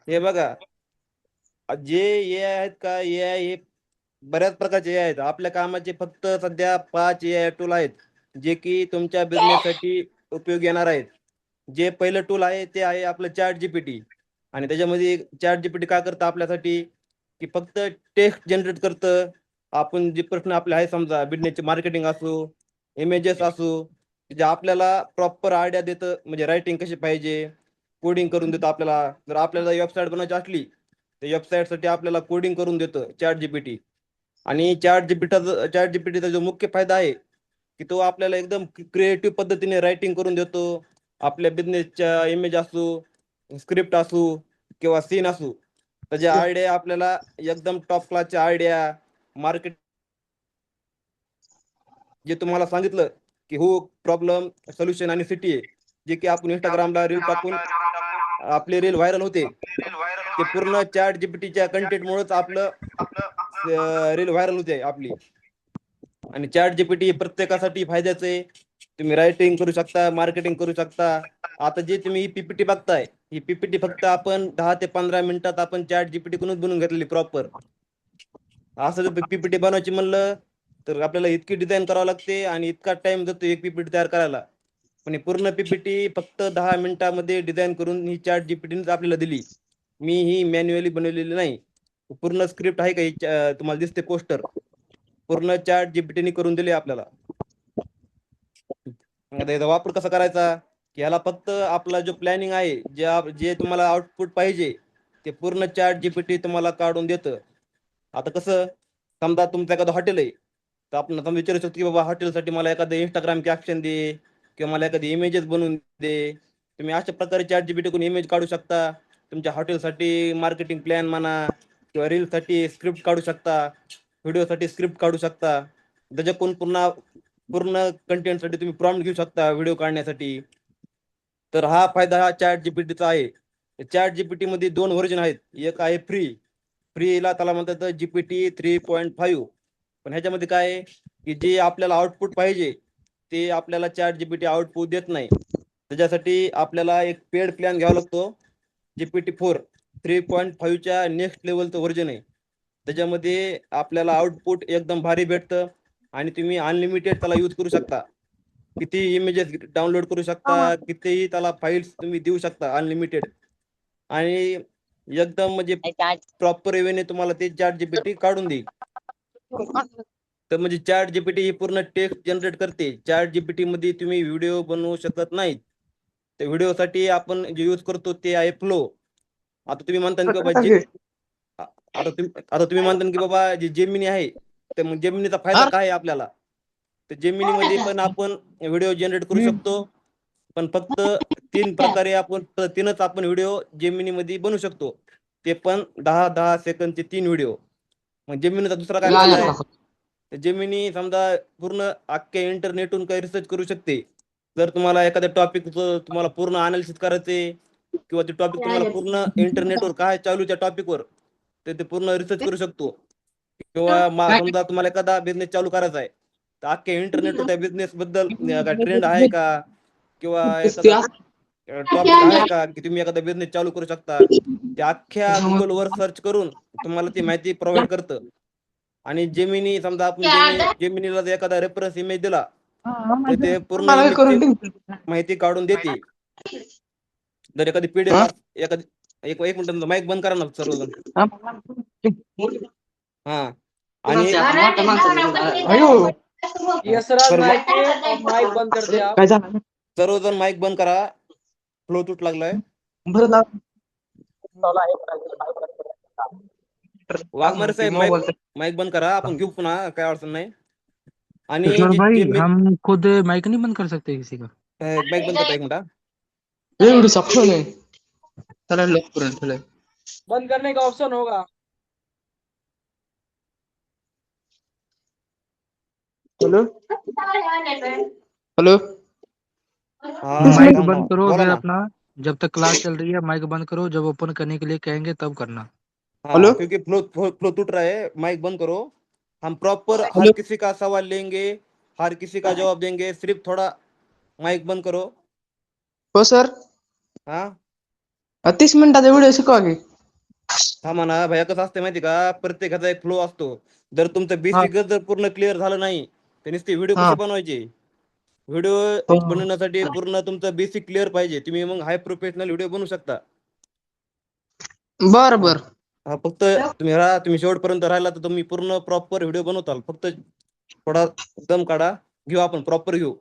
हे बघा, जे ए आहेत का, ए आय हे बऱ्याच प्रकारचे ए आहेत. आपल्या कामाचे फक्त सध्या 5 ए टूल आहेत, जे की तुमच्या बिझनेससाठी उपयोगी येणार आहेत. जे पहिलं टूल आहे ते आहे आपलं चॅट जीपीटी. आणि त्याच्यामध्ये चॅट जीपीटी काय करतं आपल्यासाठी, की फक्त टेक्स्ट जनरेट करतं. आपण जे प्रश्न आपले आहे समजा बिझनेसचे मार्केटिंग असो, इमेजेस असो, जे आपल्याला प्रॉपर आयडिया देतं, म्हणजे रायटिंग कशी पाहिजे, कोडिंग करून देतं आपल्याला. जर आपल्याला वेबसाईट बनवायची असली, तर वेबसाईटसाठी आपल्याला कोडिंग करून देतं चॅट जीपीटी. आणि चॅट जीपीटीचा जो मुख्य फायदा आहे, की तो आपल्याला एकदम क्रिएटिव्ह पद्धतीने रायटिंग करून देतो. आपल्या बिझनेसच्या इमेज असू, स्क्रिप्ट असू किंवा सीन असू, त्याच्या आयडिया आपल्याला एकदम टॉप क्लासच्या आयडिया, मार्केट जे तुम्हाला सांगितलं, की हो प्रॉब्लेम, सोल्युशन आणि सिटी आहे, जे की आपण इंस्टाग्रामला रील टाकून आपले रील व्हायरल होते. ते पूर्ण चॅट जीपीटीच्या कंटेंटमुळेच आपलं रील व्हायरल होते आपली. आणि चॅट जीपीटी प्रत्येकासाठी फायद्याचं आहे. तुम्ही रायटिंग करू शकता, मार्केटिंग करू शकता. आता जे तुम्ही ही पीपीटी बघताय, ही पीपीटी फक्त आपण 10 ते 15 मिनिटात आपण चॅट जीपीटी कडूनच बनवून घेतलेली प्रॉपर. असं जर पीपीटी बनवायची म्हणलं, तर आपल्याला इतकी डिझाईन करावं लागते आणि इतका टाइम जातो एक पीपीटी तयार करायला. पण ही पूर्ण पीपीटी फक्त 10 मिनिटामध्ये डिझाईन करून ही चॅट जीपीटीनेच आपल्याला दिली. मी ही मॅन्युअली बनवलेली नाही. पूर्ण स्क्रिप्ट आहे का ही तुम्हाला दिसते पोस्टर, पूर्ण चॅट जीपीटीने करून दिली आपल्याला. आता याचा वापर कसा करायचा, की ह्याला फक्त आपला जो प्लॅनिंग आहे, जे तुम्हाला आउटपुट पाहिजे, ते पूर्ण चॅट जीपीटी तुम्हाला काढून देतं. आता कसं, समजा तुमचं एखादं हॉटेल आहे, तर आपण समजा विचारू शकतो, की बाबा हॉटेलसाठी मला एखादं इंस्टाग्राम कॅप्शन दे किंवा मला एखादी इमेजेस बनवून दे. तुम्ही अशा प्रकारे चॅट जीपीटीकडून इमेज काढू शकता. तुमच्या हॉटेलसाठी मार्केटिंग प्लॅन म्हणा किंवा रीलसाठी स्क्रिप्ट काढू शकता, व्हिडिओसाठी स्क्रिप्ट काढू शकता. त्याच्याकडून पूर्ण पूर्ण कंटेंटसाठी तुम्ही प्रॉम्प्ट घेऊ शकता व्हिडिओ काढण्यासाठी. तर हा फायदा हा चॅट जीपीटीचा आहे. चॅट जीपीटी मध्ये 2 व्हर्जन आहेत. एक आहे फ्री. फ्रीला त्याला म्हणतात जीपीटी 3.5. पण ह्याच्यामध्ये काय आहे, की जे आपल्याला आउटपुट पाहिजे, ते आपल्याला चॅट जीपीटी आउटपुट देत नाही. त्याच्यासाठी आपल्याला एक पेड प्लॅन घ्यावा लागतो. जीपीटी 4 3.5च्या नेक्स्ट लेवलचं व्हर्जन आहे. त्याच्यामध्ये आपल्याला आउटपुट एकदम भारी भेटतं आणि तुम्ही अनलिमिटेड त्याला यूज करू शकता. किती इमेजेस डाउनलोड करू शकता, कितीही त्याला फाईल्स तुम्ही देऊ शकता अनलिमिटेड. आणि एकदम म्हणजे प्रॉपर वेने तुम्हाला ते चॅट जीपीटी काढून देईल. तर म्हणजे चॅट जीपीटी ही पूर्ण टेक्स्ट जनरेट करते. चॅट जीपीटी मध्ये तुम्ही व्हिडिओ बनवू शकत नाही. त्या व्हिडिओसाठी आपण जे यूज करतो ते आहे फ्लो. आता तुम्ही म्हणता की बाबा आता तुम्ही म्हणता की बाबा जे जेमिनी आहे, तर मग जेमिनीचा फायदा काय आहे आपल्याला. तर जेमिनीमध्ये पण आपण व्हिडिओ जनरेट करू शकतो. पण फक्त 3 प्रकारे आपण 3च आपण व्हिडिओ जेमिनीमध्ये बनवू शकतो. ते पण 10-10 सेकंदचे 3 व्हिडिओ. मग जेमिनीचा दुसरा काय फायदा आहे, तर जेमिनी समजा पूर्ण अख्ख्या इंटरनेटहून काही रिसर्च करू शकते. जर तुम्हाला एखाद्या टॉपिकचं तुम्हाला पूर्ण अनालिसिस करायचे किंवा ते टॉपिक तुम्हाला पूर्ण इंटरनेटवर काय चालू त्या टॉपिकवर, तर ते पूर्ण रिसर्च करू शकतो. किंवा समजा तुम्हाला एखादा बिझनेस चालू करायचा आहे, तर अख्ख्या इंटरनेटवर त्या बिझनेस बद्दल काय ट्रेंड आहे का, किंवा एखादा टॉपिक आहे का, की तुम्ही एखादा बिझनेस चालू करू शकता. ते अख्ख्या गुगलवर सर्च करून तुम्हाला ती माहिती प्रोव्हाइड करतं. आणि जेमिनी समजा आपण जेमिनीला जर एखादा रेफरन्स इमेज दिला, तर ते पूर्ण इमेजची माहिती काढून देते. जर एखादी पीडीएफ एखादी एक मिनिट माईक बंद करा ना सर्वजण. हा. आणि यशराज सर्व नाईके, माइक बंद कर दे आप. सर्वजण माईक बंद करा, फ्लो तुट लागलाय. वाघमारे साहेब माईक माईक बंद करा, आपण घेऊ पुन्हा, काय अडचण नाही. आणि कृष्ण जे भाई, जे मी हम खुद माइक नहीं बंद कर सकते किसी का? माईक बंद करता एक मिनिट. बंद करने का ऑप्शन होगा. हेलो हेलो हा माइक थांब बंद थांब करो बोला फिर ना. अपना। जब तक क्लास चल रही है माइक बंद करो, जब ओपन करने के लिए कहेंगे तब करना। हेलो हाँ, क्योंकि फ्लो फ्लो फ्लो टूट रहा है, माइक बंद करो. हम प्रॉपर हर हेलो किसी का सवाल लेंगे, हर किसी का जवाब देंगे. सिर्फ थोड़ा माइक बंद करो. हो सर, हाँ 30 मिनिटाचा व्हिडिओ शिकवा की. थांबा ना भैया, कसं असते माहिती का, प्रत्येकाचा एक फ्लो असतो. जर तुमचं हा बेसिकच जर पूर्ण क्लिअर झालं नाही तर नुसते व्हिडिओ हा कसे बनवायचे? व्हिडिओ हो. बनवण्यासाठी पूर्ण तुमचं बेसिक क्लिअर पाहिजे. तुम्ही मग हाय प्रोफेशनल व्हिडिओ बनवू शकता. बर हा बर हा, फक्त तुम्ही शेवटपर्यंत राहिला तर तुम्ही पूर्ण प्रॉपर व्हिडिओ बनवताल. फक्त थोडा दम काढा, घेऊ आपण प्रॉपर घेऊ.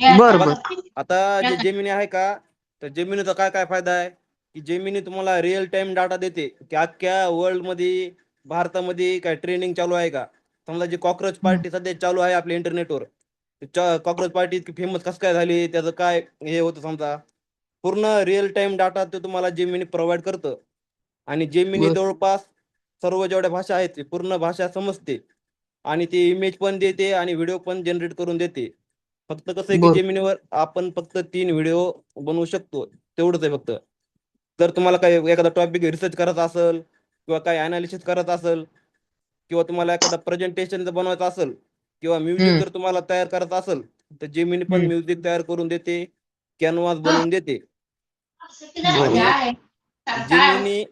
बर बघा, बर आता जे जेमिनी आहे का, तर जेमिनीचा काय काय फायदा आहे की जेमिनी तुम्हाला रिअल टाइम डाटा देते की अख्ख्या वर्ल्ड मध्ये, भारतामध्ये काय ट्रेनिंग चालू आहे का. समजा जी कॉक्रोच पार्टी सध्या चालू आहे आपल्या इंटरनेटवर, कॉक्रोच पार्टी इतकी फेमस कसं काय झाली, त्याचं काय हे होतं समजा, पूर्ण रिअल टाइम डाटा ते तुम्हाला जेमिनी प्रोव्हाइड करतं. आणि जेमिनी बर जवळपास सर्व जेवढ्या भाषा आहेत ते पूर्ण भाषा समजते. आणि ती इमेज पण देते आणि व्हिडिओ पण जनरेट करून देते. फक्त कसं आहे की बर जेमिनीवर आपण फक्त 3 व्हिडिओ बनवू शकतो, तेवढंच आहे फक्त. जर तुम्हाला काही एखादा टॉपिक रिसर्च करायचा असेल किंवा काही अनालिसिस करायचं असेल किंवा तुम्हाला एखादा प्रेझेंटेशन बनवायचं असेल किंवा म्युझिक हम्म जर तुम्हाला तयार करायचं असेल तर जेमिनी पण हम्म म्युझिक तयार करून देते, कॅनव्हास बनवून देते. बर आणि जेमिनी,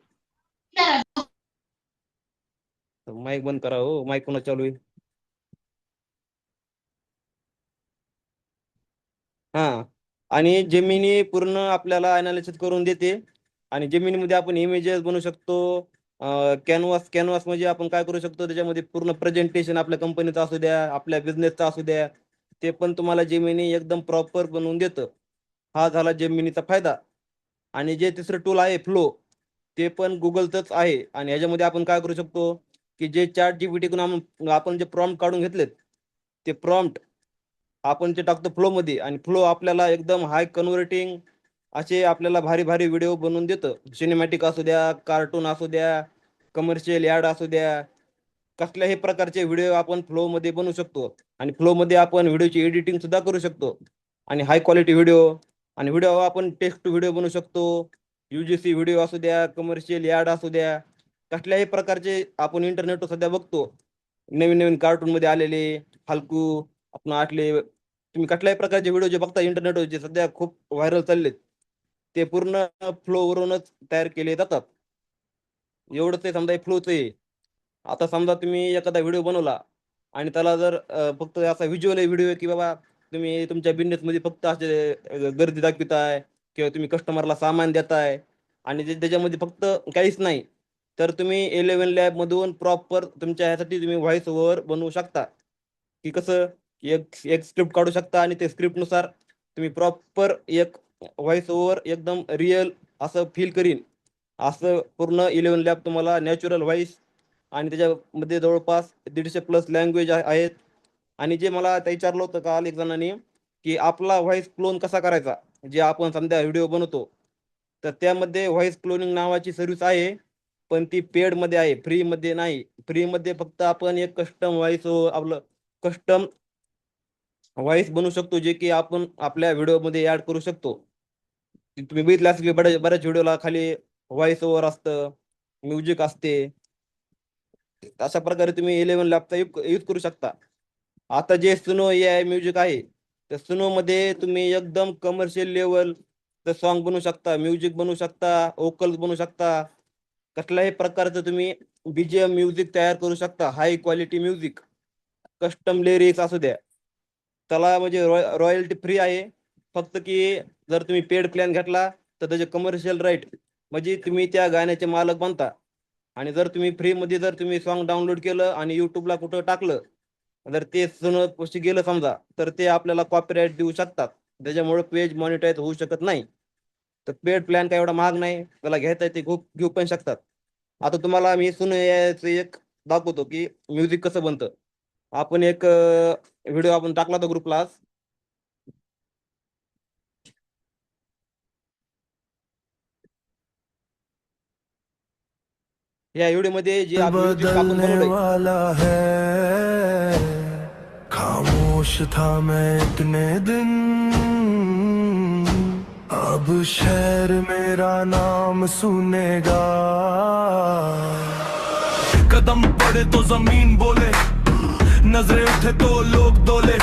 माईक बंद करा हो, माईक पुन्हा चालू आहे. हा, आणि जेमिनी पूर्ण आपल्याला अनालिसिस करून देते. आणि जेमिनीमध्ये आपण इमेजेस बनवू शकतो. कॅनव्हास म्हणजे आपण काय करू शकतो, त्याच्यामध्ये पूर्ण प्रेझेंटेशन आपल्या कंपनीचं असू द्या, आपल्या बिझनेसचा असू द्या, ते पण तुम्हाला जेमिनी एकदम प्रॉपर बनवून देतं. हा झाला जेमिनीचा फायदा. आणि जे तिसरं टूल आहे फ्लो, ते पण गुगलचंच आहे. आणि ह्याच्यामध्ये आपण काय करू शकतो की जे चॅट जीपीटी कडून आपण जे प्रॉम्प्ट काढून घेतलेत, ते प्रॉम्प्ट आपण ते टाकतो फ्लो मध्ये, आणि फ्लो आपल्याला एकदम हाय कन्व्हर्टिंग असे आपल्याला भारी भारी व्हिडिओ बनवून देतं. सिनेमॅटिक असू द्या, कार्टून असू द्या, कमर्शियल ॲड असू द्या, कसल्याही प्रकारचे व्हिडिओ आपण फ्लो मध्ये बनवू शकतो. आणि फ्लो मध्ये आपण व्हिडिओची एडिटिंग सुद्धा करू शकतो. आणि हाय क्वालिटी व्हिडिओ, आणि व्हिडिओ आपण टेक्स्ट टू व्हिडिओ बनवू शकतो. UGC व्हिडिओ असू द्या, कमर्शियल ॲड असू द्या, कसल्याही प्रकारचे आपण इंटरनेटवर सध्या बघतो. नवीन नवीन कार्टून मध्ये आलेले फालतू आपण आटले, तुम्ही कुठल्याही प्रकारचे व्हिडिओ जे बघता इंटरनेटवर, जे सध्या खूप व्हायरल चाललेत, ते पूर्ण फ्लो वरूनच तयार केले जातात. एवढंच आहे, समजा फ्लोच आहे. आता समजा तुम्ही एखादा व्हिडिओ बनवला आणि त्याला जर फक्त असा व्हिज्युअल व्हिडिओ आहे की बाबा तुम्ही तुमच्या बिझनेसमध्ये फक्त असे गर्दी दाखविताय किंवा तुम्ही कस्टमरला सामान देताय आणि त्याच्यामध्ये फक्त काहीच नाही, तर तुम्ही 11 लॅबमधून प्रॉपर तुमच्या ह्यासाठी तुम्ही व्हॉइस ओव्हर बनवू शकता. की कसं, एक एक स्क्रिप्ट काढू शकता आणि ते स्क्रिप्टनुसार तुम्ही प्रॉपर एक व्हॉइस ओव्हर एकदम रिअल असं फील करीन, असं पूर्ण 11 लॅब तुम्हाला नॅचरल व्हॉइस. आणि त्याच्यामध्ये जवळपास 150+ लँग्वेज आहेत. आणि जे मला आता विचारलं होतं काल एक जणांनी की आपला व्हॉइस क्लोन कसा करायचा, जे आपण समजा व्हिडिओ बनवतो, तर त्यामध्ये व्हॉइस क्लोनिंग नावाची सर्व्हिस आहे. पण ती पेडमध्ये आहे, फ्रीमध्ये नाही. फ्रीमध्ये फक्त आपण एक कस्टम व्हॉइस आपलं कस्टम व्हॉइस बनवू शकतो, जे की आपण आपल्या व्हिडिओमध्ये ऍड करू शकतो. तुम्ही बघितलं असेल की बऱ्याच बऱ्याच व्हिडिओला खाली व्हॉइस ओव्हर असतं, म्युझिक असते. अशा प्रकारे तुम्ही 11 लॅबचा यूज करू शकता. आता जे सुनो AI म्युझिक आहे, तर सुनो मध्ये तुम्ही एकदम कमर्शियल लेवल सॉन्ग बनवू शकता, म्युझिक बनवू शकता, व्होकल्स बनवू शकता. कसल्याही प्रकारचं तुम्ही BGM म्युझिक तयार करू शकता, high quality music, custom lyrics असू द्या. त्याला म्हणजे रॉयल्टी फ्री आहे. फक्त की जर तुम्ही पेड प्लॅन घेतला तर त्याचे कमर्शियल राईट म्हणजे तुम्ही त्या गाण्याचे मालक बनता. आणि जर तुम्ही फ्रीमध्ये जर तुम्ही सॉन्ग डाउनलोड केलं आणि यूट्यूबला कुठं टाकलं, जर ते जुनं पैसे गेलं समजा, तर ते आपल्याला कॉपीराईट देऊ शकतात. त्याच्यामुळे पेज मॉनिटाईज होऊ शकत नाही. तर पेड प्लॅन काय एवढा महाग नाही, त्याला घेता येते, खूप घेऊ पण शकतात. आता तुम्हाला मी सुनो याचं एक दाखवतो की म्युझिक कसं बनतं. आपण एक व्हिडिओ आपण टाकला होता ग्रुपला. या व्हिडिओमध्ये जे म्युझिक आपण बदलने बनवलंय, वाला है खामोश था मैं इतने दिन अब शहर मेरा नाम सुनेगा कदम पड़े तो जमीन बोले नजरें उठे तो लोग डोले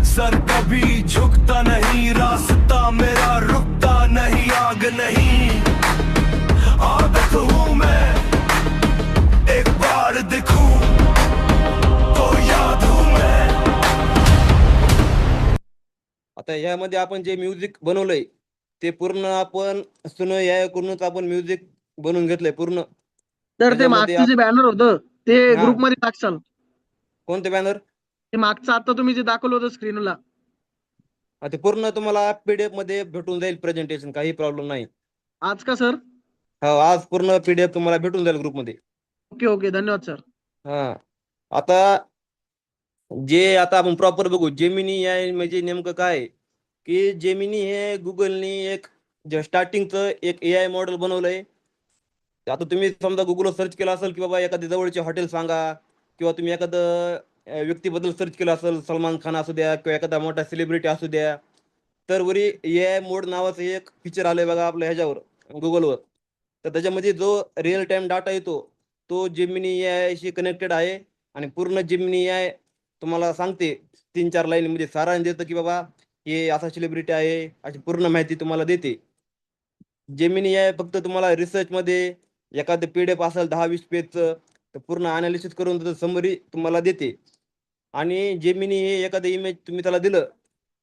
सर कभी झुकता नहीं रास्ता मेरा रुकता नहीं आग नहीं आदत हूँ आता यामध्ये आपण जे म्युझिक बनवलंय ते पूर्ण आपण सुनो AI करूनच आपण म्युझिक बनवून घेतलंय पूर्ण. तर ते त्याच्यामध्ये मागचं जे बॅनर होतं ते हा. ग्रुपमध्ये टाकसाल. कोणते बॅनर? ते मागचं आता तुम्ही जे दाखवलं होतं स्क्रीनला. ते पूर्ण तुम्हाला PDF मध्ये भेटून जाईल प्रेझेंटेशन, काही प्रॉब्लेम नाही. आज का सर? हो, आज पूर्ण PDF तुम्हाला भेटून जाईल ग्रुपमध्ये. ओके ओके, धन्यवाद सर. हा, आता आता आपण प्रॉपर बघू जेमिनी AI म्हणजे नेमकं काय आहे, की जेमिनी हे गुगलनी एक स्टार्टिंगचं एक AI मॉडेल बनवलंय. आता तुम्ही समजा गुगलवर सर्च केलं असेल की बाबा एखादी जवळचे हॉटेल सांगा, किंवा तुम्ही एखादं व्यक्तीबद्दल सर्च केलं असेल, सलमान खान असू द्या किंवा एखादा मोठा सेलिब्रिटी असू द्या, तर वरी AI मोड नावाचं एक फीचर आलंय बघा आपल्या ह्याच्यावर गुगलवर. तर त्याच्यामध्ये जो रिअल टाइम डाटा येतो तो जेमिनी AI शी कनेक्टेड आहे. आणि पूर्ण जेमिनी AI तुम्हाला सांगते 3-4 लाईनमध्ये सारांश देतं की बाबा हे असा सेलिब्रिटी आहे, अशी पूर्ण माहिती तुम्हाला देते. जेमिनी AI फक्त तुम्हाला रिसर्चमध्ये एखादं PDF असेल 10-20 पेजचं, तर पूर्ण अनालिसिस करून त्याचं समरी तुम्हाला देते. आणि जेमिनी हे एखादं इमेज तुम्ही त्याला दिलं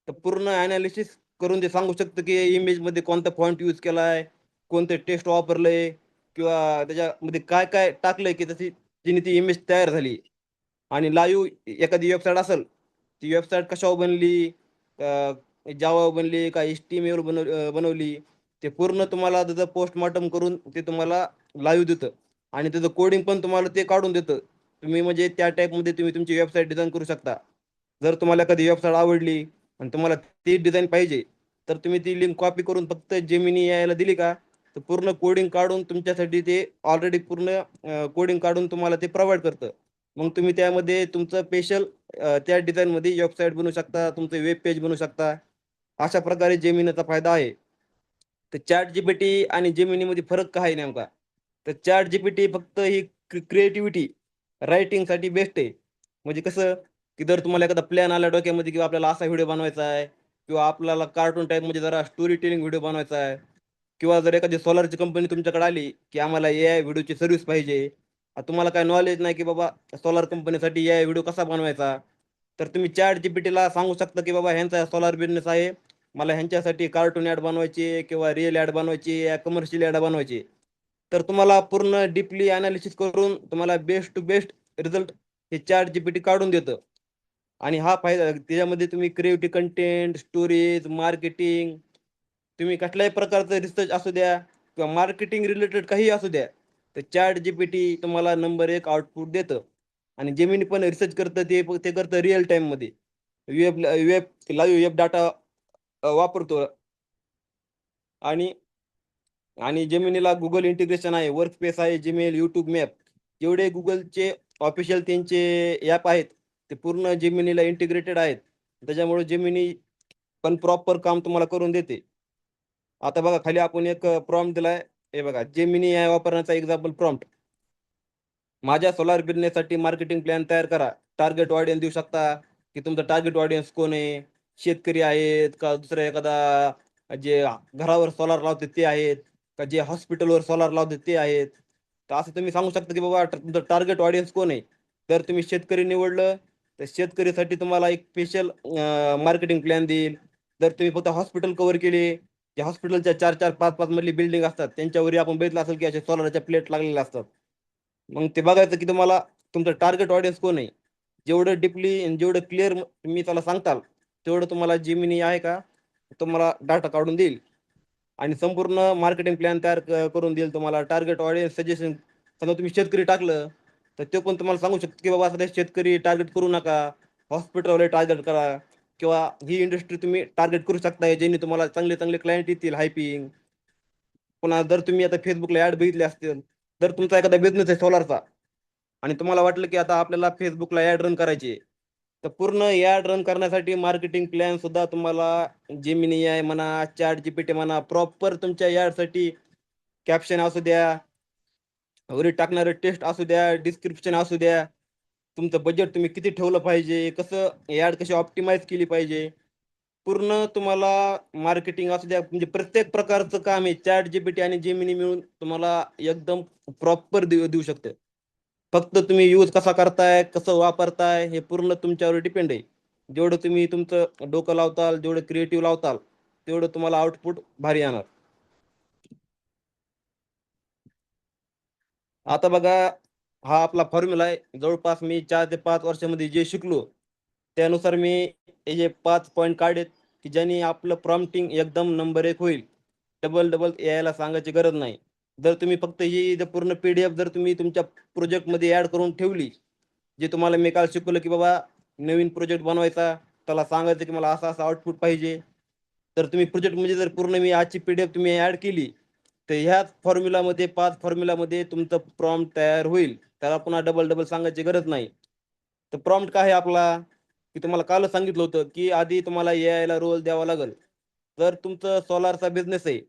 तर पूर्ण अनालिसिस करून ते सांगू शकतं की इमेजमध्ये कोणता फॉन्ट यूज केला आहे, कोणते टेक्स्ट वापरलंय, किंवा त्याच्यामध्ये काय काय टाकलंय की जिने ती इमेज तयार झाली. आणि लाईव्ह एखादी वेबसाईट असेल, ती वेबसाईट कशावर बनली, जावावर बनली का HTML बनवली, ते पूर्ण तुम्हाला त्याचं पोस्टमॉर्टम करून ते तुम्हाला लाईव्ह देतं. आणि त्याचं कोडिंग पण तुम्हाला ते काढून देतं. तुम्ही म्हणजे त्या टाईपमध्ये तुम्ही तुमची वेबसाईट डिझाईन करू शकता. जर तुम्हाला एखादी वेबसाईट आवडली आणि तुम्हाला ती डिझाईन पाहिजे, तर तुम्ही ती लिंक कॉपी करून फक्त जेमिनी AI दिली का, तर पूर्ण कोडिंग काढून तुमच्यासाठी ते ऑलरेडी पूर्ण कोडिंग काढून तुम्हाला ते प्रोव्हाइड करतं. मग तुम्ही त्यामध्ये तुमचं स्पेशल त्या डिझाईनमध्ये वेबसाईट बनवू शकता, तुमचं वेब पेज बनवू शकता. अशा प्रकारे जेमिनीचा फायदा आहे. तर ChatGPT आणि जेमिनीमध्ये फरक काय आहे नेमका? तर ChatGPT फक्त ही क्रिएटिव्हिटी रायटिंगसाठी बेस्ट आहे. म्हणजे कसं, की जर तुम्हाला एखादा प्लॅन आला डोक्यामध्ये किंवा आपल्याला असा व्हिडिओ बनवायचा आहे, किंवा आपल्याला कार्टून टाईपमध्ये जरा स्टोरी टेलिंग व्हिडिओ बनवायचा आहे, किंवा जर एखादी सोलारची कंपनी तुमच्याकडे आली, की आम्हाला AI व्हिडिओची सर्व्हिस पाहिजे. तुम्हाला काय नॉलेज नाही की बाबा सोलार कंपनीसाठी AI व्हिडिओ कसा बनवायचा, तर तुम्ही ChatGPTला सांगू शकता की बाबा ह्यांचा सोलार बिझनेस आहे, मला ह्यांच्यासाठी कार्टून ॲड बनवायची किंवा रिअल ॲड बनवायची या कमर्शियल ॲड बनवायची. तर तुम्हाला पूर्ण डीपली अनालिसिस करून तुम्हाला बेस्ट टू बेस्ट रिझल्ट हे ChatGPT काढून देतं. आणि हा फायदा त्याच्यामध्ये तुम्ही क्रिएटिव्ह कंटेंट, स्टोरेज, मार्केटिंग, तुम्ही कुठल्याही प्रकारचं रिसर्च असू द्या किंवा मार्केटिंग रिलेटेड काही असू द्या, तर ChatGPT तुम्हाला नंबर 1 आउटपुट देतं. आणि जेमिनी पण रिसर्च करतं, ते करतं रिअल टाईममध्ये. Web web live web data वापरतो. आणि आणि जेमिनीला Google इंटिग्रेशन आहे, वर्कस्पेस आहे, Gmail, YouTube मॅप, जेवढे Googleचे ऑफिशियल त्यांचे ॲप आहेत, ते पूर्ण जेमिनीला इंटिग्रेटेड आहेत. त्याच्यामुळे जेमिनी पण प्रॉपर काम तुम्हाला करून देते. आता बघा खाली आपण एक प्रॉम्प्ट दिलाय. हे बघा, जेमिनी AI वापरण्याचा एक्झाम्पल प्रॉम्प्ट. माझ्या सोलार बिझनेससाठी मार्केटिंग प्लॅन तयार करा. टार्गेट ऑडियन्स देऊ शकता, की तुमचा टार्गेट ऑडियन्स कोण आहे? शेतकरी आहेत का दुसरा एखादा जे घरावर सोलार लावतात ते आहेत, का जे हॉस्पिटलवर सोलार लावतात ते आहेत. तर असं तुम्ही सांगू शकता, की बाबा तुमचं टार्गेट ऑडियन्स कोण आहे? जर तुम्ही शेतकरी निवडलं, तर शेतकरीसाठी तुम्हाला एक स्पेशल मार्केटिंग प्लॅन देईल. जर तुम्ही फक्त हॉस्पिटल कव्हर केले, जे हॉस्पिटलच्या 4-4, 5-5 मजली बिल्डिंग असतात, त्यांच्यावरही आपण बघितलं असेल, की अशा सोलारच्या प्लेट लागलेल्या असतात. मग ते बघायचं की तुम्हाला तुमचं टार्गेट ऑडियन्स कोण आहे. जेवढं डीपली आणि जेवढं क्लिअर तुम्ही त्याला सांगताल, तेवढं तुम्हाला जेमिनी आहे का तुम्हाला डाटा काढून देईल. आणि संपूर्ण मार्केटिंग प्लॅन तयार करून देईल तुम्हाला. टार्गेट ऑडियन्स सजेशन, समजा तुम्ही शेतकरी टाकलं, तर ते पण तुम्हाला सांगू शकतो की बाबा सध्या शेतकरी टार्गेट करू नका, हॉस्पिटलवाले टार्गेट करा, किंवा ही इंडस्ट्री तुम्ही टार्गेट करू शकता, ज्यांनी तुम्हाला चांगले चांगले क्लायंट येतील, हाय पेइंग. पुन्हा जर तुम्ही आता Facebookला ॲड बघितली असतील, तर तुमचा एखादा बिझनेस आहे सोलारचा आणि तुम्हाला वाटलं की आता आपल्याला Facebookला ॲड रन करायची आहे, तर पूर्ण ॲड रन करण्यासाठी मार्केटिंग प्लॅन सुद्धा तुम्हाला जेमिनी AI म्हणा, ChatGPT म्हणा, प्रॉपर तुमच्या ॲडसाठी कॅप्शन असू द्या, वरी टाकणारं टेक्स्ट असू द्या, डिस्क्रिप्शन असू द्या, तुमचं बजेट तुम्ही किती ठेवलं पाहिजे, कसं ॲड कशी ऑप्टिमाइज केली पाहिजे, पूर्ण तुम्हाला मार्केटिंग असू द्या, म्हणजे प्रत्येक प्रकारचं काम आहे ChatGPT आणि जेमिनी मिळून तुम्हाला एकदम प्रॉपर देऊ देऊ शकते. फक्त तुम्ही यूज कसा करताय, कसं वापरताय, हे पूर्ण तुमच्यावर डिपेंड आहे. जेवढं तुम्ही तुमचं डोकं लावताल, जेवढं क्रिएटिव्ह लावताल, तेवढं तुम्हाला आउटपुट भारी येणार. आता बघा, हा आपला फॉर्म्युला आहे. जवळपास मी 4 ते 5 वर्षामध्ये जे शिकलो, त्यानुसार मी हे जे 5 पॉइंट काढलेत, की ज्यांनी आपलं प्रॉम्प्टिंग एकदम नंबर 1 होईल. डबल एआयला सांगायची गरज नाही. जर तुम्ही फक्त ही जर पूर्ण पीडीएफ जर तुम्ही तुमच्या प्रोजेक्टमध्ये ॲड करून ठेवली, जे तुम्हाला मी काल शिकवलं, की बाबा नवीन प्रोजेक्ट बनवायचा, त्याला सांगायचं की मला असं आउटपुट पाहिजे. तर तुम्ही प्रोजेक्टमध्ये जर पूर्ण मी आजची पीडीएफ तुम्ही ॲड केली, तर ह्याच फॉर्म्युलामध्ये 5 फॉर्म्युलामध्ये तुमचं प्रॉम्प्ट तयार होईल. त्याला पुन्हा डबल सांगायची गरज नाही. तर प्रॉम्प्ट काय आहे आपला, की तुम्हाला कालच सांगितलं होतं, की आधी तुम्हाला एआयला रोल द्यावा लागेल. जर तुमचं सोलारचा बिझनेस आहे,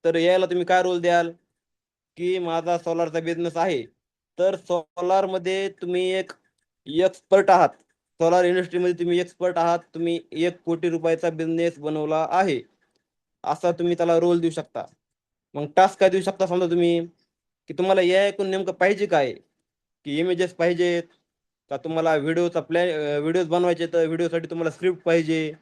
तर एआयला तुम्ही काय रोल द्याल, की माझा सोलारचा बिझनेस आहे. तर सोलारमध्ये तुम्ही एक एक्सपर्ट आहात. सोलार इंडस्ट्रीमध्ये तुम्ही एक्सपर्ट आहात. तुम्ही 1 कोटी रुपयाचा बिझनेस बनवला आहे. असा तुम्ही त्याला रोल देऊ शकता. मग टास्क काय देऊ शकता समजा तुम्ही, की तुम्हाला एआय ऐकून नेमकं पाहिजे काय? की इमेजेस पाहिजेत, का तुम्हाला व्हिडिओज बनवायचे तर व्हिडिओसाठी तुम्हाला स्क्रिप्ट पाहिजे,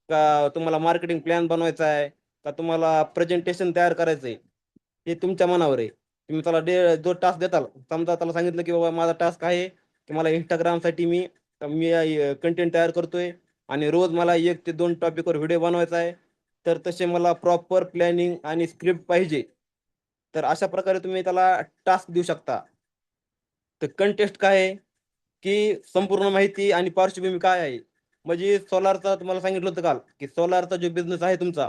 का तुम्हाला मार्केटिंग प्लॅन बनवायचा आहे, का तुम्हाला प्रेझेंटेशन तयार करायचं आहे. हे तुमच्या मनावर आहे. तुम्ही त्याला जो टास्क देताल, समजा त्याला सांगितलं, की बाबा माझा टास्क आहे, की मला Instagramसाठी मी मी कंटेंट तयार करतोय आणि रोज मला 1 ते 2 टॉपिकवर व्हिडिओ बनवायचा आहे. तर तसे मला प्रॉपर प्लॅनिंग आणि स्क्रिप्ट पाहिजे. तर अशा प्रकारे तुम्ही त्याला टास्क देऊ शकता. तर कंटेस्ट काय आहे, की संपूर्ण माहिती आणि पार्श्वभूमी काय आहे. म्हणजे सोलारचा तुम्हाला सांगितलं होतं काल, की सोलारचा जो बिझनेस आहे तुमचा,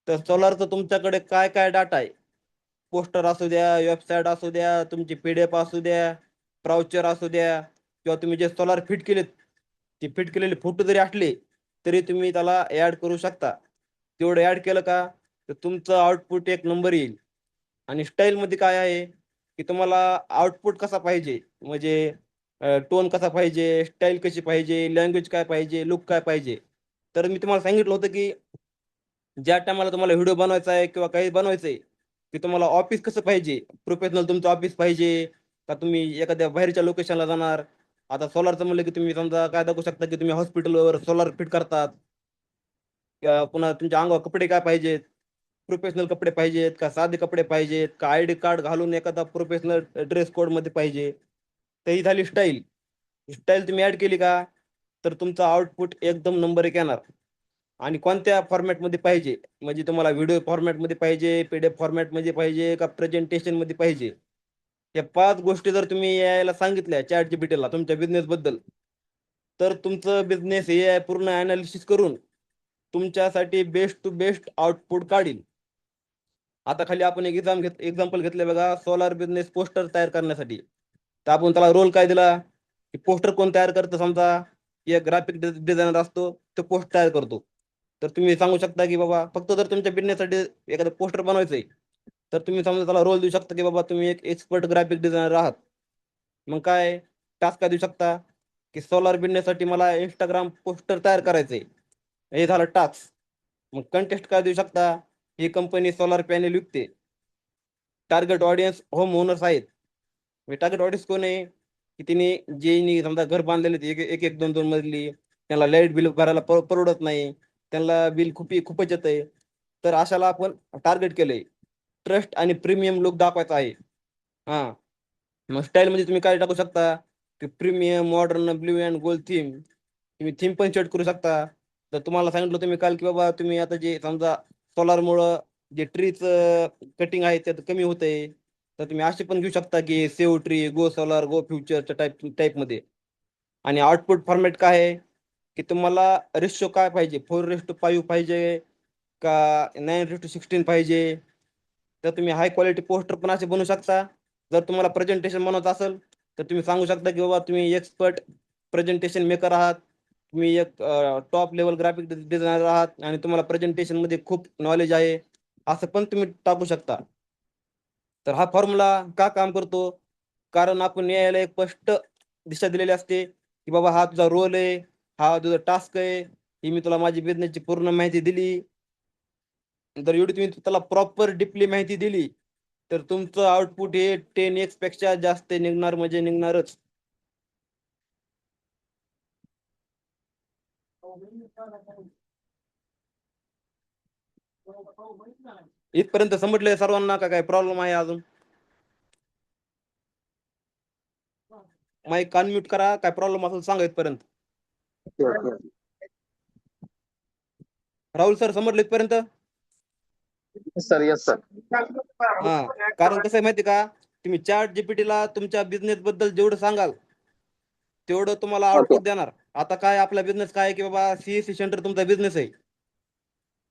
तर सोलारचा तुमच्याकडे काय डाटा आहे. पोस्टर असू द्या, वेबसाईट असू द्या, तुमची पीडीएफ असू द्या, ब्राउचर असू द्या, किंवा तुम्ही जे सोलार फिट केलेत, ते फिट केलेले फोटो जरी असले, तरी तुम्ही त्याला ॲड करू शकता. तेवढं ॲड केलं का, तर तुमचं आउटपुट एक नंबर येईल. आणि स्टाईलमध्ये काय आहे, की तुम्हाला आउटपुट कसा पाहिजे, म्हणजे टोन कसा पाहिजे, स्टाईल कशी पाहिजे, लँग्वेज काय पाहिजे, लूक काय पाहिजे. तर मी तुम्हाला सांगितलं होतं, की ज्या टायमाला तुम्हाला व्हिडिओ बनवायचा आहे किंवा काही बनवायचं आहे, की तुम्हाला ऑफिस कसं पाहिजे, प्रोफेशनल तुमचं ऑफिस पाहिजे, का तुम्ही एखाद्या बाहेरच्या लोकेशनला जाणार. आता सोलारचं म्हणलं, की तुम्ही समजा काय दाखवू शकता, की तुम्ही हॉस्पिटलवर सोलार फिट करतात. पुन्हा तुमच्या अंगावर कपडे काय पाहिजेत, प्रोफेशनल कपडे पाहिजेत का साधे कपडे पाहिजेत का आयडी कार्ड घालून एखादा प्रोफेशनल ड्रेस कोडमध्ये पाहिजे. तर ही झाली स्टाईल. स्टाईल तुम्ही ॲड केली का, तर तुमचा आउटपुट एकदम नंबर 1 येणार. आणि कोणत्या फॉर्मॅटमध्ये पाहिजे, म्हणजे तुम्हाला व्हिडिओ फॉर्मॅटमध्ये पाहिजे, पीडीएफ फॉर्मॅटमध्ये पाहिजे का प्रेझेंटेशनमध्ये पाहिजे. या 5 गोष्टी जर तुम्ही एआयला सांगितल्या ChatGPTला तुमच्या बिझनेसबद्दल, तर तुमचं बिझनेस एआय पूर्ण ॲनालिसिस करून तुमच्यासाठी बेस्ट टू बेस्ट आउटपुट काढील. आता खाली आपण एक एक्झाम्पल घेतलं बघा, सोलार बिझनेस पोस्टर तयार करण्यासाठी. तर आपण त्याला रोल काय दिला, की पोस्टर कोण तयार करतं समजा, एक ग्राफिक डिझायनर असतो, तो पोस्ट तयार करतो. तर तुम्ही सांगू शकता, की बाबा फक्त जर तुमच्या बिझनेससाठी एखादं पोस्टर बनवायचंय, तर तुम्ही समजा त्याला रोल देऊ शकता, की बाबा तुम्ही एक एक्सपर्ट ग्राफिक डिझायनर आहात. मग काय टास्क काय देऊ शकता, की सोलार बिझनेससाठी मला Instagram पोस्टर तयार करायचंय. हे झालं टास्क. मग कंटेस्ट काय देऊ शकता, ही कंपनी सोलार पॅनेल विकते. टार्गेट ऑडियन्स होम ओनर्स आहेत. म्हणजे टार्गेट ऑडियन्स कोण आहे, की तिने ज्यांनी समजा घर बांधलेले एक एक 2-2 मजली, त्यांना लाईट बिल भरायला परवडत नाही, त्यांना बिल खूपच येतंय. तर अशाला आपण टार्गेट केलंय. ट्रस्ट आणि प्रीमियम लूक दाखवायचा आहे. हां. मग स्टाईलमध्ये तुम्ही काय टाकू शकता, की premium, modern, blue and gold theme. तुम्ही थीम पण सेट करू शकता. तर तुम्हाला सांगितलं होतं मी काल, की बाबा तुम्ही आता जे समजा सोलारमुळं जे ट्रीचं कटिंग आहे त्यात कमी होतंय. तर तुम्ही असे पण घेऊ शकता, की सेव्ह ट्री, गो सोलार, गो फ्युचरच्या टाईपमध्ये. आणि आउटपुट फॉर्मॅट काय आहे, की तुम्हाला रेशिओ काय पाहिजे, 4:5 पाहिजे का 9:16 पाहिजे. तर तुम्ही हाय क्वालिटी पोस्टर पण असे बनवू शकता. जर तुम्हाला प्रेझेंटेशन बनवायचं असेल, तर तुम्ही सांगू शकता, की बाबा तुम्ही एक्सपर्ट प्रेझेंटेशन मेकर आहात. तुम्ही एक टॉप लेव्हल ग्राफिक डिझायनर आहात आणि तुम्हाला प्रेझेंटेशनमध्ये खूप नॉलेज आहे. असं पण तुम्ही टाकू शकता. तर हा फॉर्म्युला का काम करतो? कारण आपण एआयला एक स्पष्ट दिशा दिलेली असते, की बाबा हा तुझा रोल आहे, हा तुझा टास्क आहे. ही मी तुला माझी बिझनेसची पूर्ण माहिती दिली. जर एवढी तुम्ही त्याला प्रॉपर डीपली माहिती दिली, तर तुमचं आउटपुट हे 10x पेक्षा जास्त निघणार म्हणजे निघणारच. इथपर्यंत समजलंय सर्वांना का काय प्रॉब्लेम आहे अजून? माईक अनम्यूट करा, काय प्रॉब्लेम असेल सांगा इथपर्यंत. राहुल सर समजलं इथपर्यंत? Sir yes sir. हा, कारण कसं आहे माहिती का, तुम्ही चॅट जीपीटीला तुमच्या बिझनेस बद्दल जेवढं सांगाल तेवढं तुम्हाला आउटपुट देणार. आता काय आपला बिझनेस काय आहे की बाबा सीएससी सेंटर तुमचा बिझनेस आहे.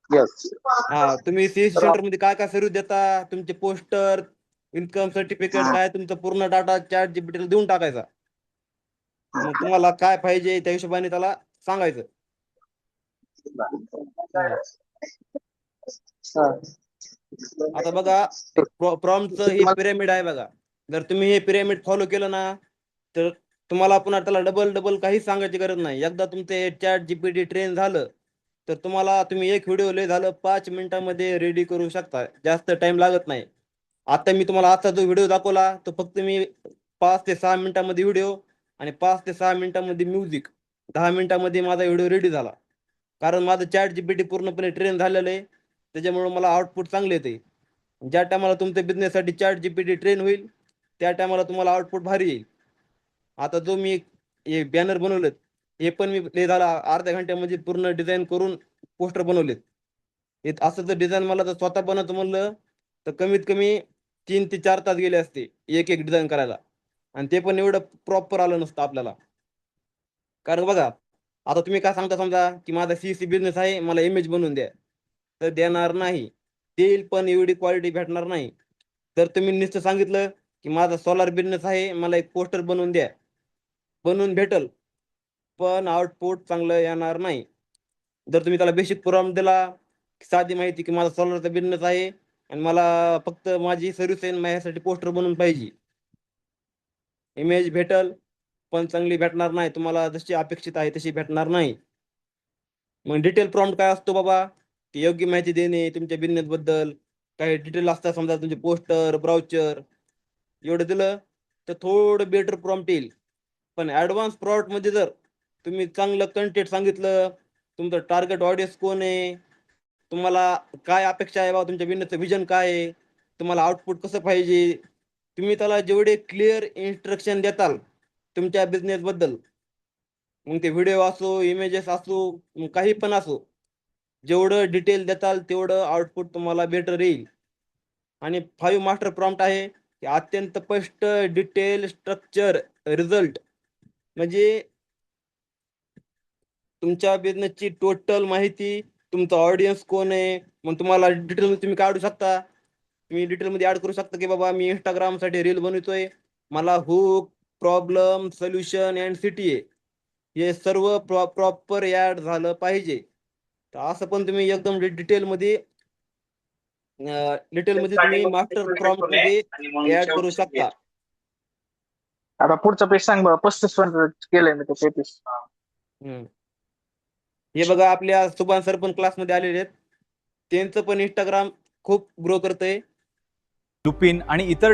यस. हा, तुम्ही सीएससी सेंटर मध्ये काय काय सर्व्हिस देता, तुमचे पोस्टर, इन्कम सर्टिफिकेट, काय तुमचा पूर्ण डाटा चॅट जीपीटीला देऊन टाकायचा. मग तुम्हाला काय पाहिजे त्या हिशोबाने त्याला सांगायचं. आता बघा प्रॉम्प्टचं हे पिरामिड आहे बघा. जर तुम्ही हे पिरामिड फॉलो केलं ना तर तुम्हाला पुन्हा त्याला डबल डबल काही सांगायची गरज नाही. एकदा तुमचे चॅट जीपीटी ट्रेन झालं तर तुम्हाला तुम्ही एक व्हिडिओ लय झालं 5 मिनिटांमध्ये रेडी करू शकता. जास्त टाइम लागत नाही. आता मी तुम्हाला आजचा जो व्हिडिओ दाखवला तो फक्त मी 5 ते 6 मिनिटांमध्ये व्हिडिओ आणि 5 ते 6 मिनिटांमध्ये म्युझिक, 10 मिनिटांमध्ये माझा व्हिडिओ रेडी झाला. कारण माझं चॅट जीपीटी पूर्णपणे ट्रेन झालेलं आहे. त्याच्यामुळे मला आउटपुट चांगले येते. ज्या टायमाला तुमच्या बिझनेससाठी चॅट जीपीटी ट्रेन होईल त्या टायमाला तुम्हाला आउटपुट भारी येईल. आता जो मी हे बॅनर बनवलेत हे पण मी ते झाला अर्ध्या घंट्यामध्ये पूर्ण डिझाईन करून पोस्टर बनवलेत. हे असं जर डिझाईन मला जर स्वतः बनवतो म्हणलं तर कमीत कमी 3 ते 4 तास गेले असते एक एक डिझाईन करायला. आणि ते पण एवढं प्रॉपर आलं नसतं आपल्याला. कारण बघा आता तुम्ही काय सांगता समजा की माझा सीसी बिझनेस आहे, मला इमेज बनवून द्या, तर देणार नाही. देईल पण एवढी क्वालिटी भेटणार नाही. तर तुम्ही नुसतं सांगितलं की माझा सोलार बिझनेस आहे, मला एक पोस्टर बनवून द्या, बनवून भेटल पण आउटपुट चांगलं येणार नाही. जर तुम्ही त्याला बेसिक प्रॉम्प्ट दिला, साधी माहिती की माझा सोलारचा बिझनेस आहे आणि मला फक्त माझी सर्व्हिस आहे, माझ्यासाठी पोस्टर बनवून पाहिजे, इमेज भेटल पण चांगली भेटणार नाही. तुम्हाला जशी अपेक्षित आहे तशी भेटणार नाही. मग डिटेल प्रॉम्प्ट काय असतो बाबा, की योग्य माहिती देणे तुमच्या बिझनेस बद्दल. काही डिटेल असतात समजा तुमचे पोस्टर, ब्राउचर एवढं दिलं तर थोडं बेटर प्रॉम्प्ट येईल. पण ॲडव्हान्स प्रॉम्प्ट मध्ये जर तुम्ही चांगलं कंटेंट सांगितलं, तुमचं टार्गेट ऑडियन्स कोण आहे, तुम्हाला काय अपेक्षा आहे बाबा, तुमच्या बिझनेसचं विजन काय आहे, तुम्हाला आउटपुट कसं पाहिजे, तुम्ही त्याला जेवढे क्लिअर इन्स्ट्रक्शन देताल तुमच्या बिझनेस बद्दल, मग ते व्हिडिओ असो, इमेजेस असो, मग काही पण असो, जेवढं डिटेल देताल तेवढं आउटपुट तुम्हाला बेटर येईल. आणि 5 मास्टर प्रॉम्प्ट आहे की अत्यंत स्पष्ट, डिटेल, स्ट्रक्चर, रिझल्ट, म्हणजे तुमच्या बिझनेसची टोटल माहिती, तुमचा ऑडियन्स कोण आहे, मग तुम्हाला डिटेल तुम्ही काढू शकता. तुम्ही डिटेलमध्ये ऍड करू शकता की बाबा मी इंस्टाग्रामसाठी रील बनवतोय, मला hook, problem, solution and city आहे, हे सर्व प्रॉपर ऍड झालं पाहिजे. तर असं पण तुम्ही एकदम डिटेलमध्ये तुम्ही मास्टर प्रॉम्प्ट मध्ये ऍड करू शकता. आता पुढचं पेज सांग बरं. 35 पर्यंत केलंय मी ते पेज. हम्म. हे बघा आपल्या सुभान सर पण क्लासमध्ये आलेले आहेत. त्यांचं पण इंस्टाग्राम खूप ग्रो करतंय. लुपिन आणि इतर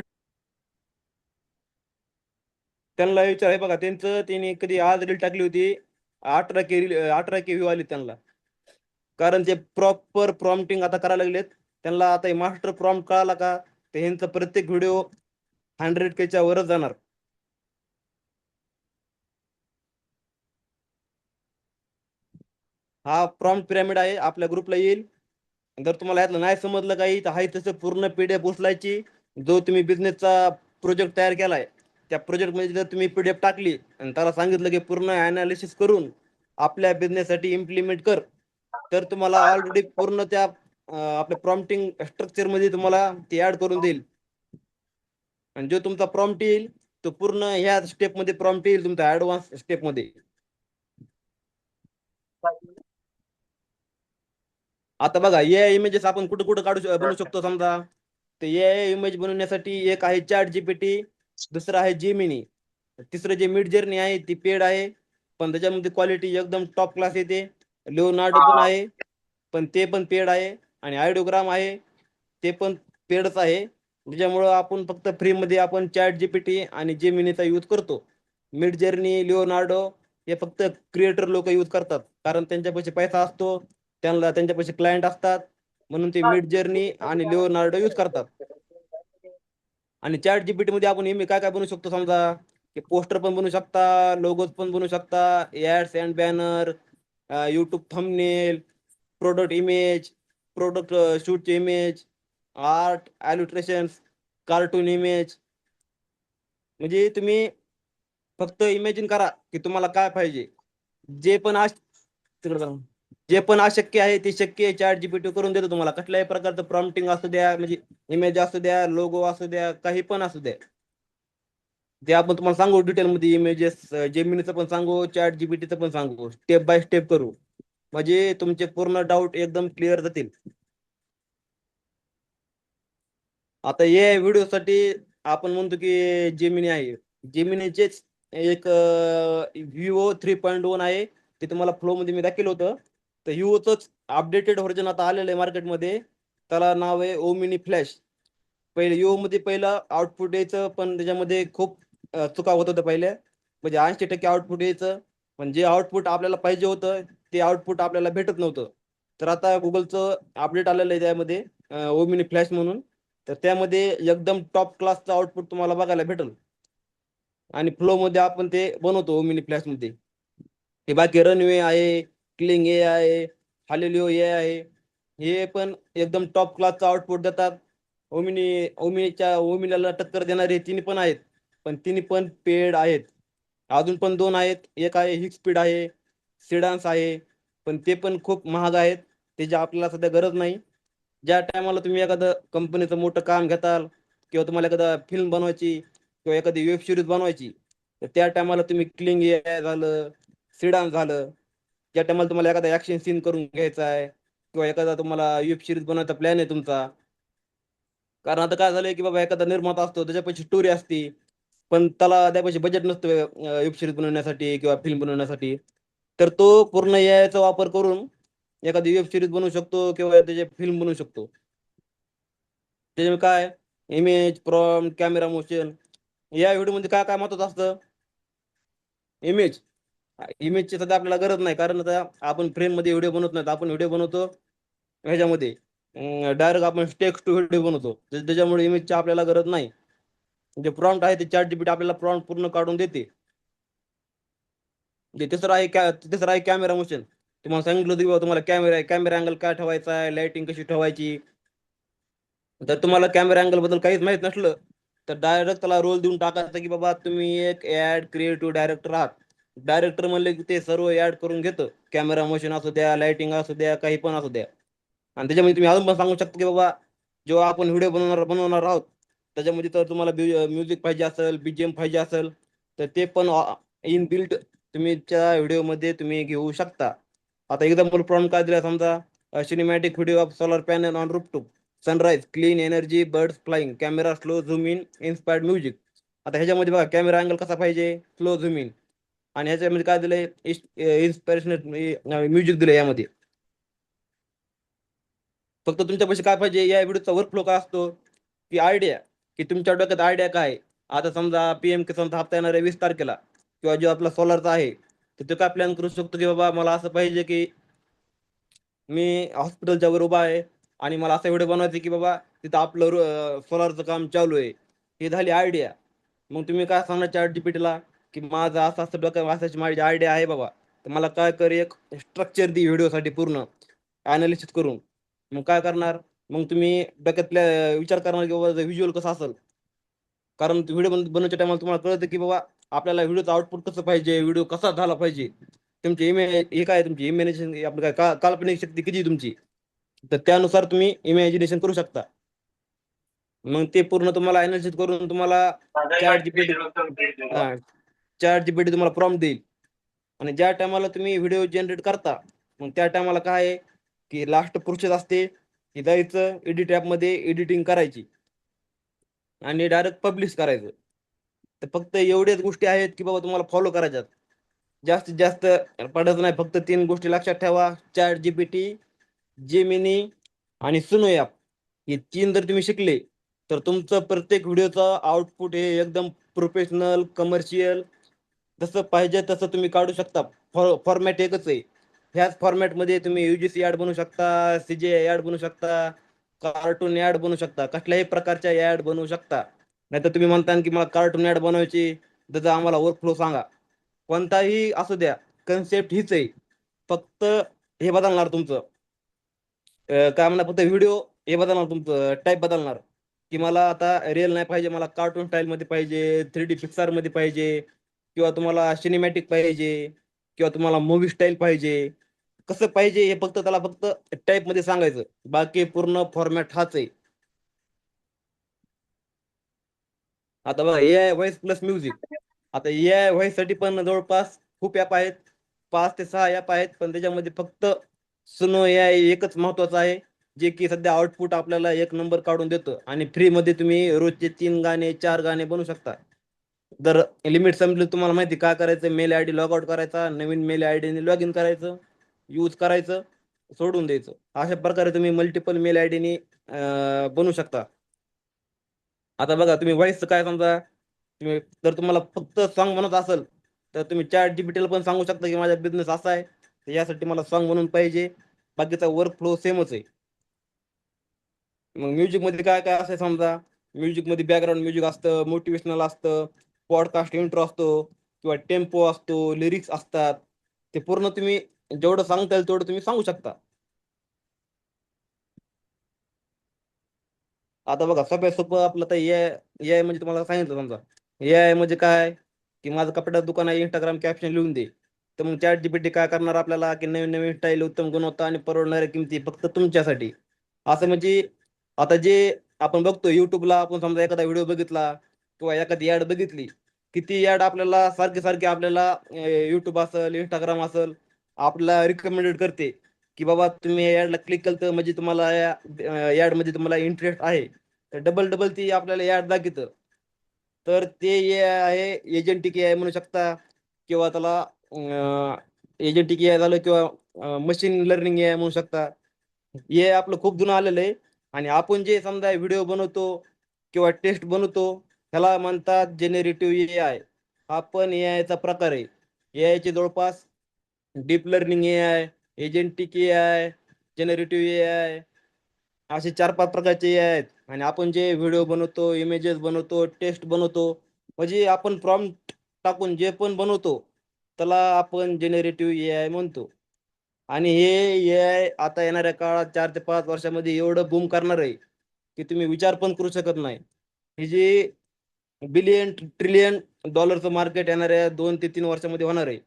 त्यांना विचार आहे बघा, त्यांनी कधी आज रील टाकली होती 18K व्ह्यू आले त्यांना. कारण ते प्रॉपर प्रॉम्प्टिंग आता करायला लागलेत. त्यांना आता मास्टर प्रॉम्प्ट कळाला का तर ह्यांचा प्रत्येक व्हिडिओ 100Kच्या वरच जाणार. हा प्रॉम्प्ट पिरामिड आहे, आपल्या ग्रुपला येईल. जर तुम्हाला यातलं नाही समजलं काही तर आहे तसं पूर्ण PDF उचलायची. जो तुम्ही बिझनेसचा प्रोजेक्ट तयार केलाय त्या प्रोजेक्ट मध्ये जर तुम्ही PDF टाकली आणि त्याला सांगितलं की पूर्ण अनालिसिस करून आपल्या बिझनेससाठी इम्प्लिमेंट कर, तर तुम्हाला ऑलरेडी पूर्ण त्या आपल्या प्रॉम्प्टिंग स्ट्रक्चर मध्ये तुम्हाला ते ऍड करून देईल. आणि जो तुमचा प्रॉम्प्ट येईल तो पूर्ण ह्या स्टेप मध्ये प्रॉम्प्ट येईल, तुमचा ऍडव्हान्स स्टेप मध्ये. आता बघा AI इमेजेस आपण कुठं कुठं बनवू शकतो समजा. तर AI इमेज बनवण्यासाठी एक आहे चॅट जीपीटी, दुसरं आहे जेमिनी, तिसरं जे मिड जर्नी आहे ती पेड आहे पण त्याच्यामध्ये क्वालिटी एकदम टॉप क्लास येते. लिओनार्डो पण आहे पण ते पण पेड आहे. आणि आयडिओग्राम आहे ते पण पेडच आहे. त्याच्यामुळं आपण फक्त फ्रीमध्ये आपण चॅट जीपीटी आणि जेमिनीचा यूज करतो. मिड जर्नी, लिओनार्डो हे फक्त क्रिएटर लोक यूज करतात, कारण त्यांच्यापाशी पैसा असतो, त्यांच्यापाशी क्लायंट असतात, म्हणून ते मिड जर्नी आणि लिओनार्डो यूज करतात. आणि चॅट जीपीटी मध्ये आपण काय काय बनवू शकतो, समजा की पोस्टर पण बनवू शकता, लोगोज पण बनवू शकता, ads and banner, YouTube thumbnail, product image, product शूटचे image, art illustration, cartoon image. म्हणजे तुम्ही फक्त इमॅजिन करा की तुम्हाला काय पाहिजे. जे पण तिकडे बघा. जे पण अशक्य आहे ते शक्य आहे, चॅट जीपीटी करून देतो तुम्हाला. कुठल्याही प्रकारचं प्रॉम्प्टिंग असू द्या, म्हणजे इमेज असू द्या, लोगो असू द्या, काही पण असू द्या, ते आपण तुम्हाला सांगू डिटेलमध्ये. इमेजेस जेमिनीचं पण सांगू, चॅट जीपीटीचं पण सांगू, स्टेप बाय स्टेप करू, म्हणजे तुमचे पूर्ण डाऊट एकदम क्लिअर जातील. आता या व्हिडिओसाठी आपण म्हणतो की जेमिनी आहे. जेमिनीचेच एक विवो 3.1 आहे, ते तुम्हाला फ्लो मध्ये मी दाखवलं होतं. तर विवोच अपडेटेड व्हर्जन आता आलेलं आहे मार्केटमध्ये. त्याला नाव आहे ओमिनी फ्लॅश. पहिले विवो मध्ये पहिलं आउटपुट यायचं, पण त्याच्यामध्ये खूप चुका होत होत्या पहिल्या, म्हणजे 80% आउटपुट यायचं, पण जे आउटपुट आपल्याला पाहिजे होतं ते आउटपुट आपल्याला भेटत नव्हतं. तर आता गुगलचं अपडेट आलेलं आहे त्यामध्ये, ओमिनी फ्लॅश म्हणून. तर त्यामध्ये एकदम टॉप क्लासचं आउटपुट तुम्हाला बघायला भेटेल. आणि फ्लो मध्ये आपण ते बनवतो ओमिनी फ्लॅश मध्ये. हे बाकी रनवे आहे, क्लिंग ए आहे, हालेलिओ ए आहे, हे पण एकदम टॉप क्लासचं आउटपुट देतात. ओमिनीला टक्कर देणारे तिन्ही पण आहेत, पण तिन्ही पण पेड आहेत. अजून पण 2 आहेत, एक आहे हिक स्पीड आहे, सिडान्स आहे, पण ते पण खूप महाग आहेत, त्याची आपल्याला सध्या गरज नाही. ज्या टायमाला तुम्ही एखादं कंपनीचं मोठं काम घेताल, किंवा तुम्हाला एखादा फिल्म बनवायची किंवा एखादी वेब सिरीज बनवायची, तर त्या टायमाला तुम्ही क्लिंग ए झालं, सिडान झालं, ज्या टायमाला तुम्हाला एखादा ऍक्शन सीन करून घ्यायचा आहे, किंवा एखादा तुम्हाला वेब सिरीज बनवायचा प्लॅन आहे तुमचा. कारण आता काय झालंय की बाबा, एखादा निर्माता असतो, त्याच्यापाशी स्टोरी असते, पण त्याला त्यापाशी बजेट नसतं वेब सिरीज बनवण्यासाठी किंवा फिल्म बनवण्यासाठी. तर तो पूर्ण एआयचा वापर करून एखादी वेब सिरीज बनवू शकतो किंवा त्याचे फिल्म बनवू शकतो. त्याच्यामुळे काय, इमेज, प्रॉम्प्ट, कॅमेरा मोशन, या व्हिडिओमध्ये काय काय महत्वाचं असतं. इमेज, इमेजची सध्या आपल्याला गरज नाही, कारण आता आपण फ्रेम मध्ये व्हिडिओ बनवत नाही, आपण व्हिडिओ बनवतो ह्याच्यामध्ये डायरेक्ट आपण टेक्स्ट टू व्हिडिओ बनवतो, त्याच्यामुळे इमेजची आपल्याला गरज नाही. जे प्रॉम्प्ट आहे ते चॅट जीपीटी आपल्याला प्रॉम्प्ट पूर्ण काढून देते. जे तिसरं आहे कॅमेरा मोशन. तुम्हाला सांगितलं होतं की बाबा तुम्हाला कॅमेरा अँगल काय ठेवायचा आहे, लाइटिंग कशी ठेवायची. जर तुम्हाला कॅमेरा अँगल बद्दल काहीच माहित नसलं, तर डायरेक्ट त्याला रोल देऊन टाकायचं की बाबा तुम्ही एक ऍड क्रिएटिव्ह डायरेक्टर आहात. डायरेक्टर म्हणले की ते सर्व ऍड करून घेतं, कॅमेरा मोशन असू द्या, लाइटिंग असू द्या, काही पण असू द्या. आणि त्याच्यामध्ये तुम्ही अजून पण सांगू शकता की बाबा, जेव्हा आपण व्हिडिओ बनवणार आहोत, त्याच्यामध्ये तर तुम्हाला म्युझिक पाहिजे असेल, बीजीएम पाहिजे असेल, तर ते पण इनबिल्ट तुम्ही त्या व्हिडिओमध्ये तुम्ही घेऊ शकता. आता एक्झाम्पल प्रॉम्प्ट काय दिला, समजा cinematic video off solar panel on rooftop, sunrise, clean energy, birds flying, camera slow zoom in, inspired music. आता ह्याच्यामध्ये बघा कॅमेरा अँगल कसा पाहिजे, स्लो झूम इन, आणि ह्याच्यामध्ये काय दिलंय, इन्स्पिरेशनल म्युझिक दिलंय यामध्ये. फक्त तुमच्यापाशी काय पाहिजे, या व्हिडिओचा वर्कफ्लो काय असतो, की आयडिया, की तुमच्या डोक्यात आयडिया काय. आता समजा पीएम किसानचा हप्ता येणार आहे 20 तारखेला, किंवा जो आपला सोलरचा आहे, तर तो काय प्लॅन करू शकतो की बाबा मला असं पाहिजे की मी हॉस्पिटलच्या वर उभा आहे आणि मला असा व्हिडिओ बनवायचा की बाबा तिथं आपलं सोलारचं काम चालू आहे. ही झाली आयडिया. मग तुम्ही काय सांगणार चॅट जीपीटीला, की माझं असं असं डोक्यात असायची माझी आयडिया आहे बाबा, तर मला काय कर, एक स्ट्रक्चर दे व्हिडिओसाठी पूर्ण अनालिसिस करून. मग काय करणार, मग तुम्ही डोक्यातल्या विचार करणार की बाबा व्हिज्युअल कसं असेल. कारण व्हिडिओ बनवच्या टायमाला तुम्हाला कळतं की बाबा आपल्याला व्हिडिओचं आउटपुट कसं पाहिजे, व्हिडिओ कसा झाला पाहिजे. तुमची हे काय, तुमची इमॅजिनेशन, आपलं काय काल्पनिक शक्ती किती आहे तुमची, तर त्यानुसार तुम्ही इमॅजिनेशन करू शकता. मग ते पूर्ण तुम्हाला अनालिसिस करून तुम्हाला चॅट जीपीटी तुम्हाला प्रॉम्प्ट देईल. आणि ज्या टायमाला तुम्ही व्हिडिओ जनरेट करता, मग त्या टायमाला काय आहे की लास्ट प्रोसेस असते की जायचं एडिट ॲपमध्ये, एडिटिंग करायची आणि डायरेक्ट पब्लिश करायचं. तर फक्त एवढ्याच गोष्टी आहेत की बाबा तुम्हाला फॉलो करायच्यात, जास्तीत जास्त पडत नाही. फक्त 3 गोष्टी लक्षात ठेवा, चॅट जीपीटी, जेमिनी आणि सुनो ॲप. हे 3 जर तुम्ही शिकले, तर तुमचं प्रत्येक व्हिडिओचं आउटपुट हे एकदम प्रोफेशनल, कमर्शियल जसं पाहिजे तसं तुम्ही काढू शकता. फॉर्मॅट एकच आहे. ह्याच फॉर्मॅटमध्ये तुम्ही UGC ऍड बनवू शकता, CGI ऍड बनवू शकता, कार्टून ऍड बनवू शकता, कुठल्याही प्रकारच्या ऍड बनवू शकता. नाहीतर तुम्ही म्हणता की मला कार्टून ऍड बनवायची, त्याचा आम्हाला वर्कफ्लो सांगा. कोणताही असू द्या, कन्सेप्ट हीच आहे. फक्त हे बदलणार तुमचं काय म्हणणार, फक्त व्हिडिओ हे बदलणार, तुमचं टाईप बदलणार. की मला आता रिअल नाही पाहिजे, मला कार्टून स्टाईल मध्ये पाहिजे, 3D पिक्सार मध्ये पाहिजे, किंवा तुम्हाला सिनेमॅटिक पाहिजे, किंवा तुम्हाला मूवी स्टाईल पाहिजे. कसं पाहिजे हे फक्त त्याला फक्त टाईप मध्ये सांगायचं. बाकी पूर्ण फॉर्मॅट हाच आहे. आता बघा AI व्हॉइस प्लस म्युझिक. आता AI व्हॉइस साठी पण जवळपास खूप ॲप आहेत, 5 ते 6 ॲप आहेत. पण त्याच्यामध्ये फक्त सुनो AI एकच महत्वाचं आहे, जे की सध्या आउटपुट आपल्याला एक नंबर काढून देतं. आणि फ्री मध्ये तुम्ही रोजचे 3 गाणे 4 गाणे बनवू शकता. जर लिमिट संपली, तुम्हाला माहिती काय करायचं, मेल आयडी लॉग आउट करायचा, नवीन मेल आयडीने लॉग इन करायचं, यूज करायचं, सोडून द्यायचं. अशा प्रकारे तुम्ही मल्टिपल मेल आयडीने बनवू शकता. आता बघा, तुम्ही व्हॉइसचं काय, समजा तुम्ही जर तुम्हाला फक्त सॉन्ग बनवत असेल, तर तुम्ही ChatGPT ला पण सांगू शकता की माझा बिझनेस असा आहे, तर यासाठी मला सॉन्ग बनवून पाहिजे. बाकीचा वर्क फ्लो सेमच आहे. मग म्युझिक मध्ये काय काय असं, समजा म्युझिक मध्ये बॅकग्राऊंड म्युझिक असतं, मोटिवेशनल असतं, पॉडकास्ट इंट्रो असतो, किंवा टेम्पो असतो, लिरिक्स असतात. ते पूर्ण तुम्ही जेवढं सांगता येईल तेवढं तुम्ही सांगू शकता. आता बघा, सोप्या सोपं आपलं तर AI म्हणजे तुम्हाला सांगितलं. समजा AI म्हणजे काय, की माझं कपड्याचं दुकान आहे, इंस्टाग्राम कॅप्शन लिहून दे. तर मग ChatGPT काय करणार आपल्याला, की नवीन नवीन स्टाईल, उत्तम गुणवत्ता आणि परवडणाऱ्या किमती फक्त तुमच्यासाठी. असं म्हणजे आता जे आपण बघतो युट्यूबला, आपण समजा एखादा व्हिडिओ बघितला किंवा एखादी ऍड बघितली, किती ऍड आपल्याला सारखे सारखे आपल्याला युट्यूब असेल, इंस्टाग्राम असेल, आपल्याला रिकमेंडेड करते की बाबा तुम्ही या ऍडला क्लिक केलं तर म्हणजे तुम्हाला या ऍड मध्ये तुम्हाला इंटरेस्ट आहे, तर डबल डबल ती आपल्याला ऍड दाखवतं. तर ते AI आहे, एजंटिक AI म्हणू शकता, किंवा त्याला एजंटिक AI झालं, किंवा मशीन लर्निंग AI म्हणू शकता. हे आपलं खूप जुनं आलेलं आहे. आणि आपण जे समजा व्हिडिओ बनवतो किंवा टेस्ट बनवतो, त्याला म्हणतात जेनेरेटिव्ह AI. हा पण AI चा प्रकार आहे. AI चे जवळपास deep learning AI, एजंटिक AI, जेनेरेटिव्ह AI, असे 4-5 प्रकारचे AI आहेत. आणि आपण जे व्हिडिओ बनवतो, इमेजेस बनवतो, टेक्स्ट बनवतो, म्हणजे आपण प्रॉम्प्ट टाकून जे पण बनवतो, त्याला आपण जेनेरेटिव्ह AI म्हणतो. आणि हे AI आता येणाऱ्या काळात 4 ते 5 वर्षामध्ये एवढं बूम करणार आहे, की तुम्ही विचार पण करू शकत नाही. हे जे बिलियन ट्रिलियन डॉलरचं मार्केट येणाऱ्या 2 ते 3 वर्षामध्ये होणार आहे.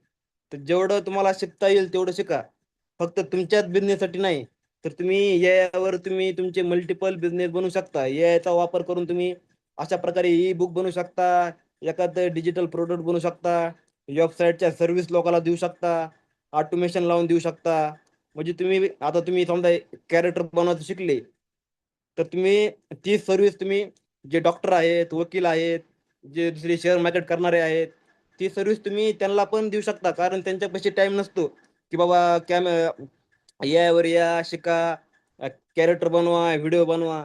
तर जेवढं तुम्हाला शिकता येईल तेवढं शिका. फक्त तुमच्याच बिझनेससाठी नाही, तर तुम्ही यावर तुम्ही तुमचे मल्टिपल बिझनेस बनवू शकता. याचा वापर करून तुम्ही अशा प्रकारे ई बुक बनवू शकता, एखादं डिजिटल प्रोडक्ट बनवू शकता, वेबसाईटच्या सर्व्हिस लोकांना देऊ शकता, ऑटोमेशन लावून देऊ शकता. म्हणजे तुम्ही आता तुम्ही समजा कॅरेक्टर बनवायचं शिकले, तर तुम्ही ती सर्व्हिस तुम्ही जे डॉक्टर आहेत, वकील आहेत, जे दुसरे शेअर मार्केट करणारे आहेत, ती सर्व्हिस तुम्ही त्यांना पण देऊ शकता. कारण त्यांच्यापाशी टाइम नसतो की बाबा AI वर या, शिका, कॅरेक्टर बनवा, व्हिडिओ बनवा.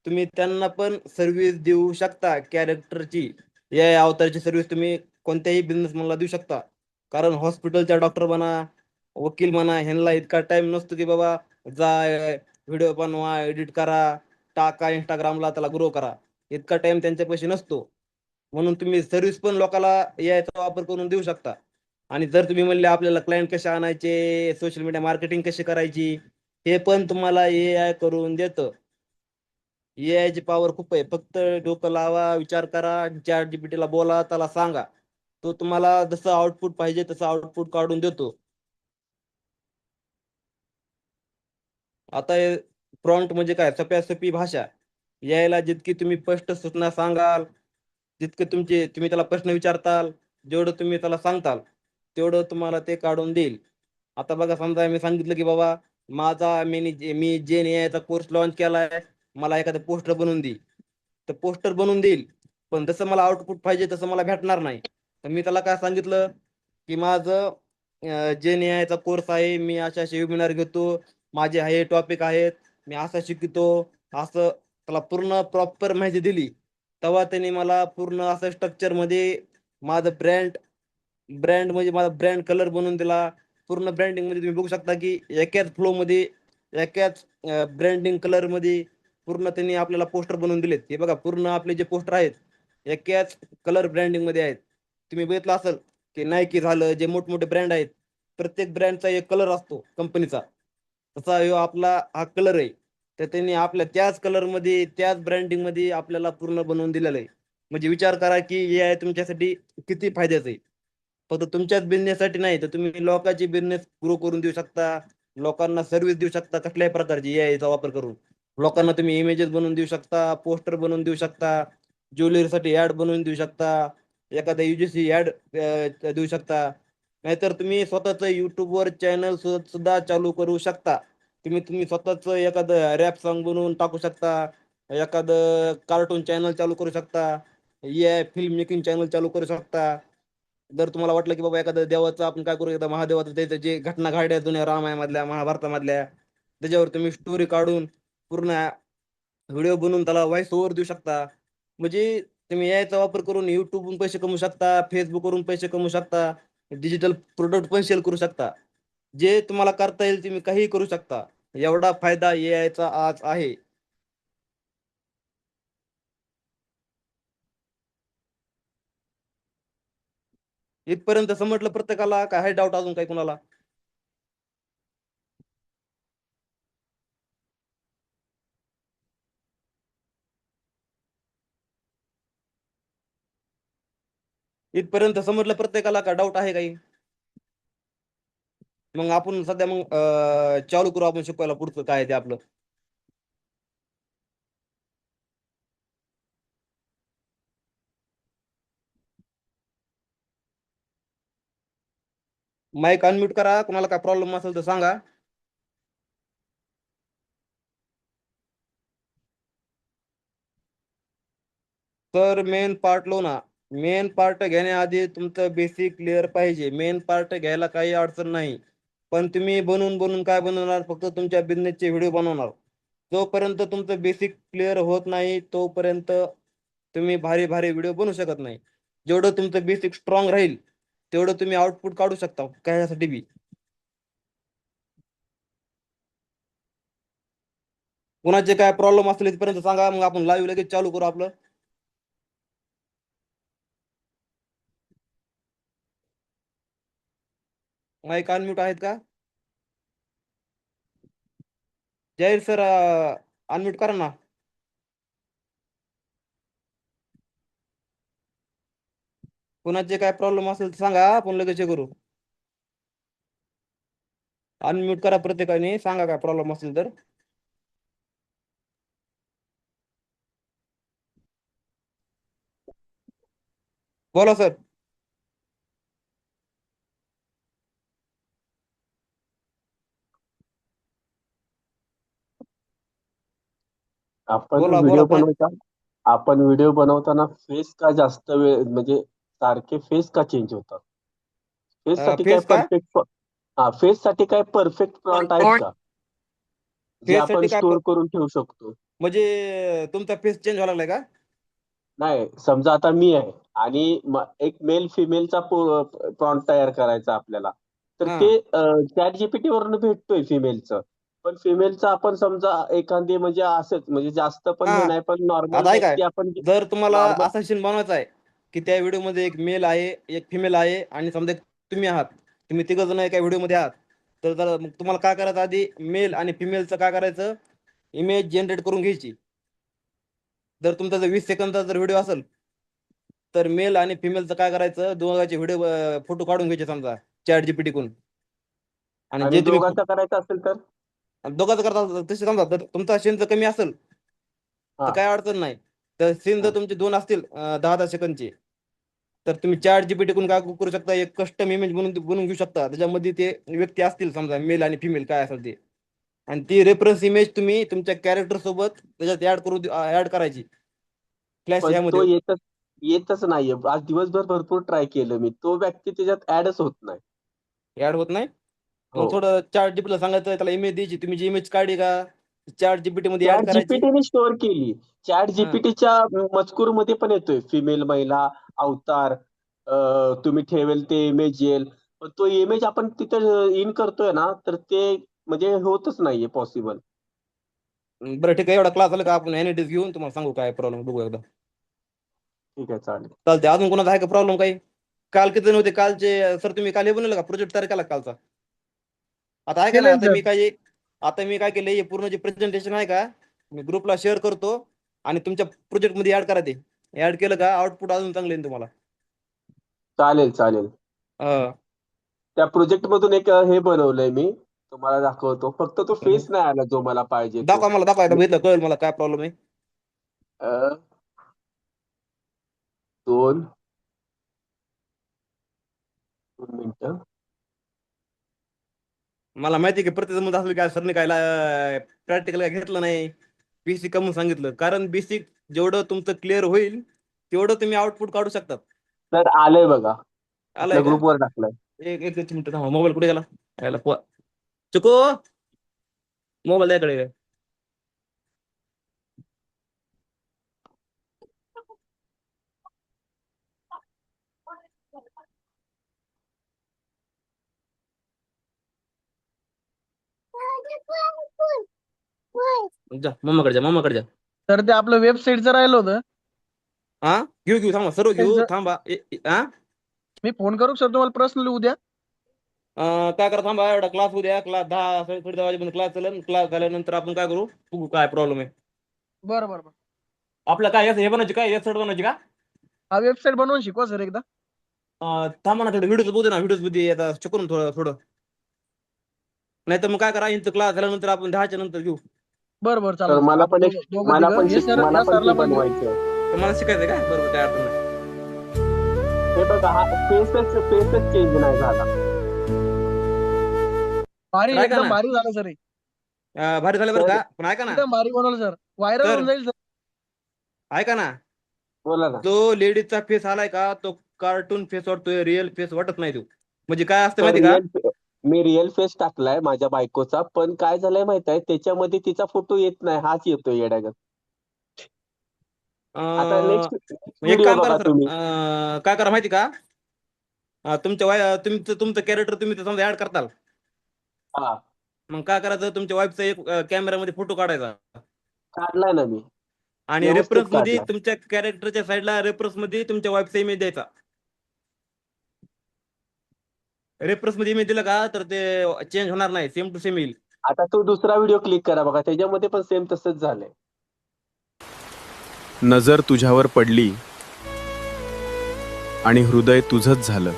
तुम्ही त्यांना पण सर्व्हिस देऊ शकता. कॅरेक्टरची AI अवतारची सर्व्हिस तुम्ही कोणत्याही बिझनेसमॅनला देऊ शकता. कारण हॉस्पिटलचा डॉक्टर म्हणा, वकील म्हणा, ह्यांना इतका टाइम नसतो की बाबा जा व्हिडिओ बनवा, एडिट करा, टाका इंस्टाग्रामला, त्याला ग्रो करा. इतका टाइम त्यांच्यापाशी नसतो. म्हणून तुम्ही सर्व्हिस पण लोकांना याचा वापर करून देऊ शकता. आणि जर तुम्ही म्हणले आपल्याला क्लायंट कसे आणायचे, सोशल मीडिया मार्केटिंग कशी करायची, हे पण तुम्हाला AI करून देतं. AI ची पॉवर खूप आहे. फक्त डोकं लावा, विचार करा, ChatGPT ला बोला, त्याला सांगा. तो तुम्हाला जसं आउटपुट पाहिजे तसं आउटपुट काढून देतो. आता प्रॉम्प्ट म्हणजे काय, सोप्या भाषा. यायला जितकी तुम्ही स्पष्ट सूचना सांगाल, जितके तुम्ही त्याला प्रश्न विचारताल, जेवढं तुम्ही त्याला सांगताल, तेवढं तुम्हाला ते काढून देईल. आता बघा, समजा मी सांगितलं की बाबा मी जेन AI कोर्स लॉन्च केलाय, मला एखादं पोस्टर बनवून दे. तर पोस्टर बनवून देईल, पण जसं मला आउटपुट पाहिजे तसं मला भेटणार नाही. तर मी त्याला काय सांगितलं, की माझं जेन AI कोर्स आहे, मी असे असे वेबिनार घेतो, माझे हे टॉपिक आहेत, मी असं शिकतो, असं त्याला पूर्ण प्रॉपर माहिती दिली. तेव्हा त्यांनी मला पूर्ण असं स्ट्रक्चर मध्ये माझं ब्रँड ब्रँड म्हणजे मला ब्रँड कलर बनवून दिला. पूर्ण ब्रँडिंग मध्ये तुम्ही बघू शकता की एकाच फ्लो मध्ये एकाच ब्रँडिंग कलर मध्ये पूर्ण त्यांनी आपल्याला पोस्टर बनवून दिलेत. हे बघा पूर्ण आपले जे पोस्टर आहेत एकाच कलर ब्रँडिंग मध्ये आहेत. तुम्ही बघितलं असेल की नायकी झालं, जे मोठमोठे ब्रँड आहेत प्रत्येक ब्रँडचा एक कलर असतो कंपनीचा. तसा ह्यो आपला हा कलर आहे. तर त्यांनी आपल्या त्याच कलर मध्ये त्याच ब्रँडिंग मध्ये आपल्याला पूर्ण बनवून दिलेलं आहे. म्हणजे विचार करा की AI तुमच्यासाठी किती फायद्याचं आहे. फक्त तुमच्याच बिझनेससाठी नाही तर तुम्ही लोकांची बिझनेस ग्रो करून देऊ शकता. लोकांना सर्व्हिस देऊ शकता कुठल्याही प्रकारची AI चा वापर करून. लोकांना तुम्ही इमेजेस बनवून देऊ शकता, पोस्टर बनवून देऊ शकता, ज्वेलरीसाठी ऍड बनवून देऊ शकता, एखादा UGC ऍड देऊ शकता. नाहीतर तुम्ही स्वतःच युट्यूबवर चॅनल सुद्धा चालू करू शकता. तुम्ही तुम्ही स्वतःच एखादं रॅप सॉन्ग बनवून टाकू शकता, एखादं कार्टून चॅनल चालू करू शकता, AI फिल्म मेकिंग चॅनल चालू करू शकता. जर तुम्हाला वाटलं की बाबा एखादं देवाचं आपण काय करू एकदा महादेवाचं त्याचं जे घटना घडल्या जुन्या रामायणामधल्या महाभारतामधल्या त्याच्यावर तुम्ही स्टोरी काढून पूर्ण व्हिडिओ बनवून त्याला व्हॉइस ओव्हर देऊ शकता. म्हणजे तुम्ही याचा वापर करून युट्यूबवरून पैसे कमवू शकता, फेसबुकवरून पैसे कमवू शकता, डिजिटल प्रोडक्ट पण सेल करू शकता. जे तुम्हाला करता येईल तुम्ही काहीही करू शकता. एवढा फायदा AI चा आज आहे. इथपर्यंत समजलं प्रत्येकाला? काय आहे डाऊट अजून काही कुणाला? इथपर्यंत समजलं प्रत्येकाला? का डाऊट आहे काही? मग आपण सध्या मग चालू करू आपण शिकवायला पुढचं काय आहे ते आपलं. माईक अनम्यूट करा. कुणाला काय प्रॉब्लेम असेल तर सांगा. तर मेन पार्ट लो ना. मेन पार्ट घेण्याआधी तुमचं बेसिक क्लिअर पाहिजे. मेन पार्ट घ्यायला काही अडचण नाही. पण तुम्ही बनवून बनवून काय बनवणार? फक्त तुमच्या बिझनेसचे व्हिडिओ बनवणार. जोपर्यंत तुमचं बेसिक क्लिअर होत नाही तोपर्यंत तुम्ही भारी भारी व्हिडिओ बनवू शकत नाही. जेवढं तुमचं बेसिक स्ट्रॉंग राहील तेवढं तुम्ही आउटपुट काढू शकता कशासाठी बी. कुणाचे काय प्रॉब्लेम असतील इथपर्यंत सांगा. मग आपण लाईव्ह लगेच चालू करू आपलं. माईक अनम्यूट आहेत का? जय सर अनम्यूट करा ना. कुणाचे काय प्रॉब्लेम असेल तर सांगा आपण लगेच हे करू. अनम्यूट करा प्रत्येकाने. सांगा काय प्रॉब्लेम असेल तर. बोला सर. आपण बोला बोला व्हिडिओ काय? बनवता आपण व्हिडिओ बनवताना फेस का जास्त वेळ म्हणजे सारखे फेस का चेंज होतात? फेस साठी काय फेस का? परफेक्ट फेस साठी काय परफेक्ट प्रॉम्प्ट आहेत का जे फेस आपण साठी काय स्टोअर करून ठेवू शकतो? म्हणजे तुमचा फेस चेंज व्हायला लागलाय का? नाही, समजा आता मी आहे आणि एक मेल फिमेलचा प्रॉम्प्ट तयार करायचा आपल्याला, तर हा. ते चॅट जीपीटी वरून भेटतोय फिमेलचं. पण फिमेलचं आपण समजा एखादी म्हणजे असंच म्हणजे जास्त पण हा हे नाही, पण नॉर्मल आता आहे काय, व्यक्ती आपण जर तुम्हाला नॉर्मल असा सीन बनवायचा आहे की त्या व्हिडिओ मध्ये एक मेल आहे एक फिमेल आहे आणि समजा तुम्ही आहात, तुम्ही तिघ जण एका व्हिडिओ मध्ये आहात, तर मग तुम्हाला काय करायचं आधी मेल आणि फिमेलचं काय करायचं इमेज जनरेट करून घ्यायची. जर तुमचा जर 20 सेकंदचा जर व्हिडिओ असेल तर मेल आणि फिमेलचं काय करायचं दोघांचे व्हिडिओ फोटो काढून घ्यायचे समजा चॅट जीपीटी करून. आणि आणि जे तुम्ही दोघांचा करायचा असेल तर दोघांचं करता तसे समजा तर तुमचा सीन जर कमी असेल तर हा काय अडचण नाही. तर सीन जर हा. तुमचे दोन असतील 10-10 सेकंदचे तर तुम्ही चॅट जीपीटी कडून काय करू शकता एक कस्टम इमेज बनवून घेऊ शकता. त्याच्यामध्ये ते व्यक्ती असतील समजा मेल आणि फिमेल काय असेल ते, आणि ती रेफरन्स इमेज तुम्ही तुमच्या कॅरेक्टर सोबत त्याच्यात ऍड करायची फ्लॅश पण तो ह्यामध्ये. येतच नाहीये. आज दिवसभर भरपूर ट्राय केलं मी, तो व्यक्ती त्याच्यात ऍडच होत नाही. ऍड होत नाही. हो, मग थोडं चॅट जीपीटीला सांगायचं त्याला इमेज द्यायची, तुम्ही जी इमेज काढली का चॅट जीपीटी मध्ये ऍड चॅट करायची. जीपीटीने स्टोअर केली. चॅट हा जीपीटीच्या मजकूरमध्ये पण येतोय फिमेल, महिला, अवतार. तुम्ही ठेवेल ते इमेज येईल. पण तो इमेज आपण तिथं इन करतोय ना, तर ते म्हणजे होतच नाहीये पॉसिबल. बरं ठीक आहे, एवढा क्लास झाला का आपण एनएटीज घेऊन तुम्हाला सांगू काय प्रॉब्लेम बघू एकदा. ठीक आहे, चालेल. चालते. अजून कोणाचा आहे का प्रॉब्लेम काही? काल किती जण होते कालचे? सर तुम्ही काल हे बनवलं का प्रोजेक्ट तयार केला का कालचा? आता आहे का ना, केलंय सर. आता मी काय केलंय, हे पूर्ण जे प्रेझेंटेशन आहे का मी ग्रुपला शेअर करतो आणि तुमच्या प्रोजेक्ट मध्ये ऍड करा. ते ऍड केलं का आउटपुट अजून चांगले येईल तुम्हाला. चालेल, चालेल. हा. त्या प्रोजेक्ट मधून एक हे बनवलंय मी, तुम्हाला दाखवतो. फक्त तो फेस नाही आला जो मला पाहिजे तो. दाखवा मला, दाखवा एकदा बघितलं कळेल मला काय प्रॉब्लेम आहे. अ, 2 मिनिटं. मला माहिती आहे की प्रत्येक मध्ये असलं काय सरने काय प्रॅक्टिकल काय घेतलं नाही, बेसिक कमून सांगितलं. कारण बेसिक जेवढं तुमचं क्लिअर होईल तेवढं तुम्ही आउटपुट काढू शकतात. तर आलंय बघा, आलंय आपल्या का? ग्रुपवर टाकलंय. एक मिनिट थांबा, मोबाईल कुठे गेला? यायला चुको मोबाईल त्याकडे. जा मम्माकडे जा, मम्माकडे जा. तर ते आपलं वेबसाईटचं राहिलं होतं. हा घेऊ थांबा, सर्व घेऊ त्यांचं- थांबा. हा मी फोन करू सर तुम्हाला पर्सनली उद्या? काय करा थांबा, एवढा क्लास उद्या क्लास 10 10:30 वाजेपर्यंत क्लास चालेल. क्लास झाल्यानंतर आपण काय करू बघू काय प्रॉब्लेम आहे. बरं बरं बरं. आपलं काय हे बनायची काय वेबसाईट बनायची का? हा वेबसाईट बनवून शिकवा सर एकदा. थांबा ना थोडं व्हिडिओच बघू ना, व्हिडिओज मध्ये आता शिकून थोडं थोडं. नाही तर मग काय करा, यांचं क्लास झाल्यानंतर आपण 10च्या नंतर घेऊ. बरं बरं तर चालेल. मला आपण पण एक दोघं मला तिघं. पण हे सर मला या पण ते सरला पण घेऊ. बनवायचं. तर मला शिकायचं काय? बरोबर, काय अडचण नाही. हे बघा, हा फेसच चेंज नाही झाला. भारी तर ऐका एकदम ना. भारी झालं सर हे. भारी झालं बरं का, पण ऐका ना, एकदम भारी बनवलं सर. व्हायरल सर होऊन जाईल सर. ऐका ना, बोला ना. जो लेडीजचा फेस आलाय का तो कार्टून फेस वाटतोय, रिअल फेस वाटत नाही. तो म्हणजे काय असतं तर माहिती का? मी रिअल फेस टाकलाय माझ्या बायकोचा, पण काय झालंय माहित आहे, त्याच्यामध्ये तिचा फोटो येत नाही, हाच येतोय येड्यागत. आता नेक्स्ट एक व्हिडिओ काम करा बघा सर, तुम्ही. काय करा माहिती का, तुमच्या तुमचं कॅरेक्टर तुम्ही समजा ऍड करताल. हा, मग काय करायचं, तुमच्या वाईफचा एक कॅमेरामध्ये फोटो काढायचा काढलाय ना मी, आणि व्यवस्थित रेफरन्स मध्ये काढलाय. तुमच्या कॅरेक्टरच्या साईडला रेफरन्स मध्ये तुमच्या वाईफचा इमेज द्यायचा. रेफरन्स मध्ये इमेज दिला का तर ते चेंज होणार नाही, सेम टू सेम येईल. आता तो दुसरा व्हिडिओ क्लिक करा बघा, त्याच्यामध्ये पण सेम तसंच झालंय. नजर तुझ्यावर पडली आणि हृदय तुझंच झालं.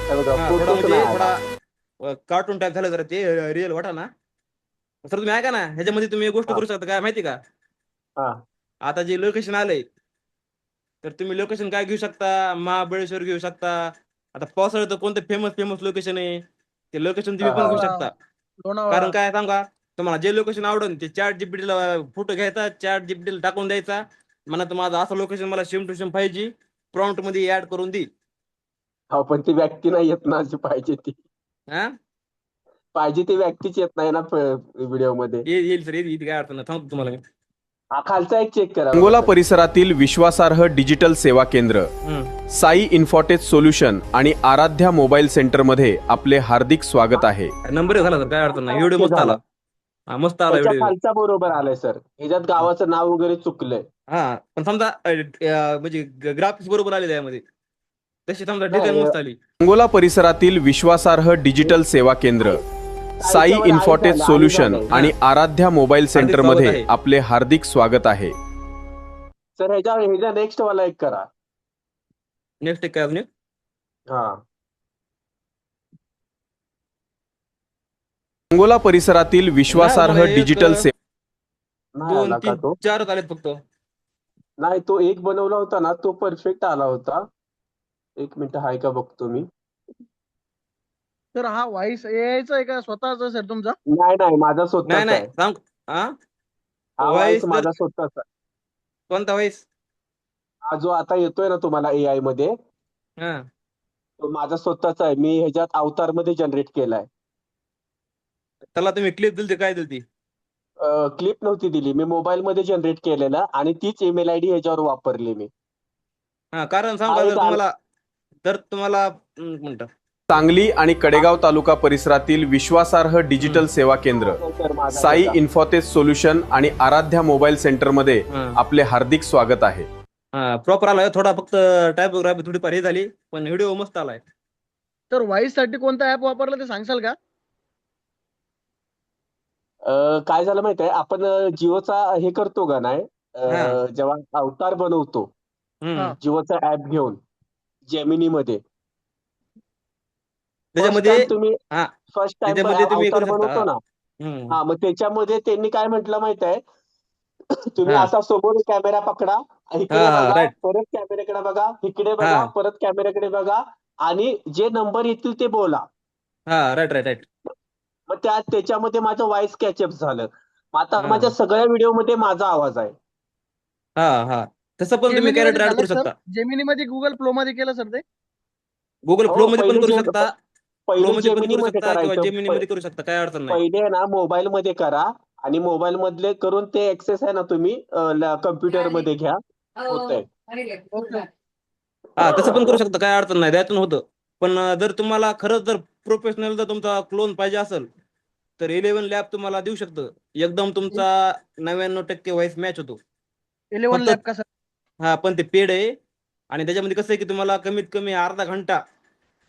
हे बघा, हा, थोडा फोटोच म्हणजे नाही आला. थोडा कार्टून टाईप झालं जरा ते, रिअल वाटा ना. सर तुम्ही ऐका ना, ह्याच्यामध्ये तुम्ही एक गोष्ट हा. करू शकता काय माहिती का? हा, आता जे लोकेशन आलंय तर तुम्ही लोकेशन काय घेऊ शकता, महाबळेश्वर घेऊ शकता. आता पावसाळ्यात कोणतं फेमस फेमस लोकेशन आहे ते लोकेशन तुम्ही पण घेऊ लोणावळा शकता. लोणावळा. कारण काय सांगा, तुम्हाला जे लोकेशन आवडेल ते चॅट जीपीटीला फोटो घ्यायचा, चॅट जीपीटीला टाकून द्यायचा, म्हणा तर माझं असं लोकेशन मला सेम टू सेम पाहिजे, प्रॉम्प्ट मध्ये ऍड करून दे. हो, पण ती व्यक्ती नाही येत ना, जी पाहिजे ती. हा पाहिजे ती व्यक्तीच येत नाही ना व्हिडिओ मध्ये. येईल सर, येईल, काय अडचण नाही, सांगतो तुम्हाला मी. हा, खालचा एक चेक करा. अंगोला परिसरातील विश्वासार्ह डिजिटल सेवा केंद्र साई इन्फॉटेक सोल्युशन आणि आराध्या मोबाईल सेंटरमध्ये आपले हार्दिक स्वागत आहे. नंबर झाला सर, काय अडचण नाही. व्हिडिओ ओके मस्त झाला. आला. हा, मस्त आला त्याच्या व्हिडिओ. खालचा बरोबर आलाय सर, ह्याच्यात गावाचं नाव वगैरे चुकलंय. हा पण समजा म्हणजे ग्राफिक्स बरोबर आले त्यामध्ये, तशी समजा नाही, डिझाईन मस्त आली. अंगोला परिसरातील विश्वासार्ह डिजिटल सेवा केंद्र साई त्याच्यावर इन्फॉटेक आहे, सोल्युशन आहे. आणि आराध्या मोबाईल सेंटरमध्ये स्वागत आहे. आपले हार्दिक स्वागत आहे. सर ह्याच्या नेक्स्ट वाला एक करा. नेक्स्ट काय अजून? हा, अंगोला परिसरातील विश्वासार्ह नाही, मला डिजिटल एक, नाही 2 आला का 3 तो? 4 आलेत फक्त. नाही, तो एक बनवला होता ना, तो परफेक्ट आला होता. एक मिनिट, हाय का बघतो मी. सर हा व्हॉइस एआयचा आहे का स्वतःचा सर तुमचा? नाही नाही, माझा नाही स्वतःचा नाही आहे. सांग. हा हा व्हॉइस व्हॉइस तर माझा स्वतःचा आहे. कोणता व्हॉइस? हा जो आता येतोय ना तुम्हाला एआय मध्ये, हा तो माझा स्वतःचा आहे. मी ह्याच्यात अवतार मध्ये जनरेट केलाय. त्याला तुम्ही क्लिप दिलती काय दिलती? क्लिप नव्हती दिली, मी मोबाईल मध्ये जनरेट केलेला आणि तीच ईमेल आयडी ह्याच्यावर वापरली मी. हा कारण सांगू हा का एक जर तुम्हाला म्हणतात सांगली आणि कडेगाव तालुका परिसरातील विश्वासार्ह डिजिटल सेवा केंद्र सर माझा साई त्याचा. इन्फोटेक सोल्युशन आणि आराध्या मोबाईल सेंटरमध्ये आपले हार्दिक स्वागत आहे. प्रॉपर आलाय, थोडा फक्त टायपोग्राफी थोडीफार हे झाली, पण व्हिडिओ मस्त आलाय. तर व्हॉइस साठी कोणता ऍप वापरला ते सांगशाल का? काय झालं माहितीये आपण जिओचा हे करतो का नाही हा. जेव्हा अवतार बनवतो हम्म. जिओचा ऍप घेऊन जेमिनीमध्ये फर्स्ट त्याच्यामध्ये टाइम तुम्ही हा फर्स्ट टाइम त्याच्यामध्ये तुम्ही अवतार करू शकता. बनवतो ना. हम्म. हा मग त्याच्यामध्ये त्यांनी काय म्हटलं माहित आहे तुम्ही हा. असा समोर कॅमेरा पकडा इकडे हा बघा राईट. परत कॅमेऱ्याकडे बघा इकडे हा बघा परत कॅमेऱ्याकडे बघा आणि जे नंबर येतील ते बोला. हा राईट राईट राईट. मग त्याच्यामध्ये माझं व्हॉइस कॅचअप झालं. मग आता हा माझ्या सगळ्या व्हिडिओमध्ये माझा आवाज आहे. हा हा तसं पण तुम्ही जेमिनी मध्ये कॅरेक्टर ऍड झालं करू सर? शकता. जेमिनी मध्ये गुगल फ्लो मध्ये केलं सर ते? गुगल फ्लो हो मध्ये पण करू शकता, फ्लो पहिले मध्ये पण करू जेमिनीमध्ये शकता, किंवा करायचं जेमिनी मध्ये करू शकता, काय अडचण नाही. पहिले ना मोबाईल मध्ये करा आणि मोबाईल मधले करून ते ऍक्सेस आहे ना तुम्ही कम्प्युटर मध्ये घ्या होतंय. ओके. हा तसं पण करू शकता, काय अडचण नाही, त्यातून होतं. पण जर तुम्हाला खरंच जर प्रोफेशनल जर तुमचा क्लोन पाहिजे असेल तर 11 लॅब तुम्हाला देऊ शकतं. एकदम तुमचा 99% व्हॉइस मॅच होतो. 11 फक्त लॅब का सर? हा पण ते पेड आहे, आणि त्याच्यामध्ये कसं आहे की तुम्हाला कमीत कमी अर्धा घंटा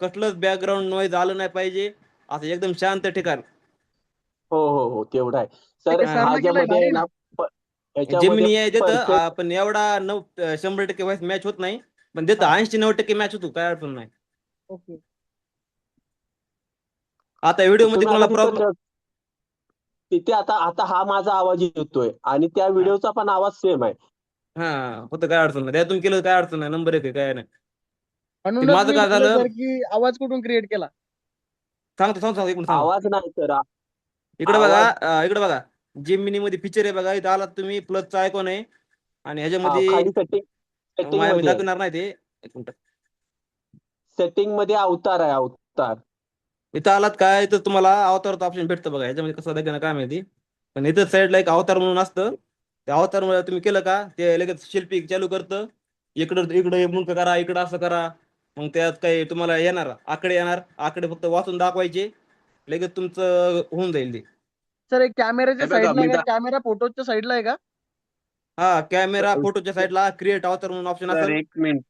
कसलंच बॅकग्राऊंड नॉईज आलं नाही पाहिजे, असं एकदम शांत ठिकाण. हो हो हो तेवढं आहे ठीक सर. आहे, सरनं केलंय, ह्याच्यामध्ये भारी आहे आहे ना ना. ह्याच्यामध्ये जेमिनी आहे देतं, परफेक्ट पण एवढा 100% व्हॉइस मॅच होत नाही, पण देतं 80-90% मॅच होतो, काय अडचण नाही. ओके. आता व्हिडिओ मध्ये तुम्ही आता कोणाला प्रॉब्लेम तिथे आता आता हा माझा आवाज येतोय आणि त्या व्हिडिओचा पण आवाज सेम आहे. हा होतं, काय अडचण नाही, त्यातून केलं काय अडचण नाही, नंबर 1 आहे, काय नाही. ते म्हणूनच माझं मी काय म्हणलं झालं सर की आवाज कुठून क्रिएट केला? सांगतो इकडून सांगा. आवाज नाही तर इकडे बघा, आवाज इकडे बघा, जेमिनी मध्ये फीचर आहे बघा, इथं आलात तुम्ही, प्लसचा आयकॉन आहे, आणि ह्याच्यामध्ये खाली सेटिंग माझ्या मध्ये आहे. दाखवणार नाही ते. एक मिनिट. सेटिंग मध्ये अवतार आहे अवतार. इथं आलात काय तर तुम्हाला अवतारचा ऑप्शन भेटतं बघा, ह्याच्यामध्ये कसं दाखवणार काय माहिती, पण इथं साईडला एक अवतार म्हणून असतं. त्या अवतार मध्ये तुम्ही केलं का ते लगेच शिल्पी चालू करतं. इकडं इकडं मुंक करा, इकडं असं करा, मग त्यात काही तुम्हाला येणार आकडे, आकडे फक्त वाचून दाखवायचे, लगेच तुमचं होऊन जाईल ते. सर एक कॅमेऱ्याच्या हे बघा साईडला आहे का? कॅमेरा फोटोच्या साईडला आहे का? हा कॅमेरा फोटोच्या साईडला क्रिएट अवतार म्हणून ऑप्शन सर असेल. एक मिनिट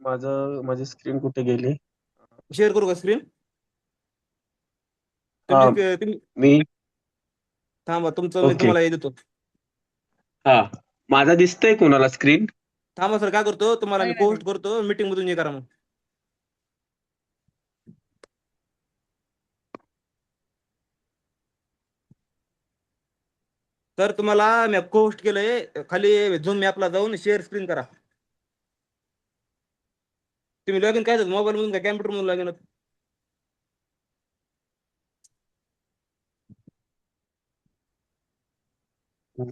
माझी स्क्रीन कुठे गेली. शेअर करू का स्क्रीन? हा तुम्ही मी थांबा, तुमचं मी ओके. तुम्हाला हे देतो. हा माझा दिसतोय कोणाला स्क्रीन? थांबा सर, काय करतो तुम्हाला मी नाही, नाही, पोस्ट करतो, मीटिंग मधून हे करा मग. तर तुम्हाला मी पोस्ट केलंय, खाली झूम मॅपला जाऊन शेअर स्क्रीन करा. तुम्ही लॉग इन काय मोबाईल मधून काय कॅम्प्युटर मधून लॉग इन? बरं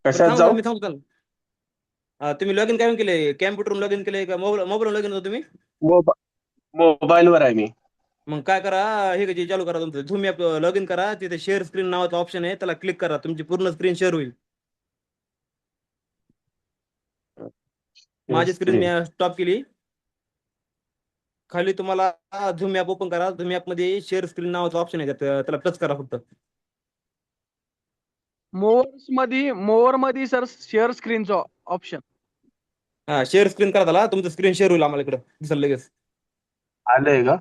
कशात थांबा सर, जाऊ? मी सांगतो त्याला. तुम्ही लॉग इन काय केलंय, कॅम्प्युटरवरून लॉग इन केलंय का मोबाईल लॉग इन होता तुम्ही? मोबाईल वर आहे मी. मग काय करा, हे जे चालू करा, तुमचं झूम ॲप लॉग इन करा, तिथे शेअर स्क्रीन नावाचा ऑप्शन आहे, त्याला क्लिक करा, तुमची पूर्ण स्क्रीन शेअर होईल. माझी स्क्रीन मी स्टॉप केली. खाली तुम्हाला झूम ॲप ओपन करा, झूम ॲप मध्ये शेअर स्क्रीन नावाचा ऑप्शन आहे, त्याला टच करा फक्त. मोवर मध्ये सर शेअर स्क्रीनचा ऑप्शन. हा शेअर स्क्रीन करा त्याला, तुमचं स्क्रीन शेअर होईल, आम्हाला इकडे दिसेल लगेच. आलंय का?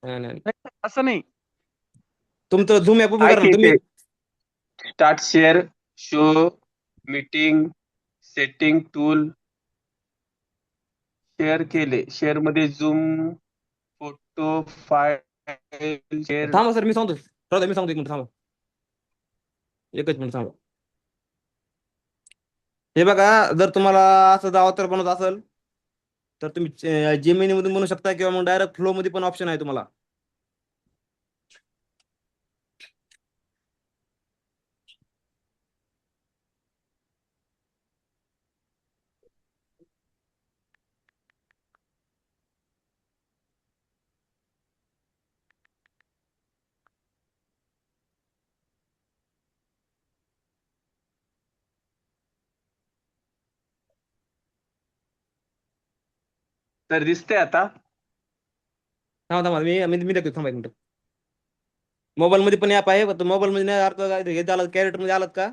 नाही, नाही. नाही, असं नाही. तुमचं झूम ॲप ओपन काय करा ना की तुम्ही. ते start share show meeting setting tool share केले. शेअर मध्ये झूम फोटो फाईल शेअर. थांबा सर, मी सांगतो, मी सांगतो, एक मिनिट थांबा, एकच मिनिट थांबा. हे बघा, जर तुम्हाला असं अवतार बनवत असेल तर तुम्ही जेमिनी मधून बनवू शकता, किंवा मग डायरेक्ट फ्लो मध्ये पण ऑप्शन आहे तुम्हाला. तर दिसतंय आता. थांबा थांबा मी दाखवतो, थांबा एक मिनिट. मोबाईल मध्ये पण ऍप आहे, मोबाईल मध्ये नाही अर्थ काय हे झालं, कॅरेक्टर मध्ये आलात का?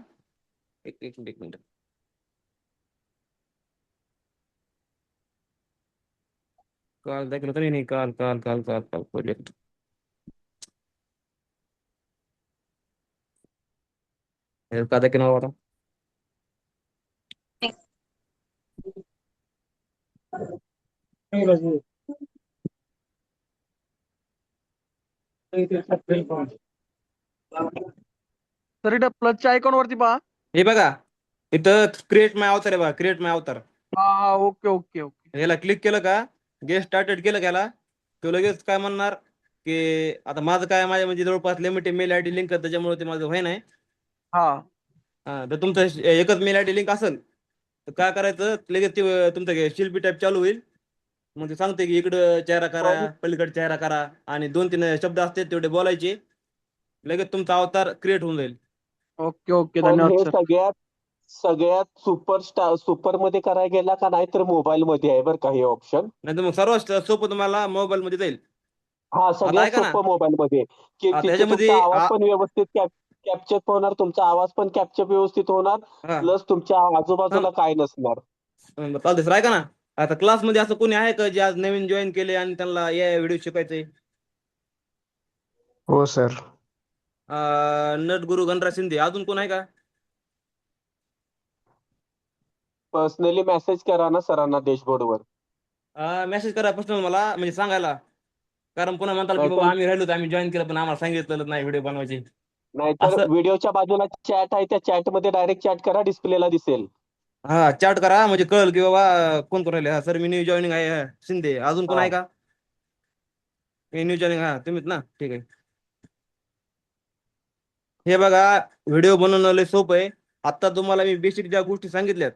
एक मिनिट. काल दाखवलं होतं नाही, काल काल काल काल काल प्रोजेक्ट. का दाखवणार होता? तर इथं प्लसच्या आयकॉन वरती पहा. हे बघा, इथं क्रिएट माय अवतार आहे बघा, क्रिएट माय अवतार. हा हा, ओके ओके ओके. याला क्लिक केलं का, गेस्ट स्टार्टेड केलं त्याला, तो लगेच काय म्हणणार की आता माझं काय, माझ्या म्हणजे जवळपास लिमिटेड मेल आयडी लिंक, त्याच्यामुळे ते माझं व्हाय नाही. हा तर तुमचं एकच मेल आयडी लिंक असेल तर काय करायचं, लगेच ते तुमचं शिल्पी टाईप चालू होईल. मग ते सांगते की इकडं चेहरा करा, पलीकडे चेहरा करा, आणि 2-3 शब्द असते तेवढे बोलायचे, लगेच तुमचा अवतार क्रिएट होऊन जाईल. ओके ओके, पण धन्यवाद हे सर. सगळ्यात सुपर मध्ये करायला गेला का, नाही तर मोबाईल मध्ये आहे बरं का हे ऑप्शन. नाही तर मग सर्वात सोपं तुम्हाला मोबाईल मध्ये जाईल. हा, सगळ्यात ऐका ना, सोपं मोबाईल मध्ये, की आता तिथे ह्याच्यामध्ये तुमचा आवाज पण व्यवस्थित कॅप्चर होणार, तुमचा आवाज पण कॅप्चर व्यवस्थित होणार, प्लस तुमच्या आजूबाजूला काय नसणार. चालते सर, ऐका ना, आता क्लासमध्ये असं कोणी आहे का जे आज नवीन जॉईन केले आणि त्यांना या व्हिडिओ शिकायचंय? हो सर. नट गुरु गणराज शिंदे, अजून कोण आहे का? पर्सनली मेसेज करा ना सरांना डॅशबोर्डवर. मेसेज करा पर्सनल मला, म्हणजे सांगायला, कारण पुन्हा म्हणताल की बाबा आम्ही राहिलो, आम्ही जॉईन केलं पण आम्हाला सांगितलं नाही व्हिडिओ बनवायची. नाहीतर असं व्हिडिओच्या बाजूला चॅट आहे, त्या चॅट मध्ये डायरेक्ट चॅट करा, डिस्प्लेला दिसेल. हा, चॅट करा म्हणजे कळलं की बाबा कोण कोण राहिले. हा सर, मी न्यू जॉईनिंग आहे, शिंदे. अजून कोण हा. आहे का? न्यू जॉईनिंग, हा तुम्हीच ना, ठीक आहे. हे बघा, व्हिडिओ बनवणं लय सोपं आहे. आता तुम्हाला मी बेसिक ज्या गोष्टी सांगितल्यात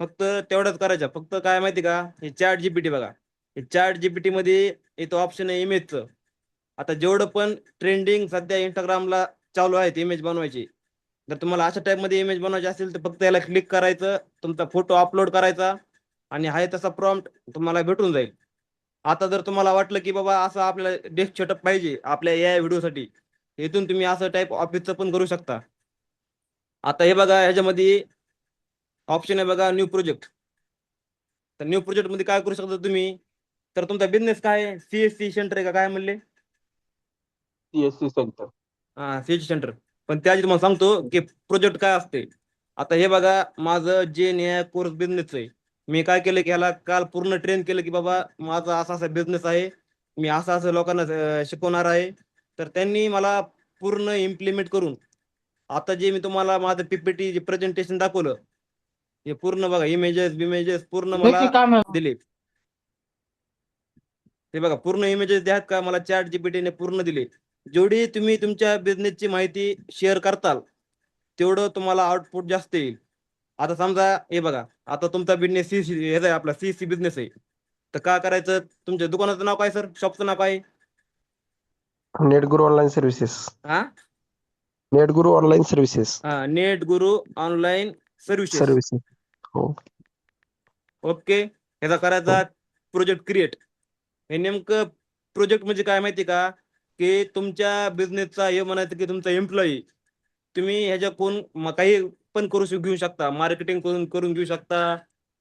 फक्त तेवढंच करायच्या. फक्त काय माहिती का, हे चॅट जीपीटी बघा, हे चॅट जीपीटी मध्ये इथं ऑप्शन आहे इमेजचं. आता जेवढं पण ट्रेंडिंग सध्या इंस्टाग्रामला चालू आहे इमेज बनवायची, जर तुम्हाला अशा टाईप मध्ये इमेज बनवायची असेल तर फक्त याला क्लिक करायचं, तुमचा फोटो अपलोड करायचा, आणि आहे तसा प्रॉम्प्ट तुम्हाला भेटून जाईल. आता जर तुम्हाला वाटलं की बाबा असं आपल्याला डेस्क सेटअप पाहिजे आपल्या या व्हिडिओसाठी, इथून तुम्ही असं टाईप ऑफिसचं पण करू शकता. आता हे बघा, ह्याच्यामध्ये ऑप्शन आहे बघा, न्यू प्रोजेक्ट. तर न्यू प्रोजेक्ट मध्ये काय करू शकता तुम्ही, तर तुमचा बिझनेस काय आहे, सीएससी सेंटर आहे का काय म्हणले? CSC centre. हा, सीएससी सेंटर. पण त्याआधी तुम्हाला सांगतो की प्रोजेक्ट काय असते. आता हे बघा, माझं जे न्याय कोर्स बिझनेस आहे, मी काय केलं की ह्याला काल पूर्ण ट्रेन केलं की बाबा माझा असा असा बिझनेस आहे, मी असं असं लोकांना शिकवणार आहे. तर त्यांनी मला पूर्ण इम्प्लिमेंट करून आता जे मी तुम्हाला माझं पीपीटी जे प्रेझेंटेशन दाखवलं, हे पूर्ण बघा, इमेजेस पूर्ण मला दिले. ते बघा, पूर्ण इमेजेस द्यात का मला चॅट जीपीटीने पूर्ण दिले. जेवढी तुम्ही तुमच्या बिझनेसची माहिती शेअर करताल तेवढं तुम्हाला आउटपुट जास्त येईल. आता समजा हे बघा, आता तुमचा बिझनेस ह्याचा आहे, आपला सीसी बिझनेस आहे. तर काय करायचं, तुमच्या दुकानाचं नाव काय सर, शॉपचं नाव काय? नेट गुरु ऑनलाईन सर्व्हिसेस. हा, नेट गुरु ऑनलाईन सर्व्हिसेस. हा, नेट गुरु ऑनलाईन सर्व्हिसेस. सर्व्हिसेस. हो. ओके, ह्याचा करायचा प्रोजेक्ट क्रिएट. हे नेमकं प्रोजेक्ट म्हणजे काय माहिती का, की तुमच्या बिझनेसचा हे म्हणायचं की तुमचा एम्प्लॉई तुम्ही ह्याच्या कोण काही पण घेऊ शकता, मार्केटिंग करून घेऊ शकता,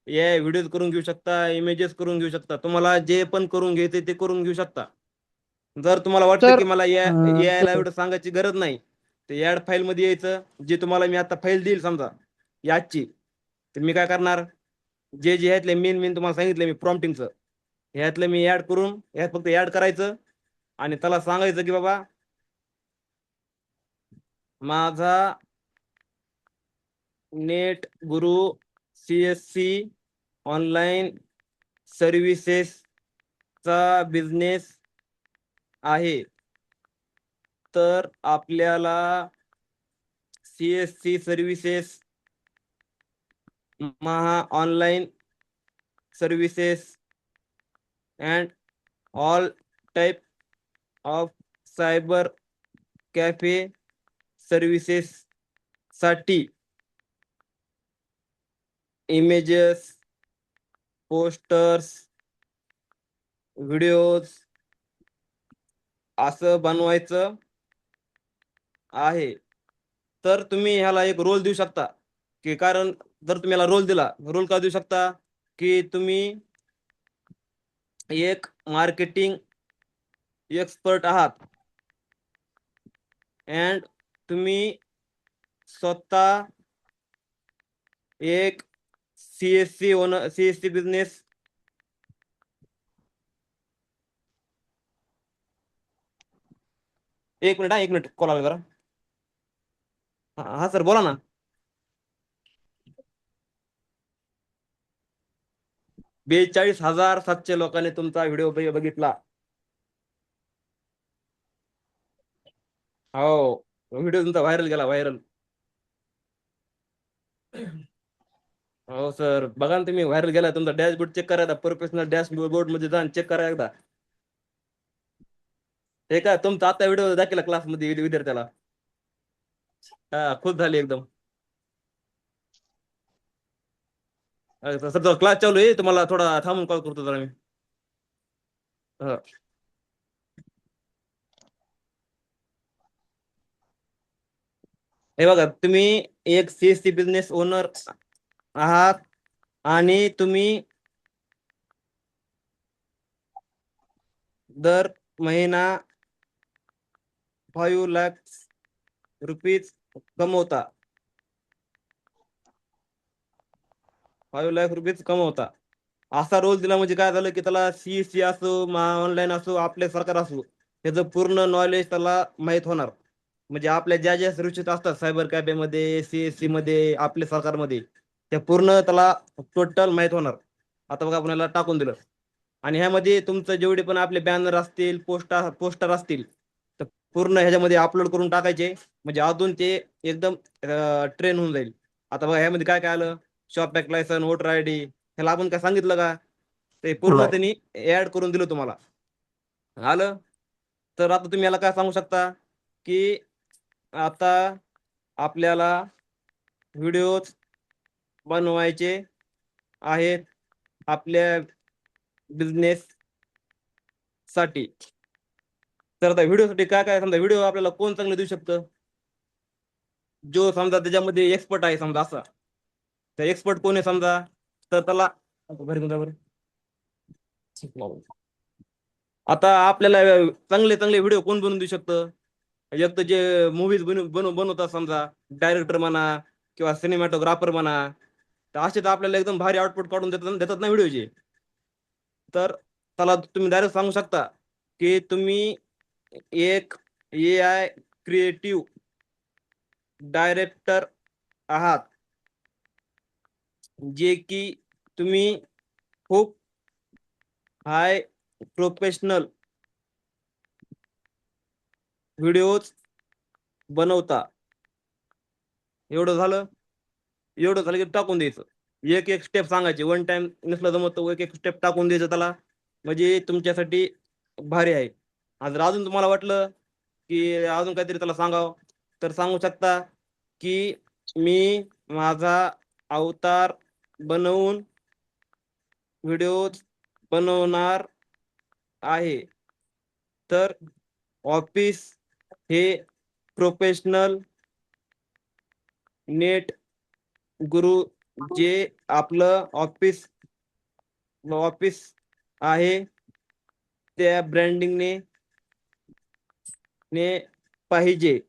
या व्हिडिओ करून घेऊ शकता, इमेजेस करून घेऊ शकता, तुम्हाला जे पण करून घ्यायचे ते करून घेऊ शकता. जर तुम्हाला वाटतं की मला यायला एवढं सांगायची गरज नाही, तर ऍड फाईल मध्ये यायचं. जे तुम्हाला मी आता फाईल देईल समजा याची, तर मी काय करणार, जे जे ह्यातले मेन तुम्हाला सांगितलं मी प्रॉम्प्टिंगचं, ह्यातलं मी ऍड करून ह्यात फक्त ऍड करायचं, आणि त्याला सांगायचं की बाबा माझा नेट गुरु सीएससी ऑनलाईन सर्व्हिसेसचा बिझनेस आहे. तर आपल्याला CSC services, Maha online services and all type of cyber cafe services साठी इमेजेस, पोस्टर्स, व्हिडिओ असं बनवायचं आहे, तर तुम्ही ह्याला एक रोल देऊ शकता. की कारण जर तुम्ही याला रोल दिला, रोल का देऊ शकता की तुम्ही एक मार्केटिंग एक्सपर्ट आहात अँड तुम्ही स्वतः एक सीएससी ओनर, सीएससी बिझनेस एक मिनिट, एक मिनिट कॉल आला जरा. हा सर बोला ना. 42,700 लोकांनी तुमचा व्हिडिओ बघितला. हो, व्हिडिओ तुमचा व्हायरल गेला, व्हायरल. हो सर, बघा ना तुम्ही, व्हायरल गेला. तुमचा डॅशबोर्ड चेक करा, प्रोफेशनल डॅशबोर्ड मध्ये जा, चेक करा एकदा. हे का तुमचा आता व्हिडिओ दाखवला क्लासमध्ये विद्यार्थ्याला, हा खुश झाली एकदम. सर क्लास चालू आहे, तुम्हाला थोडा थांबून कॉल करतो जरा मी. हा. हे बघा, तुम्ही एक सीएससी बिझनेस ओनर आहात आणि तुम्ही दर महिना 5 लाख रुपीज कमवता. 5 लाख रुपीज कमवता असा रोल दिला म्हणजे काय झालं की त्याला सीएससी असो, ऑनलाईन असो, आपले सरकार असो, त्याचं पूर्ण नॉलेज त्याला माहीत होणार. म्हणजे आपल्या ज्या ज्या सुरक्षित असतात सायबर कॅफेमध्ये, सीएससी मध्ये, आपल्या सरकारमध्ये, त्या पूर्ण त्याला टोटल माहीत होणार. आता बघा आपण याला टाकून दिलं आणि ह्यामध्ये तुमचं जेवढे पण आपले बॅनर असतील, पोस्टर असतील, तर पूर्ण ह्याच्यामध्ये अपलोड करून टाकायचे. म्हणजे अजून ते एकदम ट्रेन होऊन जाईल. आता बघा ह्यामध्ये काय काय आलं, शॉप बॅक लायसन, वोटर आयडी, ह्याला आपण काय सांगितलं का? ते पूर्ण नाही. त्यांनी ऍड करून दिलं तुम्हाला. आलं. तर आता तुम्ही याला काय सांगू शकता की आता आपल्याला व्हिडिओ बनवायचे आहेत आपल्या बिझनेस साठी. तर आता व्हिडिओसाठी काय काय, समजा व्हिडिओ आपल्याला कोण चांगलं देऊ शकतं? जो समजा त्याच्यामध्ये एक्सपर्ट आहे, समजा असा, तर एक्सपर्ट कोण आहे समजा, तर त्याला घरी घेऊन जा बरं. आता आपल्याला चांगले चांगले व्हिडिओ कोण बनवून देऊ शकतं? एक तर जे मूवीज बनवतात, समजा डायरेक्टर म्हणा किंवा सिनेमॅटोग्राफर म्हणा, तर असे तर आपल्याला एकदम भारी आउटपुट काढून देतात ना व्हिडिओचे. तर त्याला तुम्ही डायरेक्ट सांगू शकता की तुम्ही एक AI क्रिएटिव्ह डायरेक्टर आहात, जे की तुम्ही खूप हाय प्रोफेशनल व्हिडिओज बनवता. एवढं झालं की टाकून द्यायचं. एक एक स्टेप सांगायचे, वन टाइम नसलं जमत तर एक एक स्टेप टाकून द्यायचं त्याला. म्हणजे तुमच्यासाठी भारी आहे. जर अजून तुम्हाला वाटलं की अजून काहीतरी त्याला सांगावं, तर सांगू शकता की मी माझा अवतार बनवून व्हिडिओज बनवणार आहे. तर ऑफिस हे प्रोफेशनल नेट गुरु, जे आपलं ऑफिस आहे, त्या ब्रँडिंगने पाहिजे.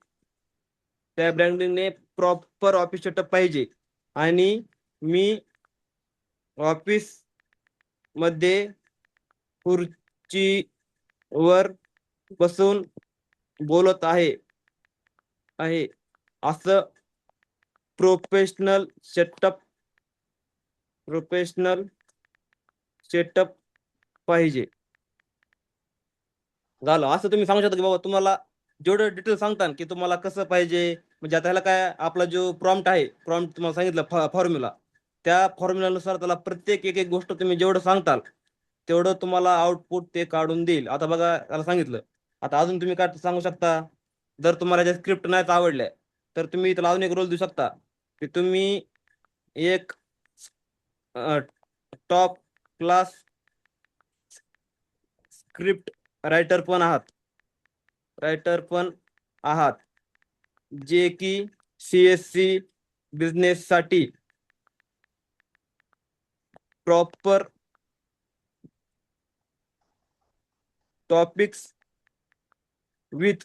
त्या ब्रँडिंगने प्रॉपर ऑफिस सेटअप पाहिजे. आणि मी ऑफिस मध्ये खुर्चीवर बसून बोलत आहे असं प्रोफेशनल सेटअप पाहिजे. झालं. असं तुम्ही सांगू शकता की बाबा तुम्हाला जेवढं डिटेल सांगता की तुम्हाला कसं पाहिजे. म्हणजे आता ह्याला काय, आपला जो प्रॉम्प्ट आहे, प्रॉम्प्ट तुम्हाला सांगितलं फॉर्म्युला, त्या फॉर्म्युलानुसार त्याला प्रत्येक एक एक गोष्ट तुम्ही जेवढं सांगताल तेवढं तुम्हाला आउटपुट ते काढून देईल. आता बघा त्याला सांगितलं. आता अजून तुम्ही काय सांगू शकता, जर तुम्हाला ज्या स्क्रिप्ट नाहीच आवडल्या, तर तुम्ही त्याला अजून एक रोल देऊ शकता की तुम्ही एक टॉप क्लास स्क्रिप्ट रायटर पण आहात जे की CSC बिझनेस साठी प्रॉपर टॉपिक्स विथ.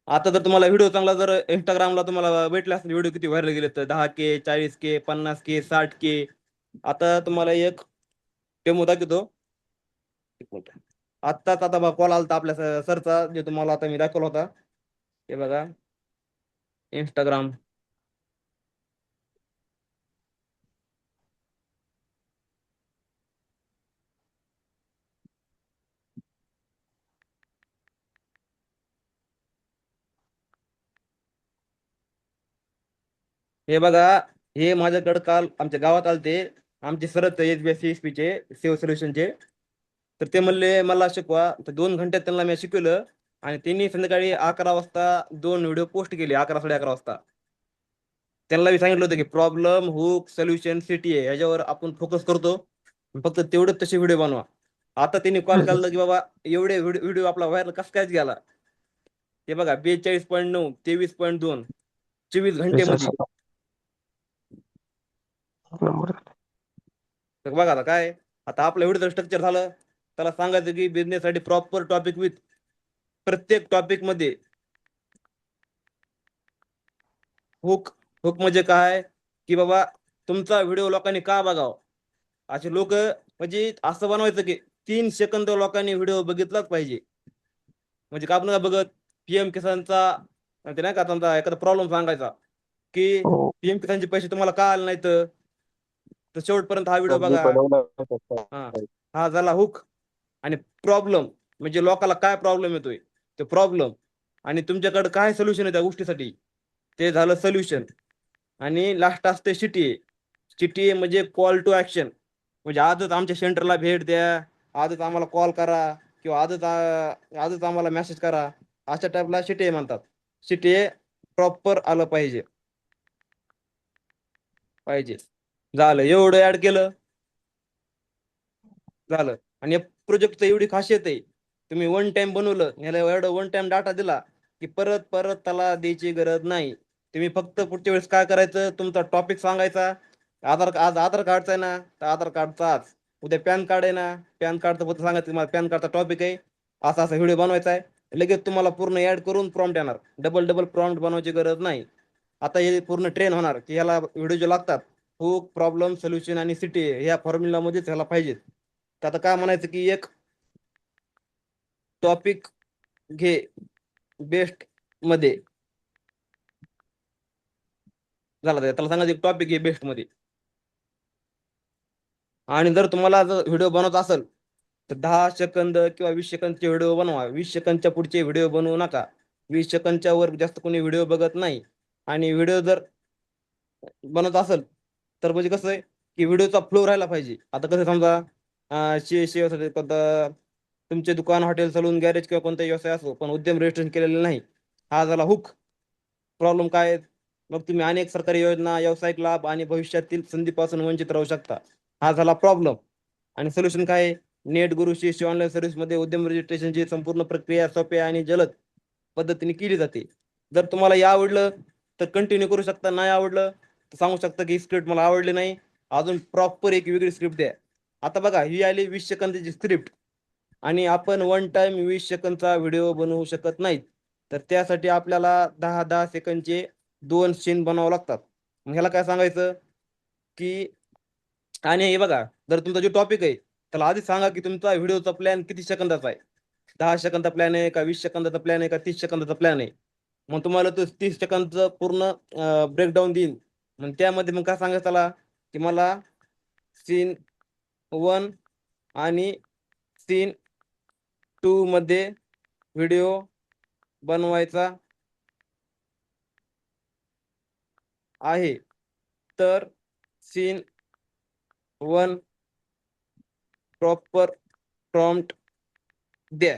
आता जर तुम्हाला व्हिडिओ चांगला जर इंस्टाग्रामला तुम्हाला भेटला असेल व्हिडिओ किती व्हायरल गेले तर 10K 40K 50K 60K. आता तुम्हाला एक डेमो दाखवतो. एक मिनिट. आता कॉल आलता आपल्या सरचा जे तुम्हाला आता मी दाखवला होता. हे बघा इंस्टाग्राम. हे बघा, हे माझ्याकडे काल आमच्या गावात आलते आमचे सरच SBSC चे सेव सोल्युशनचे. तर ते म्हणले मला शिकवा. तर 2 घंट्यात त्यांना मी शिकवलं आणि त्यांनी संध्याकाळी 11 वाजता 2 व्हिडिओ पोस्ट केले. 11 साडे 11 वाजता. त्यांना मी सांगितलं होतं की प्रॉब्लेम हुक सोल्युशन CTA ह्याच्यावर आपण फोकस करतो, फक्त तेवढेच तसे व्हिडिओ बनवा. आता त्यांनी कॉल केला की बाबा एवढे व्हिडिओ आपला व्हायरल कसं काय गेला. ते बघा 42.9 23.2 24 घंटेमध्ये. नंबर तर बघा आता काय, आता आपलं व्हिडिओचं स्ट्रक्चर झालं. त्याला सांगायचं की बिझनेस साठी प्रॉपर टॉपिक विथ प्रत्येक टॉपिक मध्ये हुक. हुक म्हणजे काय की बाबा तुमचा व्हिडिओ लोकांनी का बघावं. असे लोक म्हणजे असं बनवायचं की 3 सेकंद लोकांनी व्हिडिओ बघितलाच पाहिजे. म्हणजे का आपण नाही बघत PM किसानचा ते नाही का समजा एखादा प्रॉब्लेम सांगायचा की हो. PM किसानचे पैसे तुम्हाला का आले नाहीत, तर शेवटपर्यंत हा व्हिडिओ मी बघा. बनवला हा हा झाला हुक. आणि प्रॉब्लेम म्हणजे लोकाला काय प्रॉब्लेम येतोय ते प्रॉब्लेम, आणि तुमच्याकडे काय सोल्युशन आहे त्या गोष्टीसाठी ते झालं सोल्युशन. आणि लास्ट असते CTA म्हणजे कॉल टू ऍक्शन. म्हणजे आजच आमच्या सेंटरला भेट द्या, आजच आम्हाला कॉल करा किंवा आजच आम्हाला मेसेज करा, अशा टाईपला CTA म्हणतात. CTA प्रॉपर आलं पाहिजे. झालं, एवढं ऍड केलं झालं. आणि या प्रोजेक्टचं एवढी खासियत आहे, तुम्ही 1 टाइम बनवलं, याला एवढं 1 टाइम डाटा दिला की परत परत त्याला द्यायची गरज नाही. तुम्ही फक्त पुढच्या वेळेस काय करायचं, तुमचा टॉपिक सांगायचा. आज आधार कार्डचा आहे ना, तर आधार कार्डचाच. उद्या पॅन कार्ड आहे ना, पॅन कार्डचं फक्त सांगायचं तुम्हाला पॅन कार्डचा टॉपिक आहे, असा असा व्हिडिओ बनवायचा आहे. लगेच तुम्हाला पूर्ण ऍड करून प्रॉम्प्ट येणार. डबल प्रॉम्प्ट बनवायची गरज नाही. आता हे पूर्ण ट्रेन होणार की ह्याला व्हिडिओ जे लागतात हुक प्रॉब्लेम सोल्युशन आणि CTA ह्या फॉर्म्युलामध्येच ह्याला पाहिजेत. तर आता काय म्हणायचं की एक टॉपिक घे बेस्ट मध्ये. झाला त्याला सांगायचं एक टॉपिक घे बेस्ट मध्ये. आणि जर तुम्हाला जर व्हिडिओ बनवत असेल तर 10 सेकंद किंवा 20 सेकंदचे व्हिडिओ बनवा. 20 सेकंदच्या पुढचे व्हिडिओ बनवू नका. 20 सेकंदच्या वर जास्त कोणी व्हिडिओ बघत नाही. आणि व्हिडिओ जर बनवत असेल तर म्हणजे कसं आहे की व्हिडिओचा फ्लो राहायला पाहिजे. आता कसं समजा तुमचे दुकान हॉटेल सलून गॅरेज किंवा कोणताही व्यवसाय असो पण उद्यम रजिस्ट्रेशन केलेलं नाही, हा झाला हुक. प्रॉब्लेम काय आहे? मग तुम्ही अनेक सरकारी योजना व्यावसायिक लाभ आणि भविष्यातील संधीपासून वंचित राहू शकता, हा झाला प्रॉब्लेम. आणि सोल्युशन काय आहे? नेट गुरुशी ऑनलाईन सर्व्हिस मध्ये उद्यम रजिस्ट्रेशनची संपूर्ण प्रक्रिया सोप्या आणि जलद पद्धतीने केली जाते. जर तुम्हाला हे आवडलं तर कंटिन्यू करू शकता, नाही आवडलं तर सांगू शकता की स्क्रिप्ट मला आवडली नाही, अजून प्रॉपर एक वेगळी स्क्रिप्ट द्या. आता बघा ही आली 20 सेकंदाची स्क्रिप्ट आणि आपण 1 टाइम 20 सेकंदचा व्हिडिओ बनवू शकत नाहीत. तर त्यासाठी आपल्याला 10-10 सेकंदचे 2 सीन बनावं लागतात. मग ह्याला काय सांगायचं की, आणि हे बघा जर तुमचा जो टॉपिक आहे त्याला आधी सांगा की तुमचा व्हिडिओचा प्लॅन किती सेकंदाचा आहे. 10 सेकंदाचा प्लॅन आहे का 20 सेकंदाचा प्लॅन आहे का 30 सेकंदाचा प्लॅन आहे. मग तुम्हाला तो 30 सेकंदचं पूर्ण ब्रेकडाऊन देईन. मग त्यामध्ये मग काय सांगायचं त्याला की मला सीन 1 आणि सीन 2 मध्ये व्हिडिओ बनवायचा आहे, तर सीन 1 प्रॉपर प्रॉम्प्ट द्या.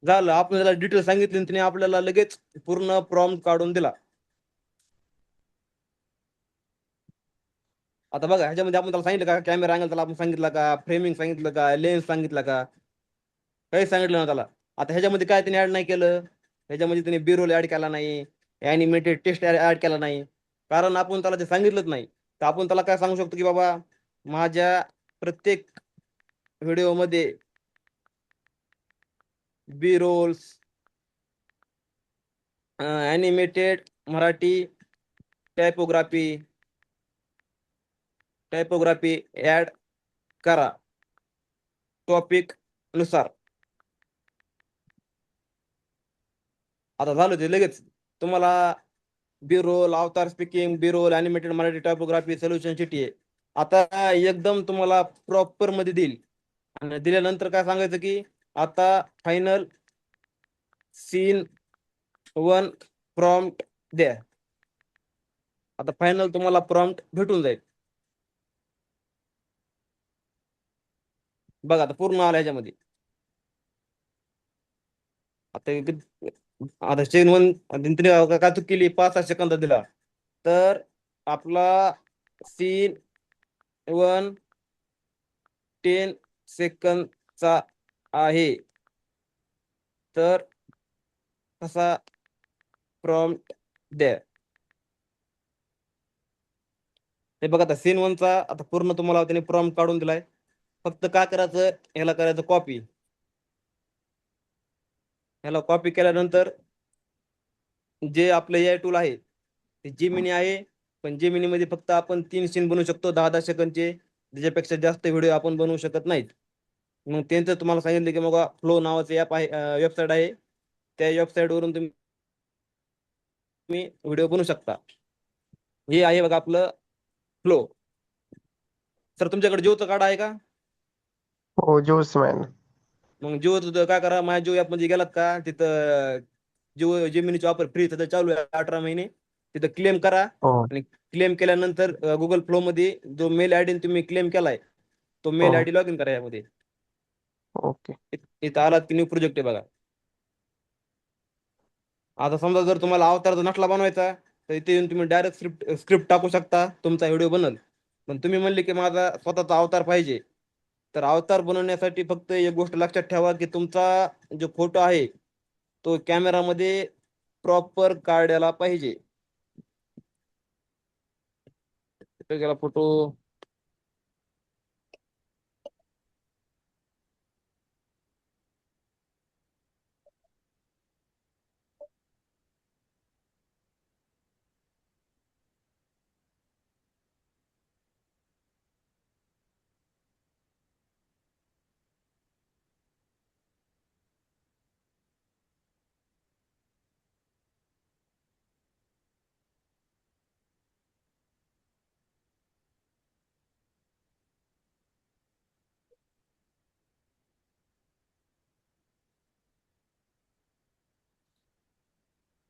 झालं, आपण त्याला डिटेल सांगितले त्याने आपल्याला लगेच पूर्ण प्रॉम्प्ट काढून दिला. आता बघा ह्याच्यामध्ये आपण त्याला सांगितलं का कॅमेरा अँगल त्याला आपण सांगितलं का, फ्रेमिंग सांगितलं का, लेन्स सांगितलं का, काही सांगितलं ना त्याला. आता ह्याच्यामध्ये काय त्याने ऍड नाही केलं, ह्याच्यामध्ये त्याने बिरोल ऍड केला नाही, ॲनिमेटेड टेस्ट ऍड केला नाही, कारण आपण त्याला ते सांगितलंच नाही. तर आपण त्याला काय सांगू शकतो की बाबा माझ्या प्रत्येक व्हिडिओमध्ये B rolls, animated Marathi टायपोग्राफी add करा टॉपिक नुसार. आता झालं ते लगेच तुम्हाला बी रोल, अवतार स्पीकिंग, बी रोल, ॲनिमेटेड मराठी टायपोग्राफी सोल्युशन शिटी आहे. आता एकदम तुम्हाला प्रॉपर मध्ये देईल आणि दिल्यानंतर काय सांगायचं की आता फायनल सीन 1 प्रॉम्प्ट द्या. आता फायनल तुम्हाला प्रॉम्प्ट भेटून जाईल. बघा आता पूर्ण आलं ह्याच्यामध्ये. आता आता चेन 1 काय चूक केली, 5-6 सेकंद दिला तर आपला सीन 1 10 सेकंदचा आहे. तर कसा प्रॉम्प्ट द्या. हे बघा आता सीन 1चा आता पूर्ण तुम्हाला त्याने प्रॉम्प्ट काढून दिलाय. फक्त काय करायचं, ह्याला करायचं कॉपी. ह्याला कॉपी केल्यानंतर जे आपलं AI टूल आहे ते जेमिनी आहे, पण जेमिनी मध्ये फक्त आपण 3 सीन बनवू शकतो 10-10 सेकंदचे, त्याच्यापेक्षा जास्त व्हिडिओ आपण बनवू शकत नाहीत. मग त्यांचं तुम्हाला सांगितलं की मग फ्लो नावाचं ॲप आहे, वेबसाईट आहे, त्या वेबसाईट वरून तुम्ही व्हिडिओ बनवू शकता. हे आहे बघा आपलं फ्लो. सर तुमच्याकडे जिओचं कार्ड आहे का? हो जिओ मॅन. मग जिओचं काय करा, माझ्या जिओ ॲप मध्ये गेलात का तिथं जिओ जेमिनीचा वापर फ्री सध्या चालू आहे 18 महिने. तिथं क्लेम करा हो आणि क्लेम केल्यानंतर गुगल फ्लो मध्ये जो मेल आयडी तुम्ही क्लेम केलाय तो मेल हो आयडी लॉग इन करा यामध्ये. ओके. इथं आलात की न्यू प्रोजेक्ट आहे बघा. आता समजा जर तुम्हाला अवतारचा नसला बनवायचा तर इथे येऊन तुम्ही डायरेक्ट स्क्रिप्ट टाकू शकता, तुमचा व्हिडिओ बनल. पण तुम्ही म्हणले की माझा स्वतःचा अवतार पाहिजे, तर अवतार बनवण्यासाठी फक्त एक गोष्ट लक्षात ठेवा की तुमचा जो फोटो आहे तो कॅमेरामध्ये प्रॉपर काढायला पाहिजे. इथे गेला फोटो.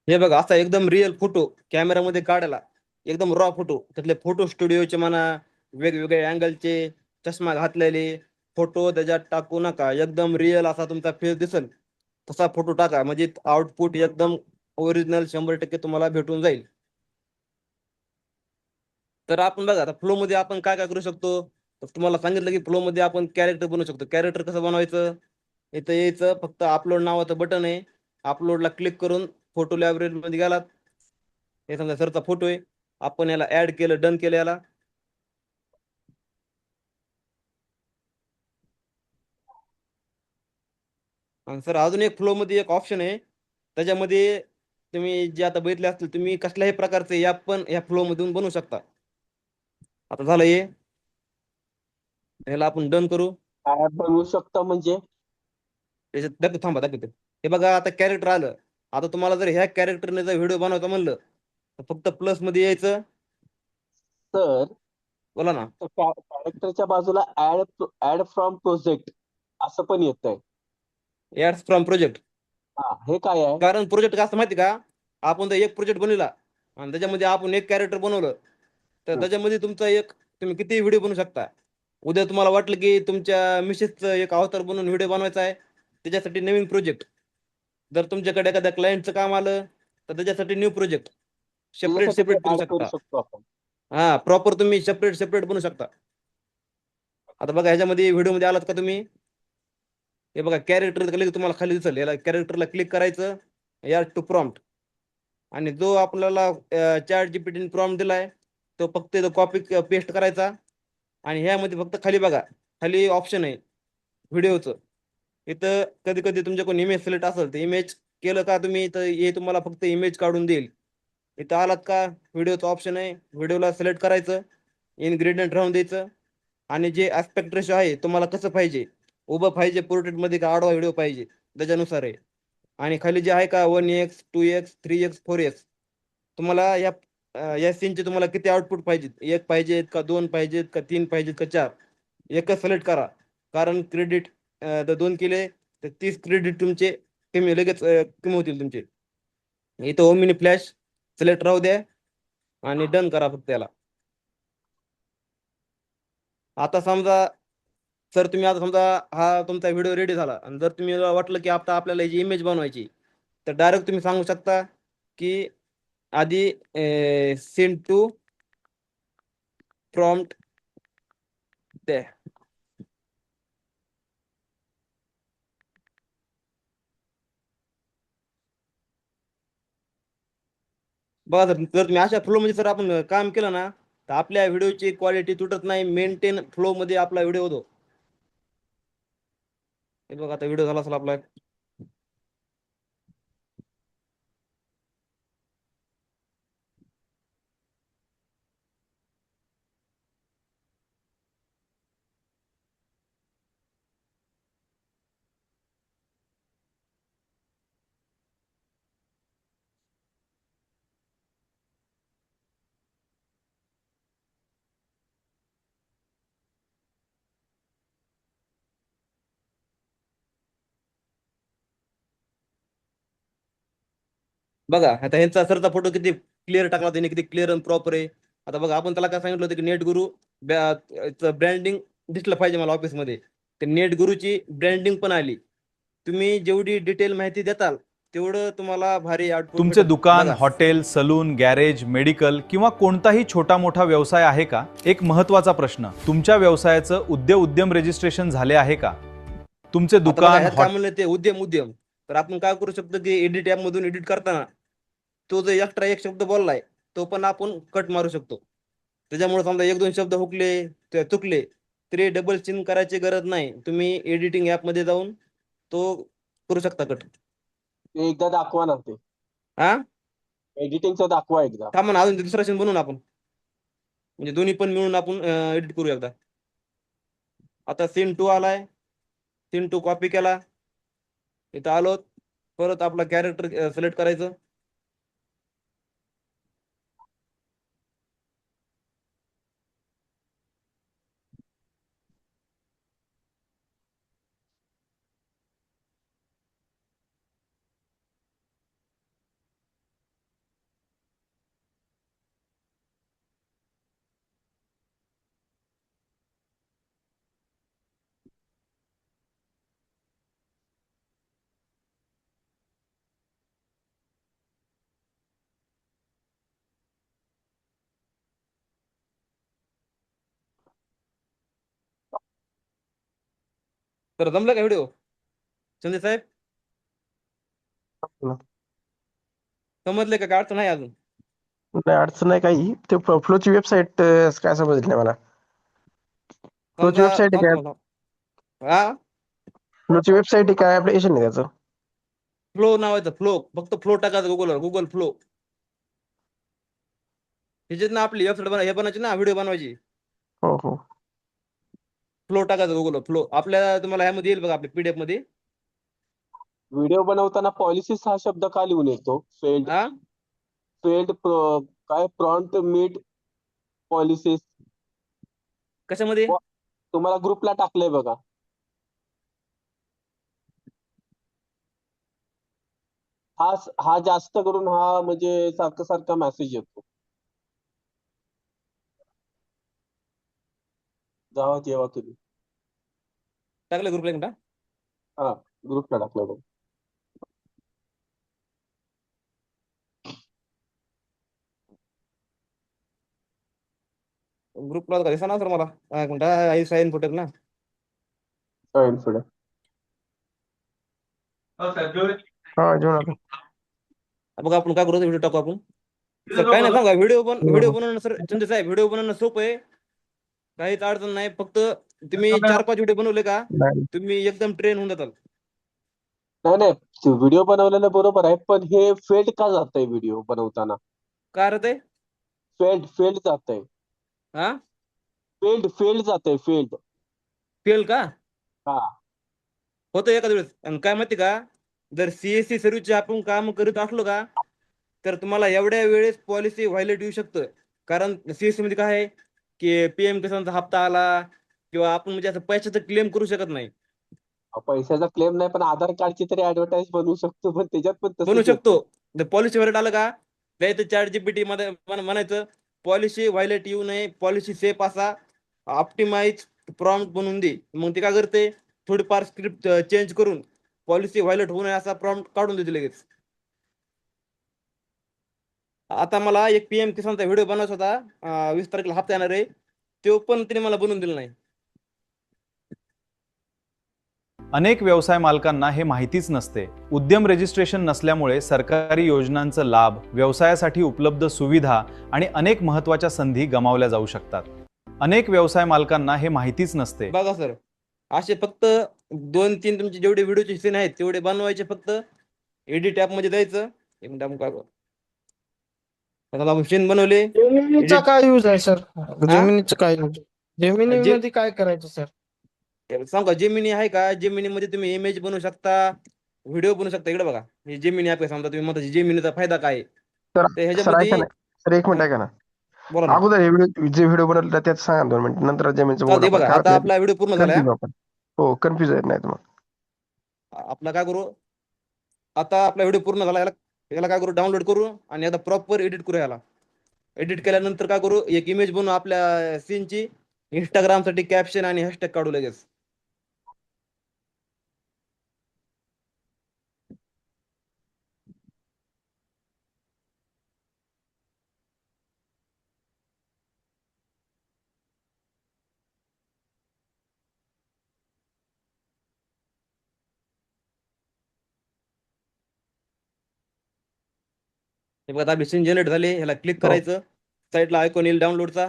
हे बघा असा एकदम रिअल फोटो कॅमेरामध्ये काढायला, एकदम रॉ फोटो. त्यातले फोटो स्टुडिओचे म्हणा, वेगवेगळे अँगलचे, चष्मा घातलेले फोटो त्याच्यात टाकू नका. एकदम रिअल असा तुमचा फेस दिसेल तसा फोटो टाका, म्हणजे आउटपुट एकदम ओरिजिनल 100% तुम्हाला भेटून जाईल. तर आपण बघा आता फ्लो मध्ये आपण काय काय करू शकतो. तर तुम्हाला सांगितलं की फ्लो मध्ये आपण कॅरेक्टर बनवू शकतो. कॅरेक्टर कसं बनवायचं, इथं यायचं, फक्त अपलोड नावाचं बटन आहे, अपलोडला क्लिक करून फोटो लायब्ररी मध्ये गेलात. हे समजा सरचा फोटो आहे, आपण याला ऍड केलं, डन केलं याला. आणि सर अजून एक फ्लो मध्ये एक ऑप्शन आहे, त्याच्यामध्ये तुम्ही जे आता बघितले असतील तुम्ही कसल्याही प्रकारचे ॲप पण या फ्लो मधून बनवू शकता. आता झालं हे, ह्याला आपण डन करू. ऍप बनवू शकता म्हणजे त्याच्यात दाखवतो. हे बघा आता कॅरेक्टर आलं. आता तुम्हाला जर ह्या कॅरेक्टरने जर व्हिडिओ बनवायचा म्हणलं तर फक्त प्लस मध्ये यायचं. तर बोला ना. कॅरेक्टरच्या बाजूला ऍड फ्रॉम प्रोजेक्ट असं पण येतंय. Ads from project. हा हे काय आहे? कारण प्रोजेक्ट कसं माहिती का, आपण जर एक प्रोजेक्ट बनवला आणि त्याच्यामध्ये आपण एक कॅरेक्टर बनवलं तर त्याच्यामध्ये तुमचा एक तुम्ही किती व्हिडिओ बनवू शकता. उद्या तुम्हाला वाटलं की तुमच्या मिसेसचं एक अवतार बनवून व्हिडिओ बनवायचा आहे, त्याच्यासाठी नवीन प्रोजेक्ट. जर तुमच्याकडे एखाद्या क्लायंटचं काम आलं तर त्याच्यासाठी न्यू प्रोजेक्ट सेपरेट त्याच्यासाठी करू ऍड करू शकता. शकतो आपण. हा प्रॉपर तुम्ही सेपरेट सेपरेट बनवू शकता. आता बघा ह्याच्यामध्ये व्हिडिओ मध्ये आलात का तुम्ही, हे बघा कॅरेक्टर क्लिक तुम्हाला खाली दिसेल, याला कॅरेक्टरला क्लिक करायचं, या टू प्रॉम्प्ट, आणि जो आपल्याला चॅट जीपीटीने प्रॉम्प्ट दिलाय तो फक्त कॉपी पेस्ट करायचा. आणि ह्यामध्ये फक्त खाली बघा, खाली ऑप्शन आहे व्हिडिओचं. इथं कधी कधी तुमच्याकडून इमेज सिलेक्ट असेल तर इमेज केलं का तुम्ही, तर हे तुम्हाला फक्त इमेज काढून देईल. इथं आलात का व्हिडिओचं ऑप्शन आहे, व्हिडिओला सिलेक्ट करायचं, इनग्रेडियंट राहून द्यायचं, आणि जे ऍस्पेक्ट रेशो आहे तुम्हाला कसं पाहिजे, उभं पाहिजे पोर्ट्रेटमध्ये का आडवा व्हिडिओ पाहिजे, त्याच्यानुसार आहे. आणि खाली जे आहे का 1x 2x 3x 4x, तुम्हाला या सीनचे तुम्हाला किती आउटपुट पाहिजेत, एक पाहिजेत का दोन पाहिजेत का तीन पाहिजेत का चार, एकच सिलेक्ट करा. कारण क्रेडिट जर दोन केले तर 30 क्रेडिट तुमचे कमी लगेच कमी होतील तुमचे. इथं ओमिनी फ्लॅश सिलेक्ट राहू द्या आणि डन करा फक्त त्याला. आता समजा सर तुम्ही आता समजा हा तुमचा व्हिडिओ रेडी झाला, आणि जर तुम्ही वाटलं की आता आपल्याला याची इमेज बनवायची, तर डायरेक्ट तुम्ही सांगू शकता की आधी सेंड टू प्रॉम्प्ट द्या. बघा सर, जर तुम्ही अशा फ्लो मध्ये सर आपण काम केलं ना, तर आपल्या व्हिडिओची क्वालिटी तुटत नाही, मेंटेन फ्लो मध्ये आपला व्हिडिओ होतो. हे बघा आता व्हिडिओ झाला असेल आपला. बघा आता ह्यांचा सरचा फोटो किती क्लिअर टाकला त्याने, किती क्लिअर आणि प्रॉपर आहे. आता बघा आपण त्याला काय सांगितलं होतं की नेट गुरु ब्रँडिंग दिसलं पाहिजे मला ऑफिसमध्ये, तर नेट गुरुची ब्रँडिंग पण आली. तुम्ही जेवढी डिटेल माहिती देताल तेवढं तुम्हाला भारी आउटपुट तुमचे भेटेल. दुकान, बघा. हॉटेल, सलून, गॅरेज, मेडिकल किंवा कोणताही छोटा मोठा व्यवसाय आहे का? एक महत्त्वाचा प्रश्न, तुमच्या व्यवसायाचं उद्यम रजिस्ट्रेशन झाले आहे का? तुमचे आता बघा दुकान, ह्यात काय म्हणलं ते उद्यम, तर आपण काय करू शकतो की एडिट ऍप मधून एडिट करताना तो जो एक्स्ट्रा एक शब्द बोललाय तो पण आपण कट मारू शकतो. त्याच्यामुळे समजा एक दोन शब्द हुकले ते चुकले तरी डबल चिन करायची गरज नाही, तुम्ही एडिटिंग ऍप मध्ये जाऊन तो करू शकता कट. ते एकदा दाखवा ना, ते हा एडिटिंगचं दाखवा एकदा. थांबा ना, अजून ते दुसरा सीन बनवून आपण, म्हणजे दोन्ही पण मिळून आपण एडिट करू एकदा. आता सीन 2 आलाय, सीन 2 कॉपी केला, इथं आलो, परत आपला कॅरेक्टर सिलेक्ट करायचं. तर जमलं का व्हिडिओ संजय साहेब? समजले का? काय अडचण नाही अजून? नाही, अडचण नाही काही. ते फ्लोची वेबसाईट काय समजली नाही मला. फ्लोची समजा वेबसाईट आहे काय? हा फ्लोची वेबसाईट आहे काय? ऍप्लिकेशन आहे त्याचं? फ्लो नावाचं, फ्लो, फक्त फ्लो टाकायचं गुगलवर, गुगल फ्लो. ह्याच्यात ना आपली वेबसाईट हे बनायची ना, व्हिडिओ बनवायची, हो हो. फ्लो टाकायचं गुगलवर, फ्लो. आपल्याला तुम्हाला ह्यामध्ये येईल बघा, आपल्या पीडीएफ मध्ये. व्हिडिओ बनवताना पॉलिसीस हा शब्द का लिहून येतो? फेल्ड हा फेल्ड काय प्रॉन्ट मीट पॉलिसीस कशामध्ये? तुम्हाला ग्रुपला टाकलंय बघा. हा जास्त करून हा म्हणजे सारखा सारखा मेसेज येतो. जावा जेव्हा तुम्ही टाकलं ग्रुपला का? हा ग्रुपला टाकलं बघा. ग्रुपला दिसा ना सर मला एक मिनिट आई साईन फुटेल ना. पुढे हा जेवण आलं. बघा आपण काय करू व्हिडिओ टाकू आपण. सर काय नाही सांगा व्हिडिओ बनवणं सर संजय साहेब व्हिडिओ बनवणं सोपं आहे. काहीच अडचण नाही. फक्त तुम्ही 4-5 व्हिडिओ बनवले का नाही. तुम्ही एकदम ट्रेन होऊन जाताल. नाही व्हिडिओ बनवलेलं बरोबर आहे, पण हे फेल्ड का जातंय व्हिडिओ बनवताना? काय रे ते फेल्ड जातंय. हा फेल्ड जातंय फेल्ड. फेल का हा होतं एखाद्या वेळेस. आणि काय माहिती का जर सीएससी सर्व्हिसचे आपण काम करत असलो का तर तुम्हाला एवढ्या वेळेस पॉलिसी व्हायलेट येऊ शकतं. कारण सीएससी मध्ये काय आहे की पीएम किसानचा हप्ता आला किंवा आपण म्हणजे असं पैशाचं क्लेम करू शकत नाही. पैशाचा क्लेम नाही, पण आधार कार्डची तरी ऍडव्हर्टाईज बनवू शकतो, पण त्याच्यात पण बनवू तसंच शकतो. येतं. जर पॉलिसी व्हायलेट आलं का त्याचं ChatGPT मध्ये म्हणायचं पॉलिसी व्हायलेट येऊ नये, पॉलिसी सेफ असा ऑप्टिमाइज प्रॉम्प्ट बनवून दे. मग ते काय करते थोडीफार स्क्रिप्ट चेंज करून पॉलिसी व्हायलेट होऊ नये असा प्रॉम्प्ट काढून देते लगेच. आता मला एक पीएम किसानचा व्हिडिओ बनवायचा होता. 20 तारखेला हप्ता येणार आहे. तो पण तिने मला बनवून दिला नाही. अनेक व्यवसाय मालकांना हे माहितीच नसते. उद्यम रजिस्ट्रेशन नसल्यामुळे सरकारी योजनांचा लाभ, व्यवसायासाठी उपलब्ध सुविधा आणि अनेक महत्त्वाच्या संधी गमावल्या जाऊ शकतात. अनेक व्यवसाय मालकांना हे माहितीच नसते. बघा सर असे फक्त 2-3 तुमचे जेवढे व्हिडिओचे सीन आहेत तेवढे बनवायचे. फक्त एडिट ॲप मध्ये जायचं. एक मिनिट आपण काय आता आपण सीन बनवले. जेमिनीचा edit- काय यूज आहे सर? हा? जेमिनीचं काय यूज? जेमिनी मध्ये काय करायचं सर? सांगा जेमिनी आहे का? जेमिनी मध्ये तुम्ही इमेज बनवू शकता, व्हिडिओ बनवू शकता. इकडे बघा हे जेमिनी ॲप आहे. समजा तुम्ही म्हणता जेमिनीचा फायदा काय आहे? तर तर सर ऐका ह्याच्यामध्ये ना सर, एक मिनिट ऐका ना. बोला ना. अगोदर जे व्हिडिओ बनवले त्यात सांगा 2 मिनिट, नंतर जमीनचं चालतंय बोला. बघा आता आपला व्हिडिओ पूर्ण झाला. कन्फ्युज आपण. हो कन्फ्युज आहेत नाही मग. आपला काय करू आता आपला व्हिडिओ पूर्ण झाला. याला काय करू डाउनलोड करू आणि आता प्रॉपर एडिट करू. याला एडिट केल्यानंतर काय करू एक इमेज बनवू आपल्या सीनची. इंस्टाग्राम साठी कॅप्शन आणि हॅशटॅग काढू लगेच. हे बघा आपली सीन जनरेट झाली. ह्याला क्लिक करायचं. साईडला आयकॉन येईल डाउनलोडचा.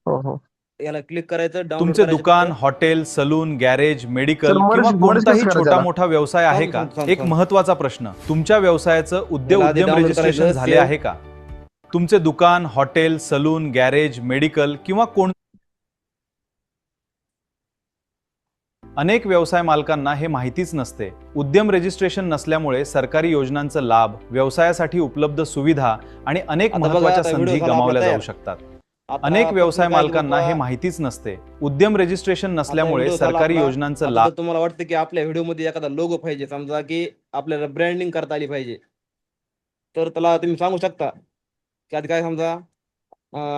हो हो याला क्लिक करायचं. डाउनलोड तुमचे दुकान, हॉटेल, सलून, गॅरेज, मेडिकल सर, किंवा मर्ज कोणताही कसं करायचं छोटा याला? मोठा व्यवसाय आहे का? थांब. एक महत्त्वाचा प्रश्न. तुमच्या व्यवसायाचं याला आधी उद्यम download रजिस्ट्रेशन करायचं, झाले save. आहे का? तुमचे दुकान, हॉटेल, सलून, गॅरेज, मेडिकल किंवा अनेक व्यवसाय मालकांना हे माहितीच नसते. उद्यम रजिस्ट्रेशन नसल्यामुळे सरकारी योजनांचा लाभ, व्यवसायासाठी उपलब्ध सुविधा आणि अनेक आता बघा, महत्त्वाच्या आता संधी video झाला गमावल्या आपला जाऊ तयार. शकतात. आता अनेक आपण व्यवसाय काय करू मालकांना बा? हे माहितीच नसते. उद्यम रजिस्ट्रेशन आता नसल्यामुळे व्हिडिओ झाला सरकारी आपला. योजनांचा आता लाभ जर तुम्हाला वाटतं की आपल्या व्हिडिओ मध्ये एखादा लोगो पाहिजे, समजा की आपल्याला ब्रँडिंग करता आली पाहिजे, तर त्याला तुम्ही सांगू शकता की आधी काय समजा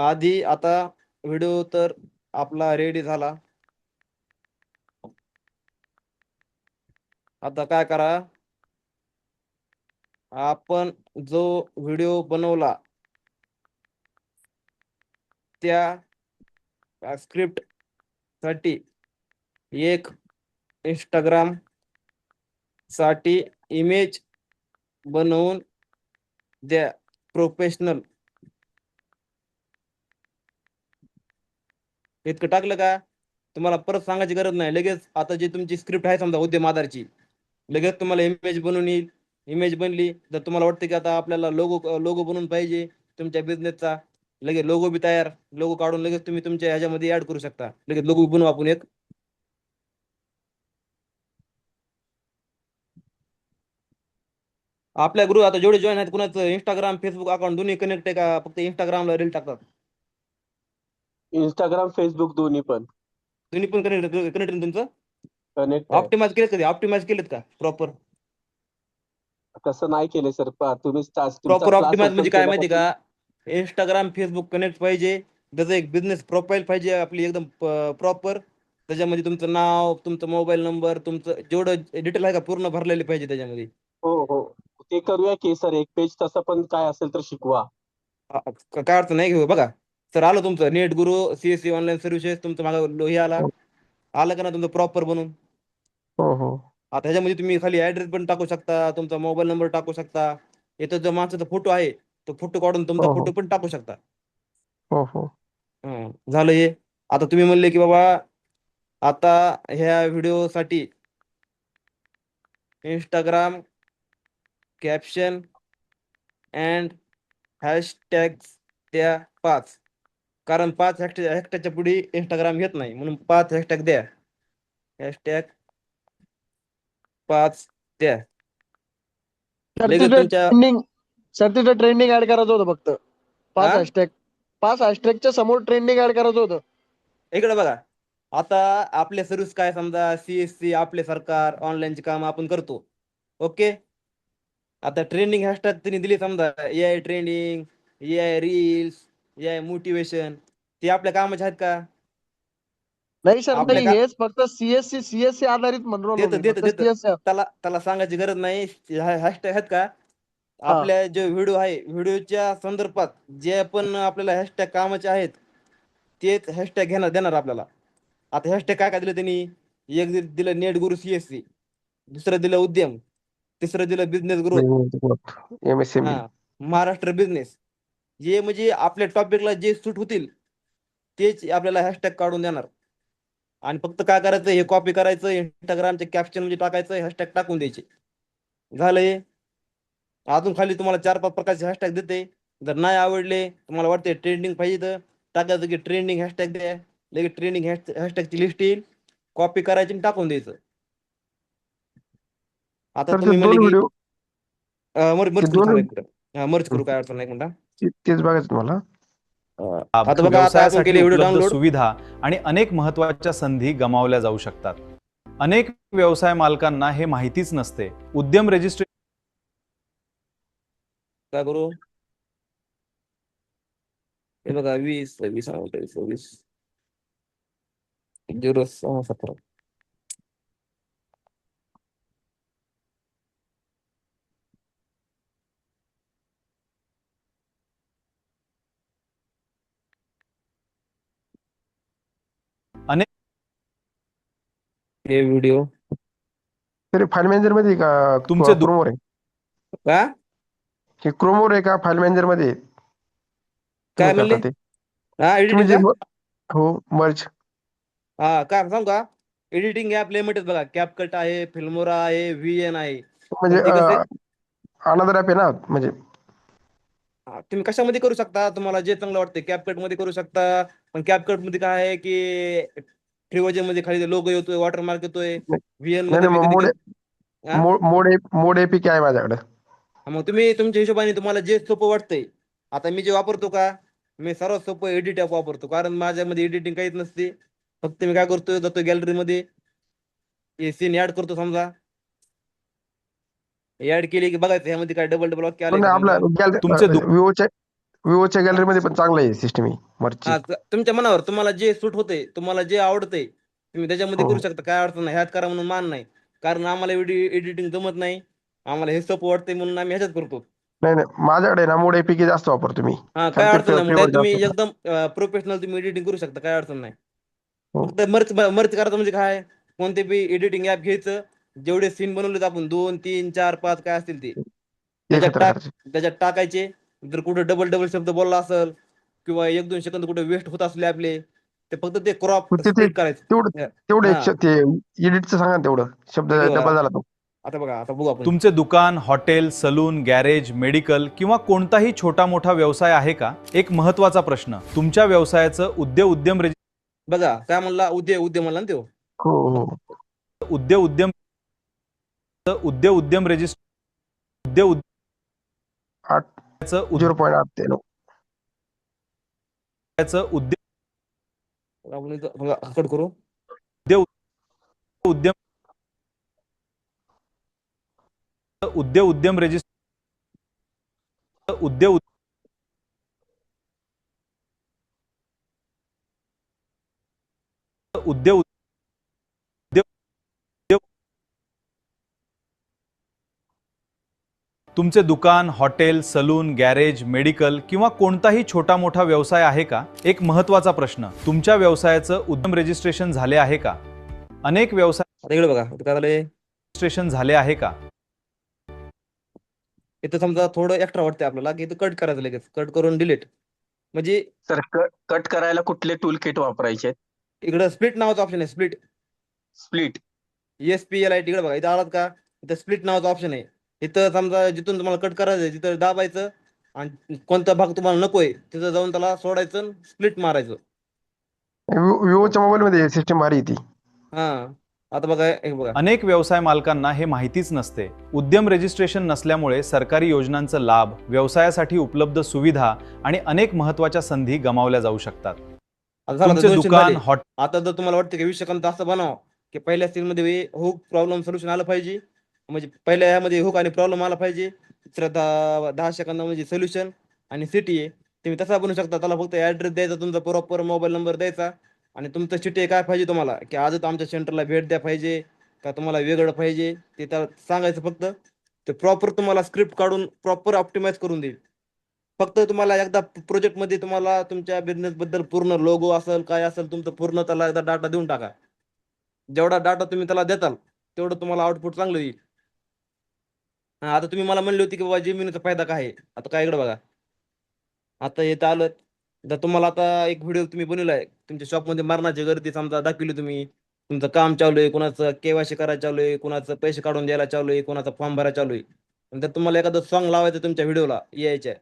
आधी आता व्हिडिओ तर आपला रेडी झाला. आता काय करा आपण जो व्हिडिओ बनवला त्या स्क्रिप्ट साठी एक इंस्टाग्राम साठी इमेज बनवून द्या प्रोफेशनल. इतकं टाकलं का तुम्हाला परत सांगायची गरज नाही. लगेच आता जी तुमची स्क्रिप्ट आहे समजा उद्यम आधारची, लगेच तुम्हाला इमेज बनवून येईल. इमेज बनली जर तुम्हाला वाटतं की आता आपल्याला लोगो बनवून पाहिजे तुमच्या बिझनेसचा, लगेच लोगो बी तयार. लोगो काढून लगेच तुम्ही तुमच्या ह्याच्यामध्ये ऍड करू शकता. लगेच लोगो बनवू आपण एक. आपल्या ग्रुप आता जेवढे जॉईन आहेत कुणाचं इंस्टाग्राम फेसबुक अकाउंट दोन्ही कनेक्ट आहे का फक्त इंस्टाग्रामला रील टाकतात? इंस्टाग्राम, फेसबुक दोन्ही पण दोन्ही पण कनेक्ट तुमचं कनेक्ट आहे. ऑप्टिमाइज केलेत कधी? ऑप्टिमाइज केलेत का प्रॉपर? तसं नाही केले सर. तुम्ही प्रॉपर ऑप्टिमाइज म्हणजे काय माहिती का? इंस्टाग्राम फेसबुक कनेक्ट पाहिजे. त्याचं एक बिझनेस प्रोफाईल पाहिजे आपली एकदम प्रॉपर. त्याच्यामध्ये तुमचं नाव, तुमचा मोबाईल नंबर, तुमचं जेवढं डिटेल आहे का पूर्ण भरलेले पाहिजे त्याच्यामध्ये. हो हो ते करूया की सर. एक पेज तसं पण काय असेल तर शिकवा. काय अडचण नाही घेऊ. बघा सर आलं तुमचं नेट गुरु CSC ऑनलाईन सर्व्हिसेस तुमचं मागं हे आलं का ना तुमचं प्रॉपर बनून. हो हो आता ह्याच्यामध्ये तुम्ही खाली ऍड्रेस पण टाकू शकता, तुमचा मोबाईल नंबर टाकू शकता. इथं जो माणसाचा फोटो आहे तो फोटो काढून तुमचा हो फोटो हो पण टाकू शकता. हो हो झालं हे. आता तुम्ही म्हणले की बाबा आता ह्या व्हिडिओसाठी इंस्टाग्राम कॅप्शन अँड हॅशटॅग द्या 5, कारण 5 हॅशटॅगच्या पुढे इंस्टाग्राम घेत नाही, म्हणून 5 हॅशटॅग द्या. हॅशटॅग 5 द्या. सर लगेच तिथे तुमच्या ट्रेंडिंग सर तिथे ट्रेंडिंग ऍड करायचं होतं फक्त. पाच हा हॅशटॅग 5 हॅशटॅगच्या समोर ट्रेंडिंग ऍड करायचं होतं. इकडे बघा. आता आपले सर्व्हिस काय, समजा CSC आपले सरकार ऑनलाईनचे काम आपण करतो. ओके. आता ट्रेंडिंग हॅशटॅग त्यांनी दिली, समजा AI trending, AI reels, AI motivation, ते आपल्या कामाचे आहेत का? नाही सर आपल्या नाही, का हेच फक्त सीएससी आधारित म्हणून राहिलो देतं मी, देतं फक्त देतं सीएससी. त्याला त्याला सांगायची गरज नाही. हॅशटॅग आहेत का हा आपल्या जे व्हिडिओ आहे, व्हिडिओच्या संदर्भात जे पण आपल्याला हॅशटॅग कामाचे आहेत तेच हॅशटॅग देणार आपल्याला. आता हॅशटॅग काय काय दिलं त्यांनी? एक दिलं नेट गुरु CSC, दुसरं दिलं उद्यम, तिसरं दिलं बिझनेस ग्रोथ, MSME. हा महाराष्ट्र बिझनेस. जे म्हणजे आपल्या टॉपिकला जे सूट होतील तेच आपल्याला हॅशटॅग काढून देणार. आणि फक्त काय करायचं, हे कॉपी करायचं, इंस्टाग्रामचे कॅप्शन म्हणजे टाकायचं, हॅशटॅग टाकून द्यायचे. झालं हे. अजून खाली तुम्हाला 4-5 प्रकारचे हॅशटॅग देते. जर नाही आवडले, तुम्हाला वाटते ट्रेंडिंग पाहिजे, तर टाकायचं की ट्रेंडिंग हॅशटॅग द्या. लगेच ट्रेंडिंग हॅशटॅगची लिस्ट येईल, कॉपी करायची आणि टाकून द्यायचं. आता तर ते तुम्ही म्हणले 2 की व्हिडिओ ते मर्ज करू, 2 थांबा एक मिनिट. मर्ज करू, काय अडचण नाही, एक मिनिट. तेच बघायचं तुम्हाला. आता बघा, आता आपण व्यवसायासाठी केले व्हिडिओ उपलब्ध डाउनलोड. सुविधा आणि अनेक महत्त्वाच्या संधी गमावल्या जाऊ शकतात. अनेक व्यवसाय मालकांना हे माहितीच नसते. उद्यम रजिस्ट्रेशन काय करू? हे बघा 20 26 26 0 6 17. अनेक हे व्हिडिओ तरी फाईल मॅनेजर मध्ये आहे का तुमचे क्रोमवर आहे? का हे क्रोमवर आहे का फाईल मॅनेजर मध्ये काय तुम्ही म्हणले? करता ते? हा तुम्ही एडिटिंग जे का? हो मर्ज. हा काय सांगू का? एडिटिंग ॲप लिमिटेड बघा, कॅपकट आहे, फिल्मोरा आहे, VN आहे. म्हणजे पण ते कसे अनदर ॲप आहे ना म्हणजे. तुम्ही कशामध्ये करू शकता, तुम्हाला जे चांगलं वाटतं. कॅपकट मध्ये करू शकता, पण कॅपकट मध्ये काय आहे की फ्री मध्ये खाली लोगो येतोय, वॉटरमार्क येतोय. VN नाही मध्ये नाही मी मग कधी मोड हा मोड एपीके आहे माझ्याकडे. मग तुम्ही तुमच्या हिशोबाने तुम्हाला जे सोपं वाटतंय. आता मी जे वापरतो का, मी सर्वात सोपं एडिट ॲप वापरतो, कारण माझ्यामध्ये एडिटिंग काहीच नसते. फक्त मी काय करतो, जातो गॅलरीमध्ये, सीन ऍड करतो. समजा ऍड केली की बघायचं ह्यामध्ये काय डबल डबल वाक्य आले पण का, आपला समजा. तुमचे विवोच्या गॅलरीमध्ये पण चांगलं आहे सिस्टम ही मर्चची. तुमच्या मनावर, तुम्हाला जे सूट होते, तुम्हाला जे आवडते, तुम्ही त्याच्यामध्ये हो करू शकता. काय अडचण नाही, ह्यात करा म्हणून मान नाही. कारण आम्हाला व्हिडिओ एडिटिंग जमत नाही, आम्हाला हे सोपं वाटतंय म्हणून आम्ही ह्याच्यात करतो. नाही नाही माझ्याकडे ना मोड एपीके जास्त वापरतो मी. हा काय कारण ते अडचण नाही, मग त्यात फेवर तुम्ही जास्त. एकदम प्रोफेशनल तुम्ही एडिटिंग करू शकता, काय अडचण नाही. हो. फक्त मर्च करायचं म्हणजे काय, कोणते बी एडिटिंग ऍप घ्यायचं, जेवढे सीन बनवलेत आपण 2 3 4 5 काय असतील ते त्याच्यात एकत्र टाक करायचे. त्याच्यात टाकायचे. जर कुठे डबल डबल शब्द बोलला असेल किंवा 1-2 सेकंद कुठे वेस्ट होत असले आपले, ते फक्त ते क्रॉप तिथे स्प्लिट तेवढं करायचं. तेवढं हा ते एडिटचं सांगा ना, तेवढं शब्द ठीक आहे बघा. डबल झाला तो. आता बघा, आता बघू आपण. तुमचे दुकान, हॉटेल, सलून, गॅरेज, मेडिकल किंवा कोणताही छोटा मोठा व्यवसाय आहे का? एक महत्त्वाचा प्रश्न. तुमच्या व्यवसायाचं उद्यम बघा काय म्हणला, उद्यम म्हणला ना तो. हो हो उद्यम रजिस्टर 0.8 ते 9. आपण इथं बघा, कट करू. उद्यम रजिस्टर उद्योग तुमचे दुकान, हॉटेल, सलून, गॅरेज, मेडिकल किंवा कोणताही छोटा मोठा व्यवसाय आहे का? एक महत्त्वाचा प्रश्न, तुमच्या व्यवसायाचं उद्यम रजिस्ट्रेशन झाले आहे का? अनेक व्यवसाय आता इकडे बघा इथं काय झालंय, रजिस्ट्रेशन झाले आहे का? इथं समजा थोडं एक्स्ट्रा वाटते आपल्याला की इथं कट करायचं, लगेच कट करून डिलीट. म्हणजे सर कट करायला कुठले टूल किट वापरायचे? इकडं स्प्लिट नावाचं ऑप्शन आहे, स्प्लिट स्प्लिट. ESPLIT. इकडे बघा इथं आलात का, इथं स्प्लिट नावाचं ऑप्शन आहे. इथं समजा जिथून तुम्हाला कट करायचं आहे तिथं दाबायचं आणि कोणता भाग तुम्हाला नकोय तिथं जाऊन त्याला सोडायचं, स्प्लिट मारायचं. विवोच्या मोबाईल मध्ये सिस्टम भारी आहे ती. हा आता बघा हे बघा, अनेक व्यवसाय मालकांना हे माहितीच नसते. उद्यम रजिस्ट्रेशन नसल्यामुळे सरकारी योजनांचा लाभ, व्यवसायासाठी उपलब्ध सुविधा आणि अनेक महत्त्वाच्या संधी गमावल्या जाऊ शकतात. आता झालं तुमचे 200 दुकान, झाले. हॉटेल आता जर तुम्हाला वाटतं की 20 सेकंद असं बनाव की पहिल्या स्टेज मध्ये हुक प्रॉब्लेम सोल्युशन आलं पाहिजे, म्हणजे पहिल्या यामध्ये हुक आणि प्रॉब्लेम आला पाहिजे, दुसऱ्या 10 सेकंदामध्ये सोल्युशन आणि सिटी आहे, तुम्ही तसा बनवू शकता. त्याला फक्त ऍड्रेस द्यायचा, तुमचा प्रॉपर मोबाईल नंबर द्यायचा आणि तुमचं सिटी काय पाहिजे तुम्हाला, की आजच आमच्या सेंटरला भेट द्या पाहिजे का तुम्हाला वेगळं पाहिजे ते त्याला सांगायचं. फक्त ते प्रॉपर तुम्हाला स्क्रिप्ट काढून प्रॉपर ऑप्टिमाइज करून देईल. फक्त तुम्हाला एकदा प्रोजेक्ट मध्ये तुम्हाला तुमच्या बिझनेस बद्दल पूर्ण लोगो असेल काय असेल तुमचं पूर्ण त्याला एकदा डाटा देऊन टाका. जेवढा डाटा तुम्ही त्याला देताल तेवढं तुम्हाला आउटपुट चांगलं येईल. आता तुम्ही मला म्हणली होती की बाबा जेमिनीचा फायदा काय आहे. आता काय इकडे बघा, आता येतं आलं तर तुम्हाला आता एक व्हिडिओ तुम्ही बनवलाय तुमच्या शॉपमध्ये मरणाची गर्दी समजा दाखवली तुम्ही, तुमचं काम चालू आहे, कोणाचं KYC करायला चालू आहे, कोणाचं पैसे काढून द्यायला चालू आहे, कोणाचा फॉर्म भरायला चालू आहे. आणि जर तुम्हाला एखादं सॉन्ग लावायचं तुमच्या व्हिडिओला यायच्या,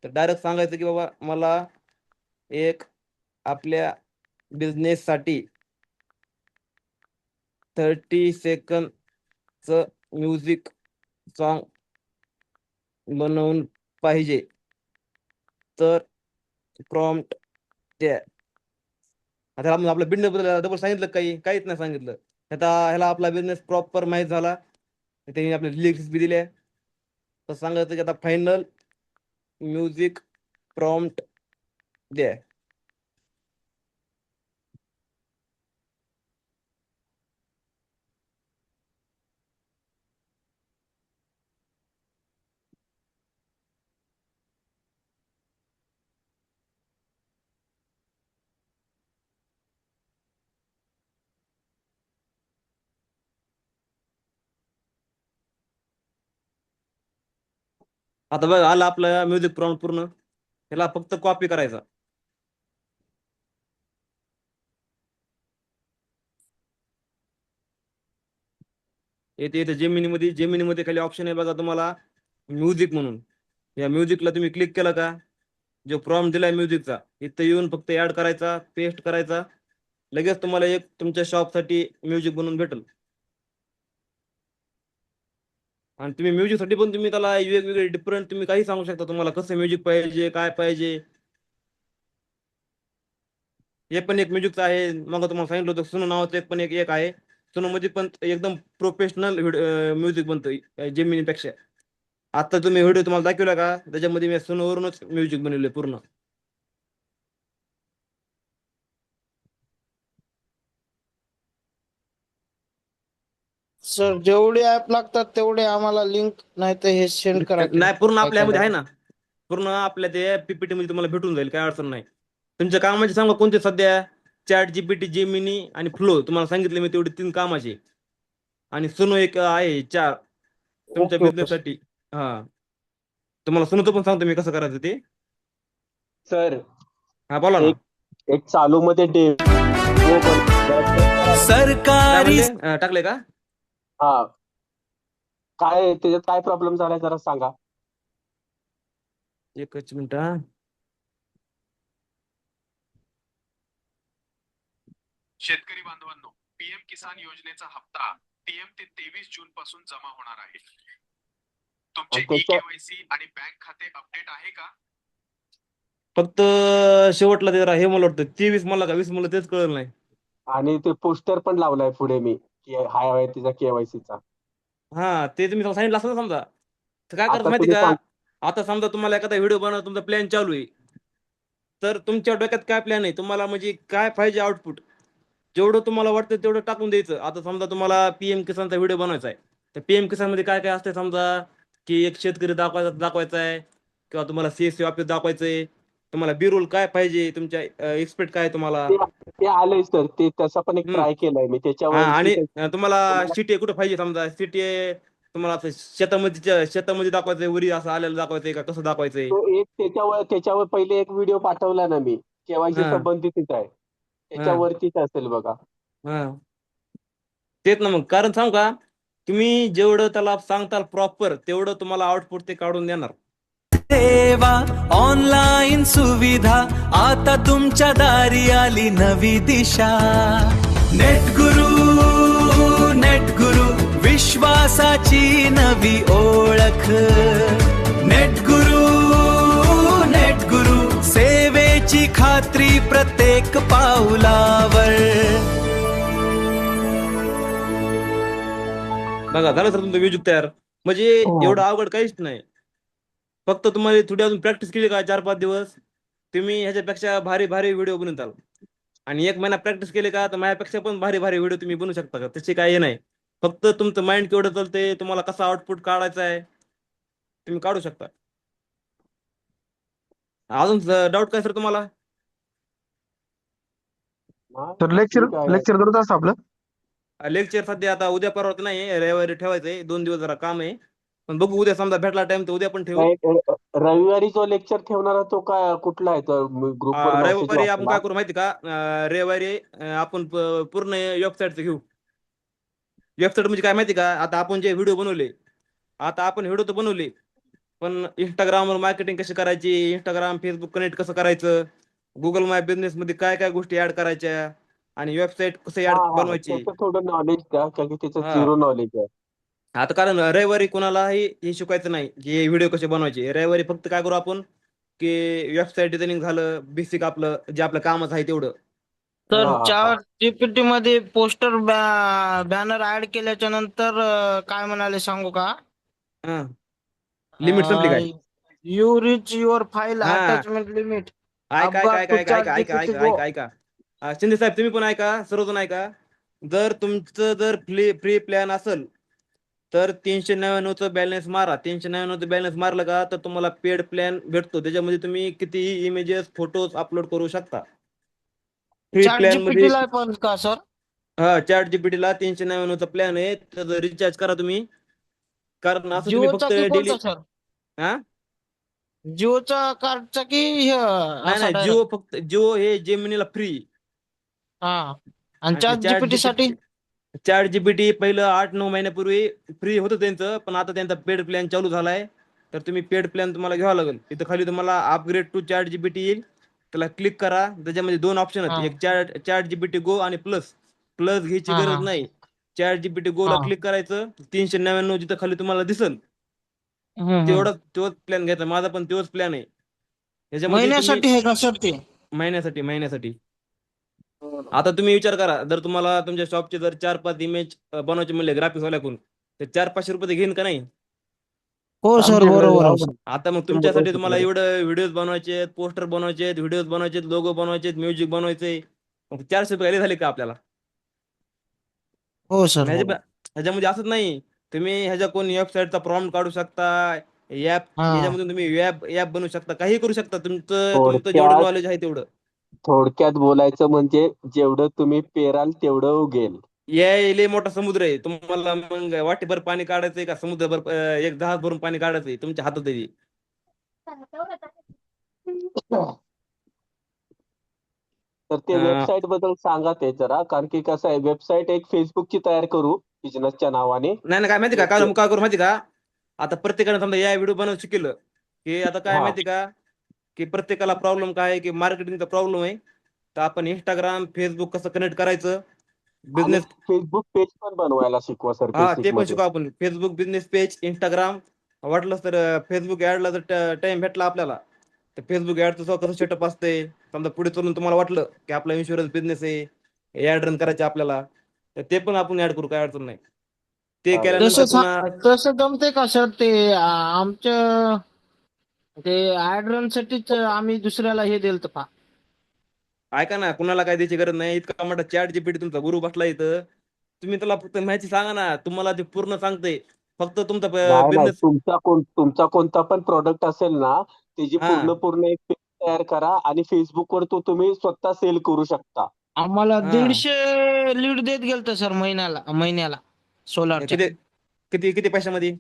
तर डायरेक्ट सांगायचं की बाबा मला एक आपल्या बिझनेससाठी 30 सेकंदचं म्युझिक सॉन्ग बनवून पाहिजे, तर प्रॉम्प्ट द्या. आता आपला बिझनेस बद्दल डबल सांगितलं, काहीच नाही सांगितलं. आता ह्याला आपला बिझनेस प्रॉपर माहीत झाला, त्यांनी आपले लिरिक्स बी दिले, तर सांगायचं की आता फायनल म्युझिक प्रॉम्प्ट द्या. आता बघा आला आपला म्युझिक प्रॉम्प्ट पूर्ण, ह्याला फक्त कॉपी करायचा. येते येते जेमिनीमध्ये खाली ऑप्शन आहे बघा तुम्हाला म्युझिक म्हणून. या म्युझिकला तुम्ही क्लिक केलं का, जो प्रॉम्प्ट दिलाय म्युझिकचा इथं येऊन फक्त ऍड करायचा, पेस्ट करायचा, लगेच तुम्हाला एक तुमच्या शॉपसाठी म्युझिक बनवून भेटेल. आणि तुम्ही म्युझिकसाठी पण तुम्ही त्याला वेगवेगळे डिफरंट तुम्ही काही सांगू शकता, तुम्हाला कसं म्युझिक पाहिजे काय पाहिजे. हे पण एक म्युझिकचं आहे, मग तुम्हाला सांगितलं होतं सुनो नावाचं एक पण एक आहे. सुनो मध्ये पण एकदम प्रोफेशनल म्युझिक बनतं जेमिनीपेक्षा. आता तुम्ही व्हिडिओ तुम्हाला दाखवला का, त्याच्यामध्ये मी सुनोवरूनच म्युझिक बनवले पूर्ण. सर जेवढे ऍप लागतात तेवढे आम्हाला लिंक नाही तर हे सेंड करा. नाही पूर्ण आपल्यामध्ये आहे ना, पूर्ण आपल्या ते PPT मध्ये तुम्हाला भेटून जाईल, काय अडचण नाही. तुमच्या कामाचे सांगा कोणते सध्या, चॅट GPT, जेमिनी आणि फ्लो तुम्हाला सांगितले मी तेवढे 3 कामाचे. आणि सुनो एक आहे 4 तुमच्या ओके, ओके. बिझनेस साठी. हा तुम्हाला सुनोचं पण सांगतो मी कसं करायचं ते. सर हा बोला ना. एक चालू मध्ये काय सरकारी म्हणले? टाकले का? हा, काय त्याच्यात काय प्रॉब्लेम झालाय जरा सांगा. एकच मिनिट हा. शेतकरी बांधवांनो, PM किसान योजनेचा हप्ता 3 ते 23 जून पासून जमा होणार आहे. तुमचे KYC आणि बँक खाते अपडेट आहे का? फक्त शेवटला ते जरा हे मला वाटतं 23 मला का 20 मला तेच कळलं नाही. आणि ते पोस्टर पण लावलाय पुढे मी की हाय आहे तिचा KYC चा. हा ते तुम्ही सांगितलं असं समजा, तर काय आता करायचं माहिती तुम्ही का, आता समजा तुम्हाला एखादा व्हिडिओ बनवा, तुमचा प्लॅन चालू आहे, तर तुमच्या डोक्यात काय प्लॅन आहे, तुम्हाला म्हणजे काय पाहिजे आउटपुट, जेवढं तुम्हाला वाटतं तेवढं टाकून द्यायचं. आता समजा तुम्हाला PM किसानचा व्हिडिओ बनवायचा आहे, तर PM किसान मध्ये काय काय असते समजा, की एक शेतकरी दाखवायचा आहे किंवा तुम्हाला CSC ऑफिस दाखवायचंय, तुम्हाला बिरुल काय पाहिजे, तुमच्या एक्सपेक्ट काय तुम्हाला, ते ते आलंय सर, ते तसा पण एक हम्म ट्राय केलाय मी हा, त्याच्यावरती आणि तुम्हाला तुम्हाला सिटी कुठं पाहिजे, समजा सिटी तुम्हाला असं शेतामध्ये दाखवायचंय, उरी असं आलेलं दाखवायचंय का कसं दाखवायचंय. तो एक त्याच्यावर पहिले एक व्हिडिओ पाठवला ना मी, केवायसी हा संबंधितच आहे, हा त्याच्यावरतीच असेल बघा. हा तेच ना. मग कारण सांगू का, तुम्ही जेवढं त्याला सांगताल प्रॉपर, तेवढं तुम्हाला आउटपुट ते काढून देणार. सेवा ऑनलाईन सुविधा आता तुमच्या दारी आली नवी दिशा. नेट गुरु विश्वासाची नवी ओळख. नेट गुरु सेवेची खात्री प्रत्येक पाऊलावर. बघा, झालं सर तुमचं म्युझिक तयार. म्हणजे एवढं अवघड काहीच नाही. फक्त तुम्हाला थोडी अजून प्रॅक्टिस केली का 4-5 दिवस, तुम्ही ह्याच्यापेक्षा भारी भारी व्हिडिओ बनवताल. आणि 1 महिना प्रॅक्टिस केली का, तर माझ्यापेक्षा पण भारी भारी व्हिडिओ तुम्ही बनवू शकता का. तसे काही हे नाही. फक्त तुमचं माइंड केवढं चालतंय, तुम्हाला कसा आउटपुट काढायचा आहे, तुम्ही काढू शकता. अजून डाऊट काय सर तुम्हाला? तर लेक्चर ठीक आहे. लेक्चर दररोज असतं आपलं. लेक्चर सध्या आता उद्या परवा तर नाही, रविवारी ठेवायचंय. 2 दिवस जरा काम आहे, पण बघू उद्या समजा भेटला टाइम तर उद्या पण ठेवू. रविवारी जो लेक्चर ठेवणार तो काय कुठला आहे, तर ग्रुपवर मेसेज रविवारी आपण वाचला. काय करू माहिती का, रविवारी आपण पूर्ण वेबसाईटचं घेऊ. वेबसाईट म्हणजे काय माहिती का, आता आपण जे व्हिडिओ बनवले, आता आपण व्हिडिओ तर बनवले, पण इंस्टाग्रामवर मार्केटिंग कशी करायची, इंस्टाग्राम फेसबुक कनेक्ट कसं करायचं, गुगल माय बिझनेस मध्ये काय काय गोष्टी ऍड करायच्या, आणि वेबसाईट कसं ऍड बनवायची. त्याचं थोडं नॉलेज द्या, कारण की त्याचं हा, झिरो नॉलेज आहे. आता कारण रविवारी कोणालाही हे शिकायचं नाही की व्हिडिओ कसे बनवायचे. रविवारी फक्त काय करू आपण, की वेबसाईट डिझायनिंग झालं, बेसिक आपलं जे आपलं कामच आहे तेवढं. तर हा. चॅट जीपीटी मध्ये पोस्टर बॅनर ऍड केल्याच्या नंतर काय म्हणाले सांगू का? हा, लिमिट संपली काय? यू रिच युअर फाईल हा, अटॅचमेंट लिमिट. ऐका ऐका ऐका ऐका ऐका ऐका ऐका ऐका ऐका शिंदे साहेब, तुम्ही पण ऐका, सर्वजण ऐका. जर तुमचं जर फ्री प्लॅन असेल तर 399चं बॅलन्स मारा. 399चं बॅलन्स मारलं का, तर तुम्हाला पेड प्लॅन भेटतो. त्याच्यामध्ये तुम्ही कितीही इमेजेस फोटोज अपलोड करू शकता. फ्री चॅट प्लॅन मध्ये जीपीटी ला पण का सर? हा, चॅट जीपीटीला 399चा प्लॅन आहे, त्याचं रिचार्ज करा तुम्ही. कारण असं तुम्ही जिओचा फक्त की डेली, कोणता सर? हा जिओचा कार्डचा की नाही असा नाही, डायरेक्ट? जिओ फक्त जिओ हे जेमिनीला फ्री. हा, आणि आणि चॅट जीपीटी साठी? चॅट जीपीटी पहिलं 8-9 महिन्यापूर्वी फ्री होतं त्यांचं, पण आता त्यांचा पेड प्लॅन चालू झालाय. तर तुम्ही पेड प्लॅन तुम्हाला घ्यावा लागेल. इथं खाली तुम्हाला अपग्रेड टू चॅट जीपीटी येईल, त्याला क्लिक करा. त्याच्यामध्ये 2 ऑप्शन हा आहेत, एक चॅट जीपीटी गो आणि प्लस. प्लस घ्यायची हा हा गरज नाही. चॅट जीपीटी गो ला हा. क्लिक करायचं. 399 जिथं खाली तुम्हाला दिसल, हम्म. तोच प्लॅन घ्यायचा. माझा पण तोच प्लॅन आहे. त्याच्यामध्ये तुम्ही महिन्यासाठी आहे का सर ते? महिन्यासाठी. आता तुम्ही विचार करा, जर तुम्हाला तुमच्या शॉपचे जर 4-5 इमेज बनवायचे म्हणले ग्राफिक्स वाल्याकडून, तर 400-500 रुपये ते घेईन का नाही? हो सर, बरोबर आहे. आता मग तुमच्यासाठी तुम्हाला एवढं व्हिडिओज बनवायचे, पोस्टर बनवायचे, व्हिडिओज बनवायचे, लोगो बनवायचे, म्युझिक बनवायचे, मग 400 रुपये झाले का आपल्याला? हो सर. ह्याच्यामध्ये असंच नाही, तुम्ही ह्याच्या कोणी वेबसाईटचा प्रॉम्प्ट काढू शकता, ह्याच्यामधून तुम्ही ऍप बनवू शकता, काही करू शकता. तुमचं जेवढं नॉलेज आहे तेवढं. थोडक्यात बोलायचं म्हणजे जेवढं तुम्ही पेराल तेवढं उगेल. लय मोठा समुद्र आहे. तुम्हाला मग वाटेभर पाणी काढायचंय का समुद्रभर एक जहाज भरून पाणी काढायचंय, तुमच्या हातात आहे. तर ते वेबसाईट बद्दल सांगा ते जरा, कारण की कसं आहे, वेबसाईट एक फेसबुकची तयार करू बिझनेसच्या नावाने. नाही काय माहिती का, काय करू माहिती का, आता प्रत्येकाने समजा या व्हिडिओ बनवून शिकलं की, आता काय माहिती का, की प्रत्येकाला प्रॉब्लेम काय आहे, की मार्केटिंगचा प्रॉब्लेम आहे. तर आपण इंस्टाग्राम फेसबुक कसं कनेक्ट करायचं, बिझनेस. फेसबुक पेज पण बनवायला शिकवा सर. हा, ते पण शिकू आपण. फेसबुक बिझनेस पेज, इंस्टाग्राम, वाटलं तर फेसबुक ऍडला जर टाइम भेटला आपल्याला, तर फेसबुक ऍडचं कसं सेटअप असते. समजा पुढे चलून तुम्हाला वाटलं की आपला इन्शुरन्स बिझनेस आहे, ऍड रन करायचे आपल्याला, तर ते पण आपण ऍड करू, काय अडचण नाही. ते केल्यानंतर पुन्हा तसं जमते का सर? ते आमच्या ते ऍड रन साठीच आम्ही दुसऱ्याला हे दिलं का? ऐका ना, कुणाला काय द्यायची गरज नाही. इतका मोठा चॅट जीपीटी तुमचा गुरु बसला इथं, तुम्ही त्याला फक्त माहिती सांगा ना, तुम्हाला ते पूर्ण सांगते. फक्त तुमचा नाही बिझनेस. तुमचा कोणता पण प्रोडक्ट असेल ना त्याची हा पूर्ण एक पेज तयार करा आणि फेसबुकवर तो तुम्ही स्वतः सेल करू शकता. आम्हाला हा 150 लीड देत गेलत सर महिन्याला सोलारच्या. किती किती किती पैशामध्ये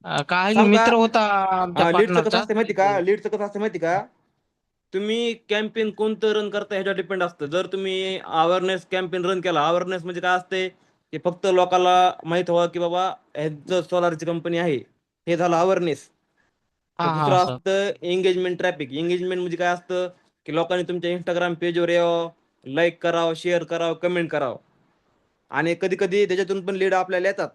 काय आहे की सांग का? मित्र होता आमच्या लीडचं कसं पार्टनरचा. असते माहिती का? लीडचं कसं असते माहिती का? तुम्ही कॅम्पेन कोणतं रन करता ह्याच्यावर डिपेंड असतं. जर तुम्ही अवेअरनेस कॅम्पेन रन केला, अवेअरनेस म्हणजे काय असते की फक्त लोकांना माहित व्हावं की बाबा ह्याचं सोलारची कंपनी आहे, हे झालं अवेअरनेस. हा तर हा दुसरं सर. असतं एंगेजमेंट ट्रॅफिक. एंगेजमेंट म्हणजे काय असतं की लोकांनी तुमच्या इंस्टाग्राम पेजवर यावं, लाईक करावं, शेअर करावं, कमेंट करावं. आणि कधी कधी त्याच्यातून पण लीड आपल्याला येतात,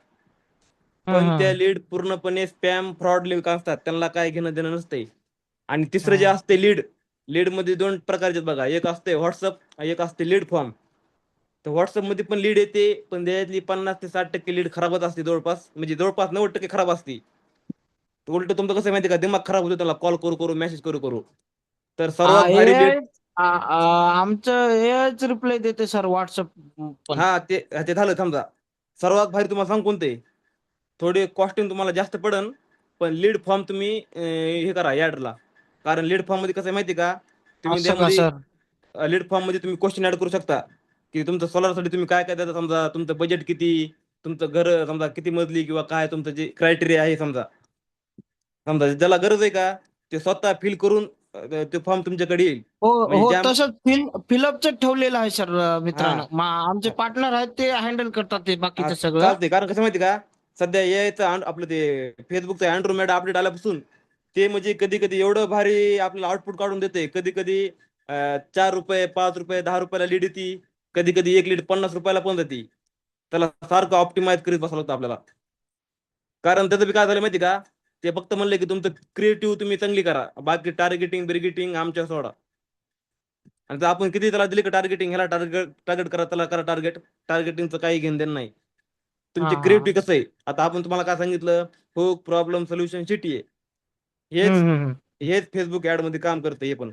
पण त्या हम्म. लीड पूर्णपणे स्पॅम फ्रॉड लिंक असतात, त्यांना काय घेणं देणं नसते. आणि तिसरं जे हम्म. असते लीड मध्ये दोन प्रकारचे बघा, एक असते व्हॉट्सअप, एक असते लीड फॉर्म. तर व्हॉट्सअप मध्ये पण लीड येते, पण त्याच्यातली 50 ते 60% लीड खराबच असते, जवळपास म्हणजे जवळपास 90% खराब असते. उलट तुमचं कसं आहे माहिती का, दिमाग खराब होतो त्याला कॉल करू करू, मेसेज करू करू. तर सर्वात भारी लीड. एआय आमचं एआयच रिप्लाय देते सर व्हॉट्सअप पण. हा ते झालं समजा. सर्वात भारी तुम्हाला सांग कोणते, थोडी कॉस्टिंग तुम्हाला जास्त पडन, पण लीड फॉर्म तुम्ही हे करा यार्डला. कारण लीड फॉर्म मध्ये कसं आहे माहिती का, तुम्ही असं का त्यामध्ये सर? लीड फॉर्म मध्ये तुम्ही क्वेश्चन ऍड करू शकता की तुमचं सोलारसाठी तुम्ही काय काय देता, समजा तुमचं बजेट किती, तुमचं घर समजा किती मजली, किंवा काय तुमचं जे क्रायटेरिया आहे, समजा समजा ज्याला गरज आहे का ते स्वतः फिल करून ते फॉर्म तुमच्याकडे येईल. हो म्हणजे हो, ज्या तसंच फिलअपच ठेवलेलं आहे सर हा मित्रांनो. आमचे पार्टनर आहेत ते हँडल करतात ते हा बाकीचं सगळं. चालते. कारण कसं माहिती का, सध्या यायचं आपलं ते फेसबुकचं अँड्रॉइड अपडेट आल्यापासून ते म्हणजे कधी कधी एवढं भारी आपल्याला आउटपुट काढून देते. कधी कधी 4 रुपये, 5 रुपये, 10 रुपयाला लीड येते. कधी कधी एक लीड 50 रुपयाला पण जाते. त्याला सारखं ऑप्टिमाइज करीत बसावं लागतं आपल्याला. कारण त्याचं बी काय झालं माहिती का, ते फक्त म्हणले की तुमचं क्रिएटिव्ह तुम्ही चांगली करा, बाकी टार्गेटिंग बिर्गेटिंग आमच्या सोडा. आणि जर आपण किती त्याला दिली का टार्गेटिंग, ह्याला टार्गेट टार्गेट करा, त्याला करा टार्गेट, टार्गेटिंगचं काही घेणं देणं नाही. हा तुमचे हा. क्रिएटिव्ह कसं आहे, आता आपण तुम्हाला काय सांगितलं, हो प्रॉब्लेम सोल्युशन सिटी आहे. हेच हम्म. हेच फेसबुक ऍड मध्ये काम करतं हे पण.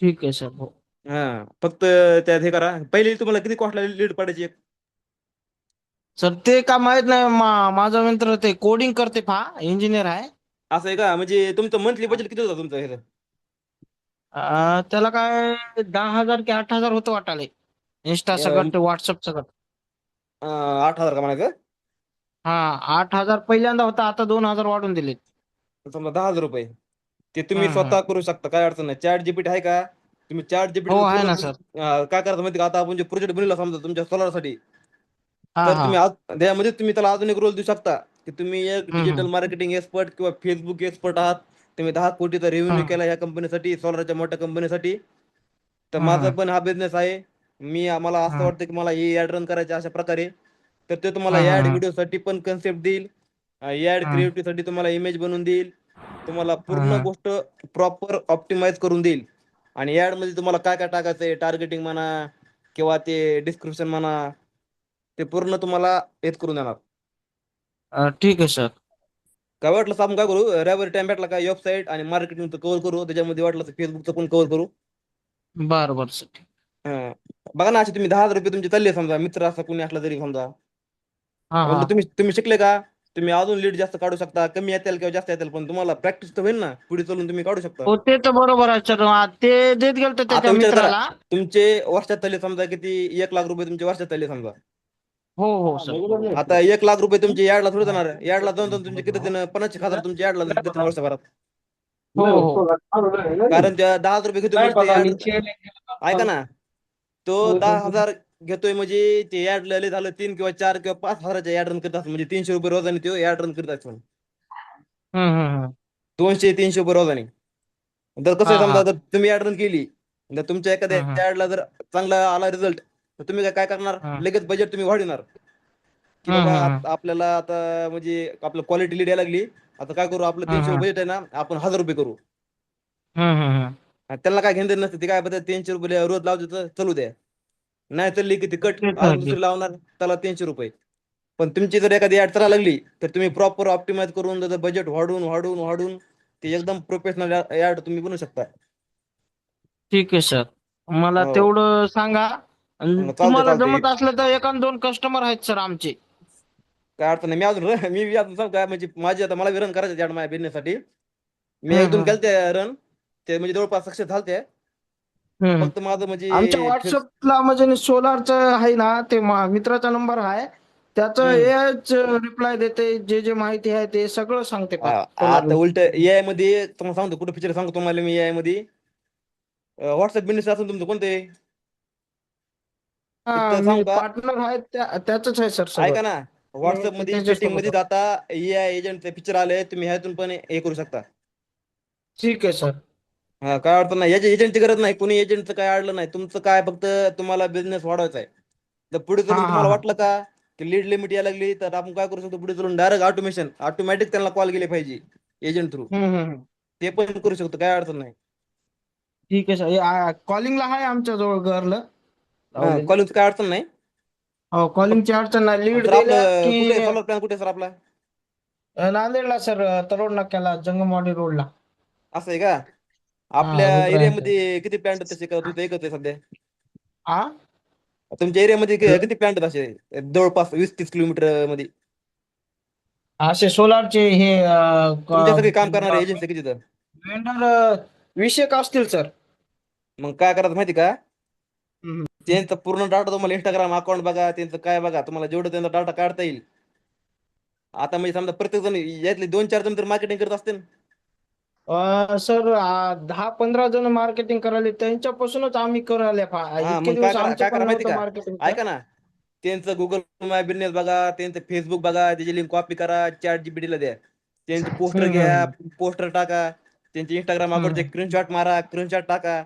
ठीक आहे सर. हो हा फक्त त्यात हे करा. पहिले तुम्हाला किती कॉस्टला लीड पडायची एक? सर ते का माहित नाही. माझा मित्र ते कोडिंग करते इंजिनियर आहे. असं आहे का? म्हणजे तुमचं मंथली बजेट किती होतं तुमचं ह्याचं? त्याला काय 10,000 की 8,000 होतं वाटाले. इंस्टा सगळं व्हॉट्सअप सगळं. 8,000 का म्हणायचं? हा 8,000 पहिल्यांदा होता, आता 2,000 वाढून दिले. समजा 10,000 रुपये. ते तुम्ही हम्म. स्वतः करू शकता, काय अडचण नाही. चॅट जीपीटी आहे का? तुम्ही चॅट जीपीटी हो आहे पूर्ण ना सर. काय करायचं माहिती का, आता आपण जे प्रोजेक्ट बनवला समजा तुमच्या सोलारसाठी, हा तर हा. तुम्ही त्यामध्ये तुम्ही त्याला अजून एक रोल देऊ शकता की तुम्ही एक डिजिटल हम्म. मार्केटिंग एक्सपर्ट किंवा फेसबुक एक्सपर्ट आहात. तुम्ही 10 कोटीचा रेव्हेन्यू हम्म. केला ह्या कंपनीसाठी, सोलारच्या मोठ्या कंपनीसाठी. तर माझा हम्म. पण हा बिझनेस आहे. मला असं हम्म. वाटतं की मला हे ऍड रन करायचे अशा प्रकारे. तर ते तुम्हाला ऍड हम्म. व्हिडिओसाठी पण कन्सेप्ट देईल, ऍड हम्म. क्रिएटिव्ह साठी तुम्हाला इमेज बनवून देईल, तुम्हाला पूर्ण हम्म. गोष्ट प्रॉपर ऑप्टिमाइज करून देईल. आणि ऍड मध्ये तुम्हाला काय काय टाकायचंय, टार्गेटिंग म्हणा किंवा ते डिस्क्रिप्शन म्हणा, ते पूर्ण तुम्हाला हेच करून देणार. ठीक आहे सर. काय वाटलं आपण काय करू, रविवारी टाइम भेटला का वेबसाईट आणि मार्केटिंगचं कव्हर करू, त्याच्यामध्ये वाटलं तर फेसबुकचं पण कव्हर करू. बरं बरं सर. हा. बघा ना, असे तुम्ही 10,000 रुपये तुमचे चालले समजा, मित्र असा कोणी असला तरी समजा, हा हा. म्हणलं तुम्ही तुम्ही शिकले का, तुम्ही अजून लीड जास्त काढू शकता. कमी येतील किंवा जास्त येतील, पण तुम्हाला प्रॅक्टिस तर होईल ना, पुढे चालून तुम्ही काढू शकता. हो ते तर बरोबर आहे सर. ते देत गेलत आता त्याच्या विचार करा, मित्राला. तुमचे वर्षात चालले समजा किती, 1,00,000 रुपये तुमचे वर्षात चालले समजा. हो हो सर. आता 1,00,000 रुपये तुमचे यार्डला थोडे जाणार, यार्डला जाऊन जाऊन तुमचे किती देणं, 50,000 तुमचे यार्डला देतील वर्षभरात. हो हो. कारण त्या 10,000 रुपये घेतो म्हणजे ते यार्ड, ऐका ना, तो 10,000 घेतोय म्हणजे ते यार्ड लय झालं 3 किंवा 4 किंवा 5,000च्या यार्ड रन करत असतो, म्हणजे 300 रुपये रोजाने तो यार्ड रन करत असतो. हम्म. 200-300 रुपये रोजाने. तर कसं हा आहे हा. समजा, जर तुम्ही ऍड रन केली, जर तुमच्या एखाद्या हम्म. ऍडला जर चांगला आला रिझल्ट, तर तुम्ही काय करणार, हम्म. लगेच बजेट तुम्ही वाढवणार की बाबा हम्म. आपल्याला आता म्हणजे आपलं क्वालिटी लीड यायला लागली, आता काय करू, आपलं 300 हम्म. बजेट आहे ना, आपण 1,000 रुपये करू. हम्म. आणि त्यांना काय घेणं देणं नसतं, ते काय बघतात 300 रुपये रोज लावते तर चालू द्या, नाही चालली की ती कट ते तर अजून आहे. दुसरी लावणार, त्याला 300 रुपये. पण तुमची जर एखादी ऍड चालायला लागली, तर तुम्ही प्रॉपर ऑप्टिमाइज करून त्याचं बजेट वाढून वाढून वाढून ते एकदम प्रोफेशनल ऍड तुम्ही बनवू शकता. ठीक आहे सर. मला हो तेवढं सांगा. आणि चालते तुम्हाला चालते. जमत असलं तर 1-2 कस्टमर आहेत सर आमचे. काय अडचण नाही. मी अजून मी बी अजून सांग काय म्हणजे माझी आता मला रन करायचं त्या माझ्या बिझनेस साठी. मी एक दोन हम्म केलते रन, ते म्हणजे जवळपास सक्सेस झालते. हम्म. फक्त माझं आमच्या म्हणजे व्हॉट्सअपला म्हणजे सोलारचं आहे ना, ते मित्राचा नंबर आहे. त्याचं हम्म. एच रिप्लाय देते, जे जे माहिती आहे ते सगळं सांगते सोलार. आता उलट एआय मध्ये तुम्हाला सांगतो कुठे फीचर सांगतो तुम्हाला मी एआय मध्ये. व्हॉट्सअप बिझनेस असेल तुमचं कोणते हा, तिथं मी सांगू का? पार्टनर आहे त्याच आहे सर सगळं. ऐका ना, व्हॉट्सअप मी मध्ये सेटिंग त्याच्यासोबत मध्ये आहे. आता एआय एजंटचे फीचर आले, तुम्ही ह्यातून पण हे करू शकता. ठीक आहे सर. हा, काय अडचण नाही. याच्या एजंटची गरज नाही, कोणी एजंटचं काय अडलं नाही. तुमचं काय फक्त तुम्हाला बिझनेस वाढवायचा आहे. तर पुढे हा चलून हा तुम्हाला हा. वाटलं का की लीड लिमिट यायला लागली, तर आपण काय करू शकतो पुढे चलून डायरेक्ट ऑटोमॅटिक त्यांना कॉल गेले पाहिजे एजंट थ्रू. हम्म. ते पण करू शकतो, काय अडचण नाही. ठीक आहे सर. कॉलिंगला आहे आमच्या जवळ गर्ल हा, लावलेली. कॉलिंगचं काय अडचण नाही. हो, कॉलिंगची अडचण नाही. लीड सर दिल्या आपलं कुठे की सोलर प्लॅन कुठे सर आपला? नांदेडला सर, तरोड नाक्याला, जंगमवाडी रोडला. असं आहे का? हा, आपल्या रुद्र आहे. एरियामध्ये किती प्लॅन्ट तसे का तुमचं एकच आहे सध्या? हा, तुमच्या एरियामध्ये किती प्लॅन्ट असे जवळपास 20-30 किलोमीटर मध्ये? असे सोलारचे हे तुमच्यासाठी काम करणारे एजन्सी किती तर? वेंडर 20 एक असतील सर. मग काय करायचं माहिती का? हम्म. त्यांचा पूर्ण डाटा तुम्हाला इंस्टाग्राम अकाउंट बघा, त्यांचं काय बघा, तुम्हाला जेवढं त्यांचा डाटा काढता येईल. आता म्हणजे समजा प्रत्येक जण यातले 2-4 जण तर मार्केटिंग करत असतील. सर 10-15 जण मार्केटिंग करायला, त्यांच्यापासूनच आम्ही करायला. हा, इतके मग दिवस आमचं काय पण करा माहिती नव्हतं का? मार्केटिंगचं. ऐका ना, त्यांचं गुगल माय बिझनेस बघा, त्यांचं फेसबुक बघा, त्याची लिंक कॉपी करा, चॅट जीपीटीला द्या. त्यांचे पोस्टर घ्या, हम्म. पोस्टर टाका, त्यांचे इंस्टाग्राम अकाउंटचे हम्म. स्क्रीनशॉट मारा, स्क्रीनशॉट टाका,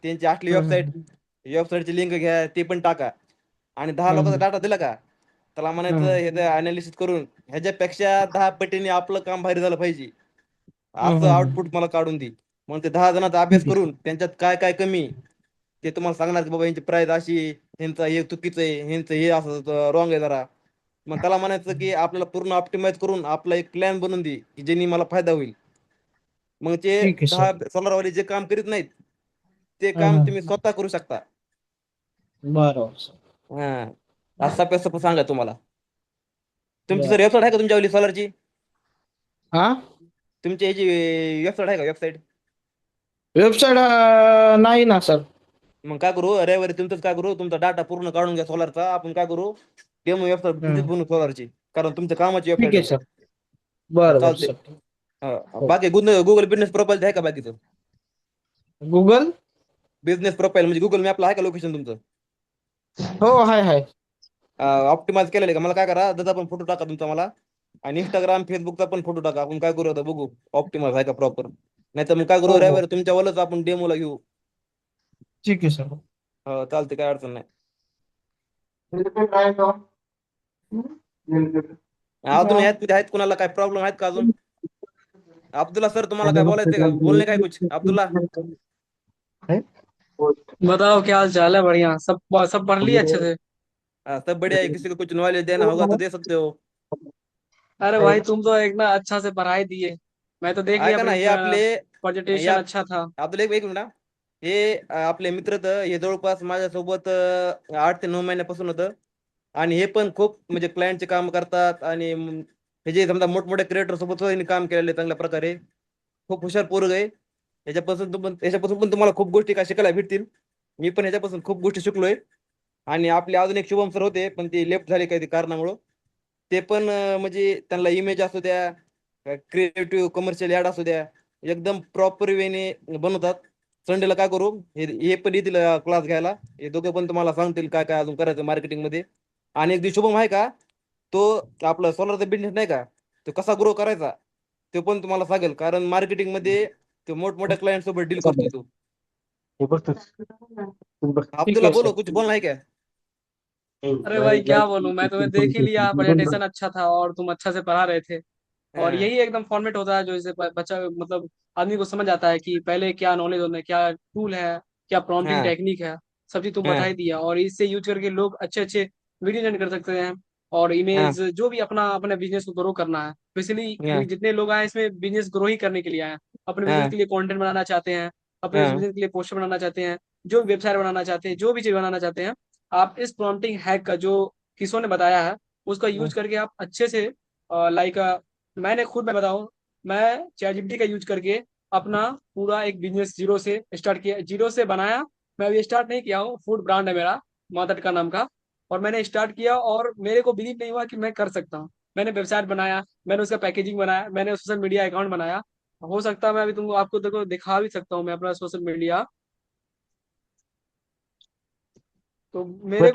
त्यांची असली हम्म. वेबसाईटची लिंक घ्या, ते पण टाका. आणि 10 लोकांचा हम्म. डाटा दिला का, त्याला म्हणायचं हम्म. हे अनालिसिस करून ह्याच्यापेक्षा 10 पटीने आपलं काम भारी झालं पाहिजे, असं हम्म. आउटपुट मला काढून दे. मग ते 10 जणांचा अभ्यास ठीक आहे. करून त्यांच्यात काय काय कमी ते तुम्हाला सांगणार की बाबा यांची प्राइस अशी, ह्यांचं हे चुकीचं आहे, ह्यांचं हे असं रॉंग आहे जरा. मग त्याला म्हणायचं की आपल्याला पूर्ण ऑप्टिमाइज करून आपला एक प्लॅन बनवून दे की ज्यांनी मला फायदा होईल. मग ते ठीक आहे सर. 10 सोलरवाले जे काम करीत नाहीत ते काम हम्म. तुम्ही स्वतः करू शकता. बरोबर सर. हा, असं सोपं सांगा तुम्हाला. तुमची सर बरं. वेबसाईट आहे का तुमच्यावाली सोलरची? हा, तुमची याची वेबसाईट आहे का वेबसाईट? वेबसाईट नाही ना सर. मग काय करू, रविवारी तुमचंच काय करू, तुमचा डाटा पूर्ण काढून घ्या सोलारचा. आपण काय करू, डेमो वेबसाईट तुमचीच हम्म. बनवू सोलारची, कारण तुमच्या कामाची ठीक वेबसाईट आहे आहे. सर. बरोबर चालते. सर. हो. बाकी गुगल बिझनेस प्रोफाईल आहे का बाकीचं? गुगल. बिझनेस प्रोफाईल म्हणजे गुगल मॅपला आहे का लोकेशन तुमचं? हो, आहे. ऑप्टिमाइज केलेलं आहे का? मला काय करा, त्याचा पण फोटो टाका तुमचा मला, आणि इंस्टाग्राम फेसबुकचा पण फोटो टाका. आपण काय करू आता बघू ऑप्टिमाइज आहे का प्रॉपर. नाही तर मग काय करू, हो हो, रविवारी तुमच्यावरच आपण डेमोला घेऊ. ठीक आहे सर. हो, चालते, काय अडचण नाही. अजून आहेत कुणाला काय प्रॉब्लेम आहेत का अजून? अब्दुल्ला सर, तुम्हाला काय बोलायचं का? बोलणे काय कुछ अब्दुल्ला? बताओ क्या हाल चाल है? बढ़िया, सब सब पढ़ लिए अच्छे से? सब बढ़िया है, किसी को कुछ नॉलेज देना होगा तो दे सकते हो. अरे भाई तुम तो एक ना अच्छा से पढ़ाई दिए, मैं तो देख लिया, ऐका ना, हे आपले हे प्रेजेंटेशन अच्छा था। अब्दुल एक मिनिट ना. हे आपले मित्र तर हे जवळपास माझ्यासोबत 8 ते 9 महिन्यापासून होतं. आणि हे पण खूप म्हणजे क्लायंटचे काम करतात, आणि हे जे समजा मोठमोठ्या क्रिएटर सोबत यांनी काम केलेलं आहे चांगल्या प्रकारे. खूप हुशार पोरग आहे. याच्यापासून पण तुम्हाला खूप गोष्टी काय शिकायला भेटतील. मी पण याच्यापासून खूप गोष्टी शिकलोय. आणि आपले अजून एक शुभम सर होते, पण ते लेफ्ट झाले काही कारणामुळं. ते पण म्हणजे त्यांना इमेज असू द्या, क्रिएटिव्ह कमर्शियल ऍड असू द्या, एकदम प्रॉपर वेने बनवतात. संडेला काय करू, हे पण येतील क्लास घ्यायला. हे दोघं पण तुम्हाला सांगतील काय काय अजून करायचं मार्केटिंग मध्ये. आणि एक दिवस शुभम आहे का, तो आपला सोलरचा बिझनेस नाही का, तो कसा ग्रो करायचा ते पण तुम्हाला सांगेल, कारण मार्केटिंग मध्ये तो मोठमोठ्या क्लायंट सोबत डील करतोय तो. ठीक अब्दुल्ला आहे बोलो, सर. कुछ बोलना है क्या? अरे भाई क्या बोलूं, मैं तुम्हें देख ही लिया, प्रेजेंटेशन अच्छा था और तुम अच्छा से पढ़ा रहे थे। और हाँ, यही एकदम फॉर्मेट होता है जो इसे बच्चा मतलब आदमी को समझ आता है कि पहले क्या नॉलेज होना है, क्या टूल है, क्या प्रॉम्प्टिंग हाँ, टेक्निक है, सब चीज तुम बता ही हाँ, दिया। और इससे यूज करके लोग अच्छे अच्छे वीडियो जनरेट कर सकते हैं, और हाँ, ईमेल्स जो भी अपना अपने बिजनेस को ग्रो करना है, हाँ, बेसिकली जितने लोग आए इसमें बिजनेस ग्रो ही करने के लिए आए हैं, अपने बिजनेस हाँ, के लिए कंटेंट बनाना चाहते हैं, अपने हाँ, बिजनेस के लिए पोस्टर बनाना चाहते हैं, जो वेबसाइट बनाना चाहते हैं, जो भी चीज बनाना चाहते हैं, आप इस प्रॉम्प्टिंग हैक का जो किसो ने बताया है उसका यूज करके आप अच्छे से लाइक मैंने खुद मैं बताऊं, मैं ChatGPT का यूज करके अपना पूरा एक बिजनेस जीरो से स्टार्ट किया, जीरो से बनाया। मैं अभी स्टार्ट नहीं किया हूँ, फूड ब्रांड है मेरा, मातट का नाम का। और मैंने स्टार्ट किया और मेरे को बिलीव नहीं हुआ कि मैं कर सकता हूँ। मैंने वेबसाइट बनाया, मैंने उसका पैकेजिंग बनाया, मैंने सोशल मीडिया अकाउंट बनाया। हो सकता है मैं अभी तुमको आपको देखो दिखा भी सकता हूँ मैं अपना सोशल मीडिया। तो भेटल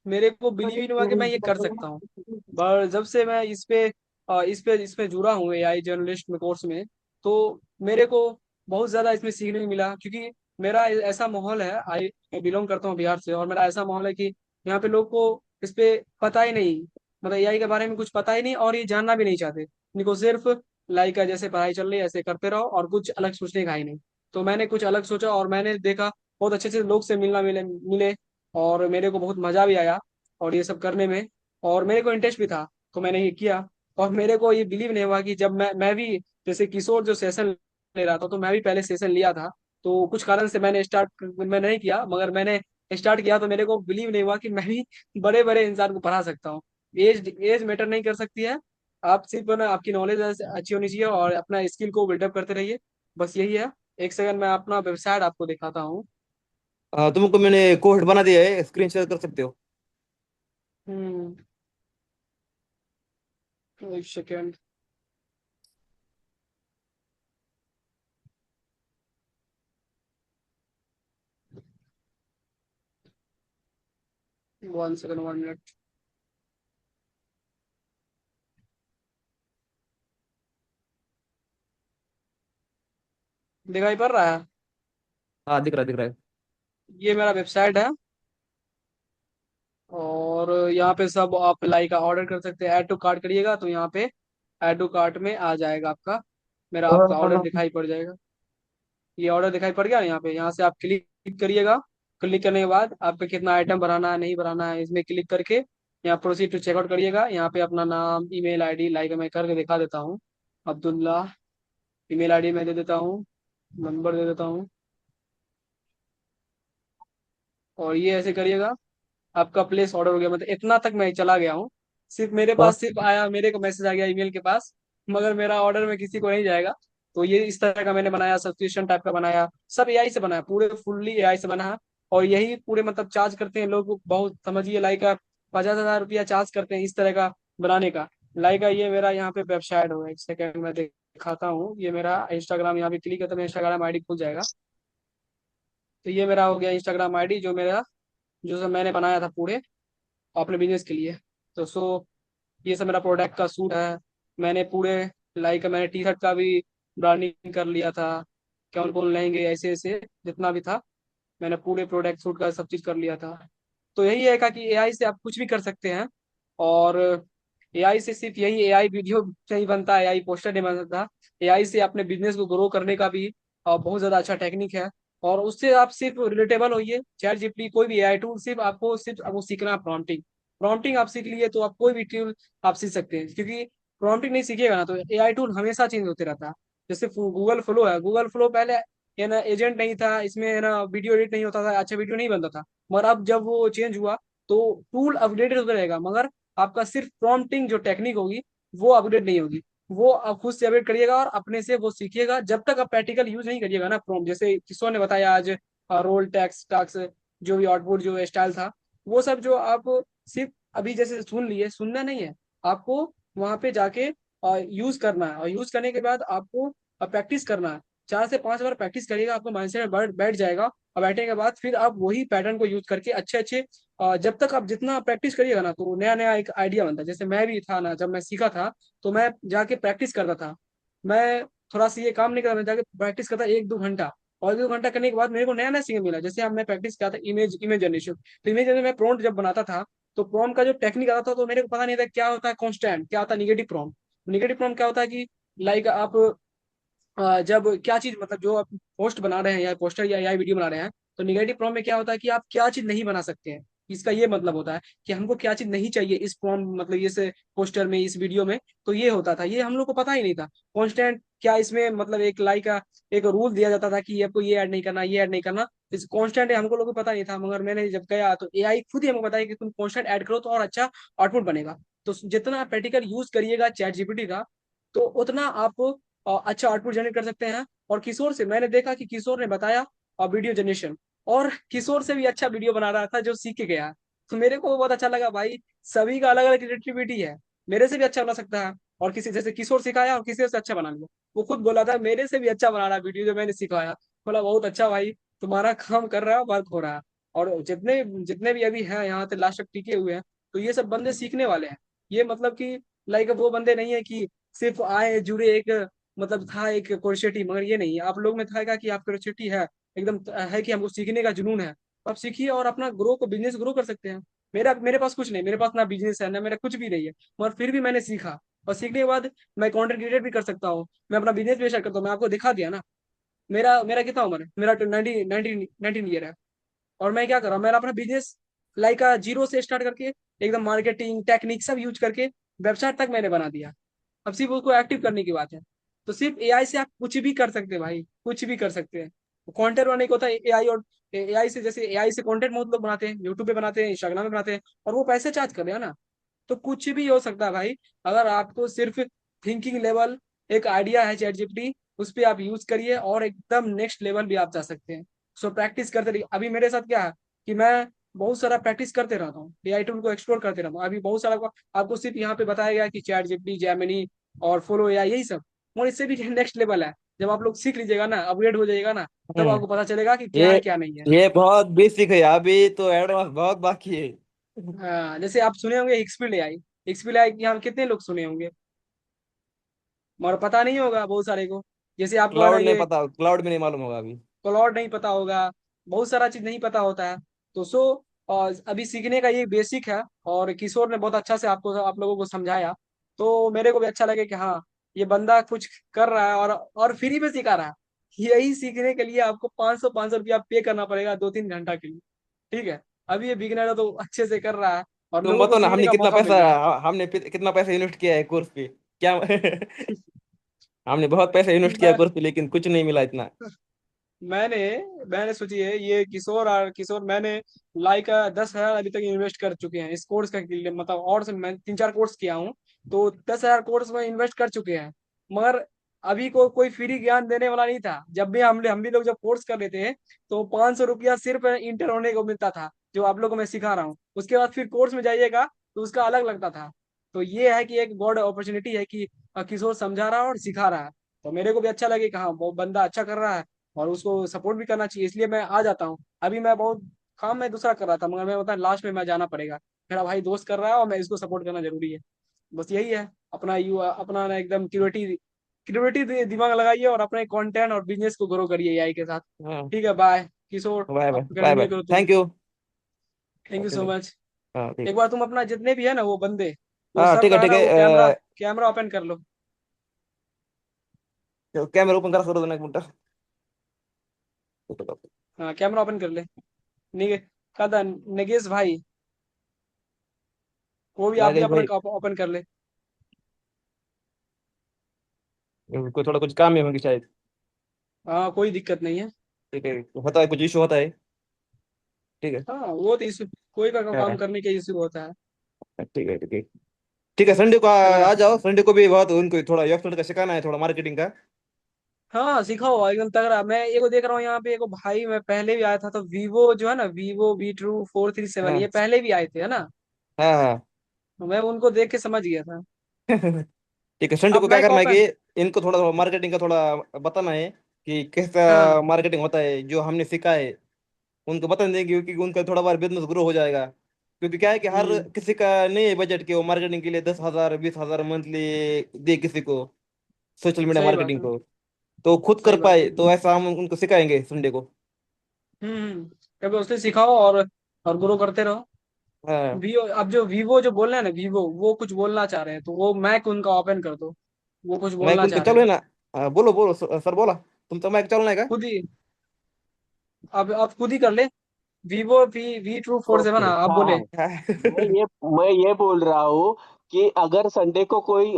मेरे को बिलीव ही नहीं हुआ कि मैं ये कर सकता हूँ। पर जब से मैं इस पे जुड़ा हूँ AI जर्नलिस्ट में कोर्स में, तो मेरे को बहुत ज्यादा इसमें सीखने को मिला। क्योंकि मेरा ऐसा माहौल है, मैं बिलोंग करता हूँ बिहार से, और मेरा ऐसा माहौल है कि यहाँ पे लोग को इस पे पता ही नहीं, मतलब AI के बारे में कुछ पता ही नहीं, और ये जानना भी नहीं चाहते। इनको सिर्फ लाइक जैसे पढ़ाई चल रही है ऐसे करते रहो, और कुछ अलग सोचने का ही नहीं। तो मैंने कुछ अलग सोचा, और मैंने देखा बहुत अच्छे अच्छे लोग से मिले, और मेरे को बहुत मजा भी आया और ये सब करने में, और मेरे को इंटरेस्ट भी था। तो मैंने ये किया, और मेरे को ये बिलीव नहीं हुआ कि जब मैं भी जैसे किशोर जो सेशन ले रहा था, तो मैं भी पहले सेशन लिया था। तो कुछ कारण से मैं नहीं किया, मगर मैंने स्टार्ट किया, तो मेरे को बिलीव नहीं हुआ कि मैं भी बड़े बड़े इंसान को पढ़ा सकता हूँ। एज मैटर नहीं कर सकती है। आप सिर्फ ना आपकी नॉलेज अच्छी होनी चाहिए और अपना स्किल को बिल्डअप करते रहिए, बस यही है। एक सेकंड मैं अपना वेबसाइट आपको दिखाता हूँ। तुमको मैंने कोड बना दिया है, स्क्रीन शेयर कर सकते हो। हम्म, एक सेकेंड। 1 second, 1 minute. दिखाई पड़ रहा है? हाँ, दिख रहा है। ये मेरा वेबसाइट है, और यहाँ पे सब आप लाइक ऑर्डर कर सकते हैं। ऐड टू कार्ट करिएगा तो यहाँ पे ऐड टू कार्ट में आ जाएगा आपका, मेरा आपका ऑर्डर दिखाई पड़ जाएगा। ये ऑर्डर दिखाई पड़ गया ना यहाँ पे, यहाँ से आप क्लिक करिएगा। क्लिक करने के बाद आपको कितना आइटम भराना है नहीं भराना है, इसमें क्लिक करके यहाँ प्रोसीड टू चेकआउट करिएगा। यहाँ पे अपना नाम, ईमेल आईडी लाइक मैं करके दिखा देता हूँ। अब्दुल्ला, ईमेल आईडी मैं दे देता हूँ, नंबर दे देता हूँ, और ये ऐसे करिएगा। आपका प्लेस ऑर्डर हो गया, मतलब इतना तक मैं चला गया हूँ। सिर्फ मेरे पास सिर्फ आया, मेरे को मैसेज आ गया ईमेल के पास, मगर मेरा ऑर्डर में किसी को नहीं जाएगा। तो ये इस तरह का मैंने बनाया, सब्सक्रिप्शन टाइप का बनाया, सब AI से बनाया, पूरे फुल्ली AI से बना है। और यही पूरे मतलब चार्ज करते हैं लोग बहुत, समझिए लाइक 50,000 रुपया चार्ज करते हैं इस तरह का बनाने का। लाइक ये मेरा यहाँ पे वेबसाइट होगा, एक सेकेंड मैं दिखाता हूँ। ये मेरा इंस्टाग्राम, यहाँ पे क्लिक करते मैं इंस्टाग्राम ID खुल जाएगा। तो ये मेरा हो गया इंस्टाग्राम ID, जो सब मैंने बनाया था पूरे अपने बिजनेस के लिए। तो ये सब मेरा प्रोडक्ट का सूट है। मैंने पूरे लाइक मैंने टी शर्ट का भी ब्रांडिंग कर लिया था, कौन कौन लेंगे ऐसे ऐसे जितना भी था, मैंने पूरे प्रोडक्ट सूट का सब चीज़ कर लिया था। तो यही है कि AI से आप कुछ भी कर सकते हैं। और AI से सिर्फ यही AI वीडियो नहीं बनता, AI पोस्टर नहीं बनता। AI से अपने बिजनेस को ग्रो करने का भी बहुत ज़्यादा अच्छा टेक्निक है। और उससे आप सिर्फ रिलेटेबल होइए। ChatGPT कोई भी AI टूल, सिर्फ आपको सीखना प्रॉम्प्टिंग। प्रॉम्प्टिंग आप सीख लिए तो आप कोई भी टूल आप सीख सकते हैं, क्योंकि प्रॉम्प्टिंग नहीं सीखिएगा ना तो AI टूल हमेशा चेंज होते रहता है। जैसे गूगल फ्लो है, गूगल फ्लो पहले ये ना एजेंट नहीं था, इसमें है ना वीडियो एडिट नहीं होता था, अच्छा वीडियो नहीं बनता था। मगर अब जब वो चेंज हुआ तो टूल अपडेटेड होता रहेगा, मगर आपका सिर्फ प्रॉम्प्टिंग जो टेक्निक होगी वो अपडेट नहीं होगी। वो आप खुद से अपडेट करिएगा और अपने से वो सीखिएगा। जब तक आप प्रैक्टिकल यूज नहीं करिएगा ना प्रॉम्प्ट, जैसे किशोर ने बताया आज रोल टैक्स टाक्स, जो भी आउटपुट जो स्टाइल था, वो सब जो आप सिर्फ अभी जैसे सुन लिए, सुनना नहीं है आपको, वहां पे जाके यूज करना है। और यूज करने के बाद आपको प्रैक्टिस करना है। 4 से 5 बार प्रैक्टिस करिएगा, आपको माइंडसेट में बैठ जाएगा। और बैठने के बाद फिर आप वही पैटर्न को यूज करके अच्छे अच्छे जब तक आप जितना प्रैक्टिस करिएगा ना तो नया नया एक आइडिया बनता है। जैसे मैं भी था ना, जब मैं सीखा था तो मैं जाके प्रैक्टिस करता था। मैं थोड़ा सा ये काम नहीं करता, मैं जाके प्रैक्टिस करता 1-2 घंटा। और 1-2 घंटा करने के बाद मेरे को नया नया सीखने मिला। जैसे अब मैं प्रैक्टिस किया था इमेज जनरेशन, तो इमेज जनरेशन में प्रॉम्प्ट जब बनाता था, तो प्रॉम्प्ट का जो टेक्निक आता था तो मेरे को पता नहीं था क्या होता है कॉन्स्टेंट, क्या होता है निगेटिव प्रॉम्प्ट। निगेटिव प्रॉम्प्ट क्या होता है कि लाइक आप जब क्या चीज मतलब जो आप पोस्ट बना रहे हैं या पोस्टर या वीडियो बना रहे हैं, तो निगेटिव प्रॉम्प्ट में क्या होता है कि आप क्या चीज नहीं बना सकते हैं। इसका ये मतलब होता है कि हमको क्या चीज नहीं चाहिए इस प्रॉम्प्ट, मतलब ये से पोस्टर में, इस वीडियो में। तो ये होता था, ये हम लोग को पता ही नहीं था। कॉन्स्टेंट क्या इसमें मतलब एक रूल दिया जाता था कि आपको ये ऐड नहीं करना, ये ऐड नहीं करना। इस कांस्टेंट हमको लोगों को पता नहीं था, मगर मैंने जब गया तो एआई खुद ही हमको बताया कि तुम कांस्टेंट ऐड करो तो और अच्छा आउटपुट बनेगा। तो जितना प्रैक्टिकल यूज करिएगा चैट जीपीटी का, तो उतना आप अच्छा आउटपुट जनरेट कर सकते हैं। और किशोर से मैंने देखा कि किशोर ने बताया वीडियो जनरेशन, और किशोर से भी अच्छा वीडियो बना रहा था जो सीख के गया। तो मेरे को बहुत अच्छा लगा भाई, सभी का अलग अलग क्रिएटिविटी है। मेरे से भी अच्छा बना सकता है, और किसी जैसे किशोर सिखाया और किसी से अच्छा बना लिया। वो खुद बोला था मेरे से भी अच्छा बना रहा वीडियो जो मैंने सिखाया। बोला बहुत अच्छा भाई, तुम्हारा काम कर रहा है, वर्क हो रहा है। और जितने जितने भी अभी हैं यहाँ पे लास्ट तक टिके हुए हैं, तो ये सब बंदे सीखने वाले हैं। ये मतलब कि लाइक वो बंदे नहीं है कि सिर्फ आए जुड़े एक मतलब था एक क्यूरियोसिटी, मगर ये नहीं है। आप लोग में था कि आप क्यूरियोसिटी है एकदम, है कि हमको सीखने का जुनून है, तो आप सीखिए और अपना बिजनेस ग्रो कर सकते हैं। मेरे पास कुछ नहीं, मेरे पास ना बिजनेस है ना मेरा कुछ भी नहीं है, मगर फिर भी मैंने सीखा। और सीखने के बाद मैं कंटेंट क्रिएट भी कर सकता हूँ, मैं अपना बिजनेस भी स्टार्ट करता हूँ। मैं आपको दिखा दिया ना, मेरा मेरा कितना उम्र है, मेरा 19 ईयर है। और मैं क्या कर रहा हूँ, मैंने अपना बिजनेस लाइक जीरो से स्टार्ट करके एकदम मार्केटिंग टेक्निक सब यूज करके वेबसाइट तक मैंने बना दिया। अब सिर्फ उसको एक्टिव करने की बात है। तो सिर्फ एआई से आप कुछ भी कर सकते हैं भाई, कुछ भी कर सकते हैं। कंटेंट बनाने को होता है एआई, और एआई से जैसे एआई से कंटेंट बहुत लोग बनाते हैं, यूट्यूब पे बनाते हैं, इंस्टाग्राम पे बनाते हैं, और वो पैसे चार्ज कर रहे हैं ना। तो कुछ भी हो सकता है भाई, अगर आपको सिर्फ थिंकिंग लेवल एक आइडिया है चैट जीपीटी, उस पर आप यूज करिए और एकदम नेक्स्ट लेवल भी आप जा सकते हैं। सो प्रैक्टिस करते रहिए। अभी मेरे साथ क्या है कि मैं बहुत सारा प्रैक्टिस करते रहता हूँ, एआई टूल को एक्सप्लोर करते रहता हूँ। अभी बहुत सारा आपको सिर्फ यहाँ पे बताया गया कि चैट जीपीटी, जेमिनी और फॉलो एआई, यही सब। और इससे भी नेक्स्ट लेवल है। जब आप लोग सीख लीजिएगा ना, अपग्रेड हो जाइएगा ना, तब हम्म। आपको पता चलेगा कि क्या ये है क्या नहीं है। ये बहुत बेसिक है, अभी तो एडवांस बहुत बाकी है। हाँ, जैसे आप सुने होंगे हिक्सफील्ड एआई, हिक्सफील्ड एआई यहाँ कितने लोग सुने होंगे, मगर पता नहीं होगा बहुत सारे को। जैसे आपको है ना क्लाउड नहीं ये पता, क्लाउड में नहीं मालूम होगा अभी। क्लॉड नहीं पता होगा, बहुत सारा चीज नहीं पता होता है। तो अभी सीखने का ये बेसिक है, और किशोर ने बहुत अच्छा से आप लोगों को समझाया। तो मेरे को भी अच्छा लगे कि हाँ, ये बंदा कुछ कर रहा है और फ्री में सिखा रहा है। यही सीखने के लिए आपको 500 रुपया पे करना पड़ेगा 2-3 घंटा के लिए। ठीक है, अभी ये बिगिनर है तो अच्छे से कर रहा है, और तुम लोगों को बताओ ना, सीखने हमने का कितना मौका पैसा मिल रहा है। कितना पैसा इन्वेस्ट किया है कोर्स पे क्या? हमने बहुत पैसा इन्वेस्ट किया मैं कोर्स पे, लेकिन कुछ नहीं मिला इतना। मैंने मैंने सोचिए ये किशोर मैंने लाइक 10,000 अभी तक इन्वेस्ट कर चुके हैं इस कोर्स का के लिए, मतलब और से मैं 3-4 कोर्स किया हूँ। तो 10,000 कोर्स में इन्वेस्ट कर चुके हैं, मगर अभी कोई फ्री ज्ञान देने वाला नहीं था। जब भी हम भी लोग जब कोर्स कर लेते हैं, तो 500 रुपया सिर्फ इंटर होने को मिलता था, जो आप लोगों को मैं सिखा रहा हूँ। उसके बाद फिर कोर्स में जाइएगा तो उसका अलग लगता था। तो ये है कि एक गॉड अपॉर्चुनिटी है कि किशोर समझा रहा है और सिखा रहा है। तो मेरे को भी अच्छा लगे कि हाँ, वो बंदा अच्छा कर रहा है, और उसको सपोर्ट भी करना चाहिए, इसलिए मैं आ जाता हूँ। अभी मैं बहुत काम मैं दूसरा कर रहा था, मगर मैं बता लास्ट में मैं जाना पड़ेगा। मेरा भाई दोस्त कर रहा है और मैं इसको सपोर्ट करना जरूरी है। बस यही है। अपना ना एकदम क्रिएटिविटी दिमाग लगाइए, और अपने कंटेंट और बिजनेस को ग्रो करिए एआई के साथ। हाँ। ठीक है, बाय किशोर, बाय बाय आप बाय बाय, कंटिन्यू करो तुम। Thank you. Thank you okay so ठीक। मच। हाँ ठीक। एक बार तुम अपना जितने भी है ना वो बंदे, वो हाँ ठीक है सबका है ठीक ना है। वो कैमरा कैमरा ओपन कर लो। कैमरा ओपन कर दो ना, एक मिनट। हाँ, कैमरा ओपन कर ले। निगे कदा निगेश भाई, वो भी आप भी नागेश अपना भाई, ओपन कर ले। कोई थोड़ा कुछ काम है होंगे शायद। हाँ, कोई दिक्कत नहीं है। ठीक है, होता है, कुछ इशू होता है। ठीक है। हाँ, वो तो इशू, कोई का काम हाँ करने के इशू होता है। ठीक है ठीक है। ठीक है, संडे को है ना। आ जाओ, संडे को भी बहुत उनको थोड़ा वेबसाइट का सिखाना है, थोड़ा मार्केटिंग का। हाँ, सिखाओ एकदम तगड़ा। मैं एगो देख रहा हूँ यहाँ पे, एगो भाई मैं पहले भी आया था, तो वीवो जो है ना, वीवो V2 437, हाँ ये पहले भी आए थे, है ना। हाँ हाँ। तो मैं उनको देख के समझ गया था। ठीक है, संडे अब को क्या मैं करना है ओपन। कि इनको थोड़ा मार्केटिंग का थोड़ा बताना है कि कैसा हाँ। मार्केटिंग होता है, जो हमने सीखा है उनको बता देंगे, क्योंकि उनका थोड़ा बार बिजनेस ग्रो हो जाएगा। क्योंकि क्या है कि हर हम्म। किसी का नहीं है बजट कि वो मार्केटिंग के लिए 10,000 20,000 मंथली दे किसी को, सोशल मीडिया सही बात मार्केटिंग है। को। तो खुद कर सही बात है। पाए, तो ऐसा हम उनको सिखाएंगे संडे को। कभी उससे सिखाओ और ग्रो करते रहो। हाँ। वीवो, अब जो वीवो जो बोल रहे हैं ना, वीवो वो कुछ बोलना चाह रहे हैं, तो वो मैक उनका ओपन कर दो। वो कुछ मैं बोलना उनको चाह रहे चलो है हैं। ना। बोलो बोलो सर बोला। तुम तो मैं चलना है क्या? खुद ही, अब खुद ही कर ले। वीवो V2 4 7, ओके, हाँ, अब हाँ हाँ। बोले। मैं ये मैं ये बोल रहा हूँ कि अगर संडे को कोई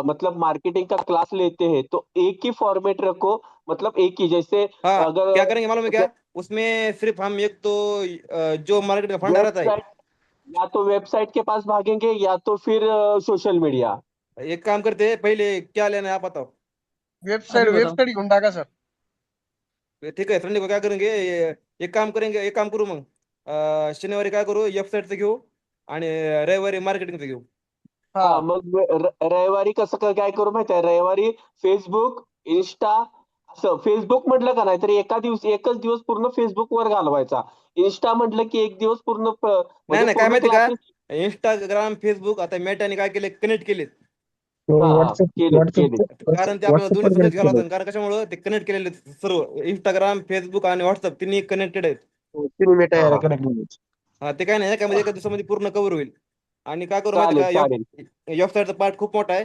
मतलब मार्केटिंग का क्लास लेते हैं तो एक ही फॉर्मेट रखो, मतलब एक ही, जैसे हाँ, अगर क्या करेंगे मालूम है क्या, उसमें सिर्फ हम एक तो जो मार्केट का फंड रहता है, वेबसाइट, या तो वेबसाइट के पास भागेंगे या तो फिर सोशल मीडिया। एक काम करते हैं, पहले क्या लेना है आप बताओ। अभी बताओ। घेऊन टाका सर. ठीक आहे, संडे को क्या करेंगे, एक काम करू मग, शनिवारी काय करू, वेबसाईटचं घेऊ आणि रविवारी मार्केटिंगचं घेऊ. हा, मग रविवारी कसं काय करू माहिती आहे, रविवारी फेसबुक, इंस्टा, असं फेसबुक म्हटलं का नाही तर एकच दिवस पूर्ण फेसबुकवर घालवायचा. इंस्टा म्हटलं की एक दिवस पूर्ण नाही म्हणजे नाही, काय पूर्ण माहिती का, क्लासेस. इंस्टाग्राम फेसबुक आता मेटाने काय केले, कनेक्ट केलेत. केले. कारण ते आपल्याला दोन्ही सोबत घ्यावं लागतं, कारण कशामुळे ते कनेक्ट केलेले आहेत सर्व, इंस्टाग्राम फेसबुक आणि व्हॉट्सअप तिन्ही कनेक्टेड आहेत. हा, ते काय नाही, एका दिवसामध्ये पूर्ण कव्हर होईल. आणि काय करू माहिती चालेल. का, वेबसाईटचा पार्ट खूप मोठा आहे.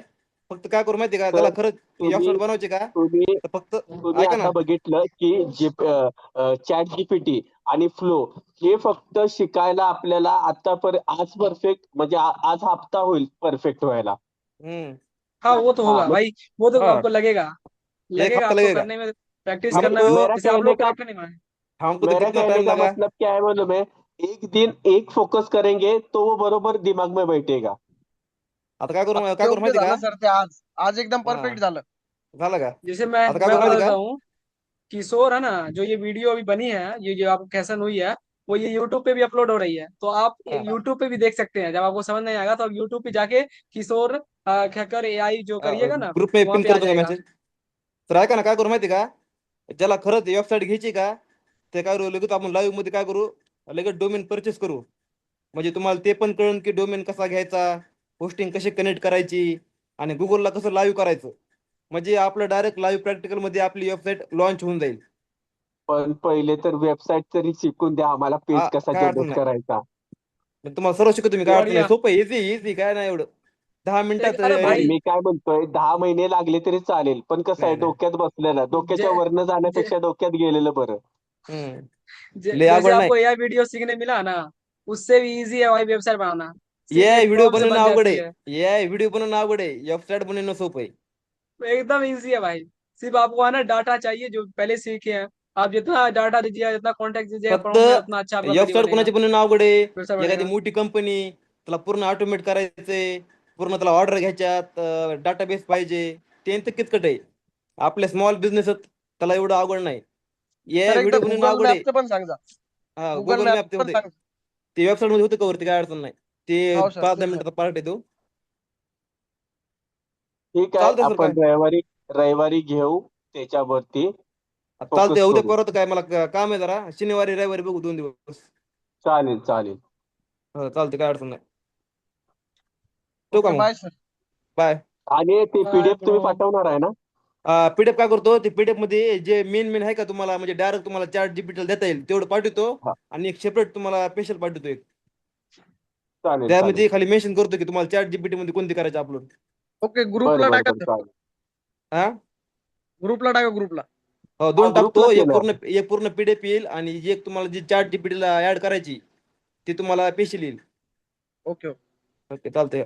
फक्त काय करू माहिती का, तर त्याला खरंच तुम्ही वेबसाईट बनवायची का, तुम्ही तर फक्त तुम्ही ऐका ना, आता बघितलं की चॅट जीपीटी आणि फ्लो हे फक्त शिकायला आपल्याला आज परफेक्ट, म्हणजे आज हप्ता होईल परफेक्ट व्हायला. हम्म, हाँ वो तो हाँ, होगा भाई, वो तो हाँ, आपको लगेगा एक हफ्ता आपको लगेगा करने में, प्रैक्टिस मेरा करना है। हमको जैसे आप कहने लोग का करेक्ट नहीं माने। हमको तो मेरा कितना कहने टाइम का लगा. मतलब क्या है मालूम है, एक दिन एक फोकस करेंगे तो वो बरोबर दिमाग में बैठेगा. आता काय करू माहिती का, सर ते आज एकदम हा, परफेक्ट झालं. झालं का, जैसे मैं आता काय मैं करू बता माहिती देता का, हूँ, किशोर है ना, जो ये वीडियो अभी बनी है, ये जो आपको कैसन हुई है, वो ये यूट्यूब पे भी अपलोड हो रही है, तो आप हा, यूट्यूब पे भी देख सकते हैं। जब आपको समझ नहीं आएगा तो आप यूट्यूब पे जाके किशोर खक्कर AI जो करिएगा ना, ग्रुप में वहां पिन पे आ करतो का जाएगा। मेसेज. तर ऐका ना, काय करू माहिती का, ज्याला खरंच वेबसाईट घ्यायची का, ते काय करू, लगेच आपण लाईव्ह मध्ये काय करू, लगेच डोमेन परचेस करू. म्हणजे तुम्हाला ते पण कळून की डोमेन कसा घ्यायचा, होस्टिंग कशी कनेक्ट करायची आणि गुगलला कसं लाईव्ह करायचं. म्हणजे आपलं डायरेक्ट लाईव्ह प्रॅक्टिकल मध्ये आपली वेबसाईट लॉन्च होऊन जाईल. पण पहिले तर वेबसाईट तरी शिकून द्या आम्हाला, पेज कसा काय अडचण जनरेट नाही, करायचा. मी तुम्हाला सर्व शिकवतो, तुम्ही काय अडचण नाही, बढ़िया। सोपं इझी इझी, काय नाही एवढं, 10 मिनिटात. अरे नाही, भाई, मी काय म्हणतोय 10 महिने लागले तरी चालेल, पण कसं आहे नाही नाही, डोक्यात बसलेलं, डोक्याच्या जे, वरनं जे, जाण्यापेक्षा डोक्यात गेलेलं बरं. लय जैसे अवघड नाही. आपको AI वीडियो सीखने मिला ना, उससे भी इजी है भाई वेबसाइट बनाना, सिर्फ एआय एक व्हिडिओ प्रॉम्प्ट से बनवणं बन अवघड जाती आहे, है। एआय व्हिडिओ बनवणं अवघड आहे, वेबसाईट बनवणं सोपं आहे. एकदम इजी है भाई, सिर्फ आपको है ना डाटा चाहिए जो पहले सीखे हैं। आप जितना डाटा दीजिएगा, जितना कॉन्टेक्ट दीजिएगा फक्त प्रॉम्प्ट में, उतना अच्छा आपका वीडियो वेबसाईट बनेगा, कोणाची बनवणं अवघड आहे, वेबसाइट एखादी बनेगा। मोठी कंपनी, त्याला पूर्ण ऑटोमेट करायचंय, पूर्ण त्याला ऑर्डर घ्यायच्यात, डाटाबेस पाहिजे, त्यांचं किचकट आहे. आपल्या स्मॉल बिझनेस त्याला एवढं अवघड नाही. एआय सर एकदा व्हिडिओ बनवणं गुगल अवघड आहे. मॅपचं पण सांगा. हा, गुगल गुगल मॅप मॅप ते पण होते, सांगा. ते वेबसाईट मध्ये होतं का वरती, काय अडचण नाही, ते हो सर, 5-10 ते सांगा. मिनिटाचा पार्ट आहे तो. ठीक आहे, चालतंय सर, काय आपण रविवारी घेऊ त्याच्यावरती चालतंय, फोकस उद्या करू. परत काय मला काम आहे जरा, शनिवारी रविवारी बघू 2 दिवस. चालेल. हो, चालतंय, काय अडचण नाही. ठेवू का ओके मग, बाय सर. बाय. आणि ते बाय पीडीएफ तुम्ही ब्रो। पाठवणार आहे ना? पीडीएफ काय करतो, ते पीडीएफ मध्ये जे मेन आहे का, तुम्हाला म्हणजे डायरेक्ट तुम्हाला चॅट जीपीटीला देता येईल तेवढं पाठवतो, हा, आणि एक सेपरेट तुम्हाला स्पेशल पाठवतो एक, चालेल. त्यामध्ये खाली मेन्शन करतो की तुम्हाला चॅट जीपीटी मध्ये कोणती करायची अपलोड. ओके ग्रुपला टाका सर. चालेल. हा, ग्रुपला टाका ग्रुपला. हो, हा, 2 टाकतो, ग्रुपला एक केलं. पूर्ण पीडीएफ येईल आणि एक तुम्हाला जी चॅट जीपीटीला ऍड करायची ती तुम्हाला स्पेशल येईल. ओके. ओके, चालतंय.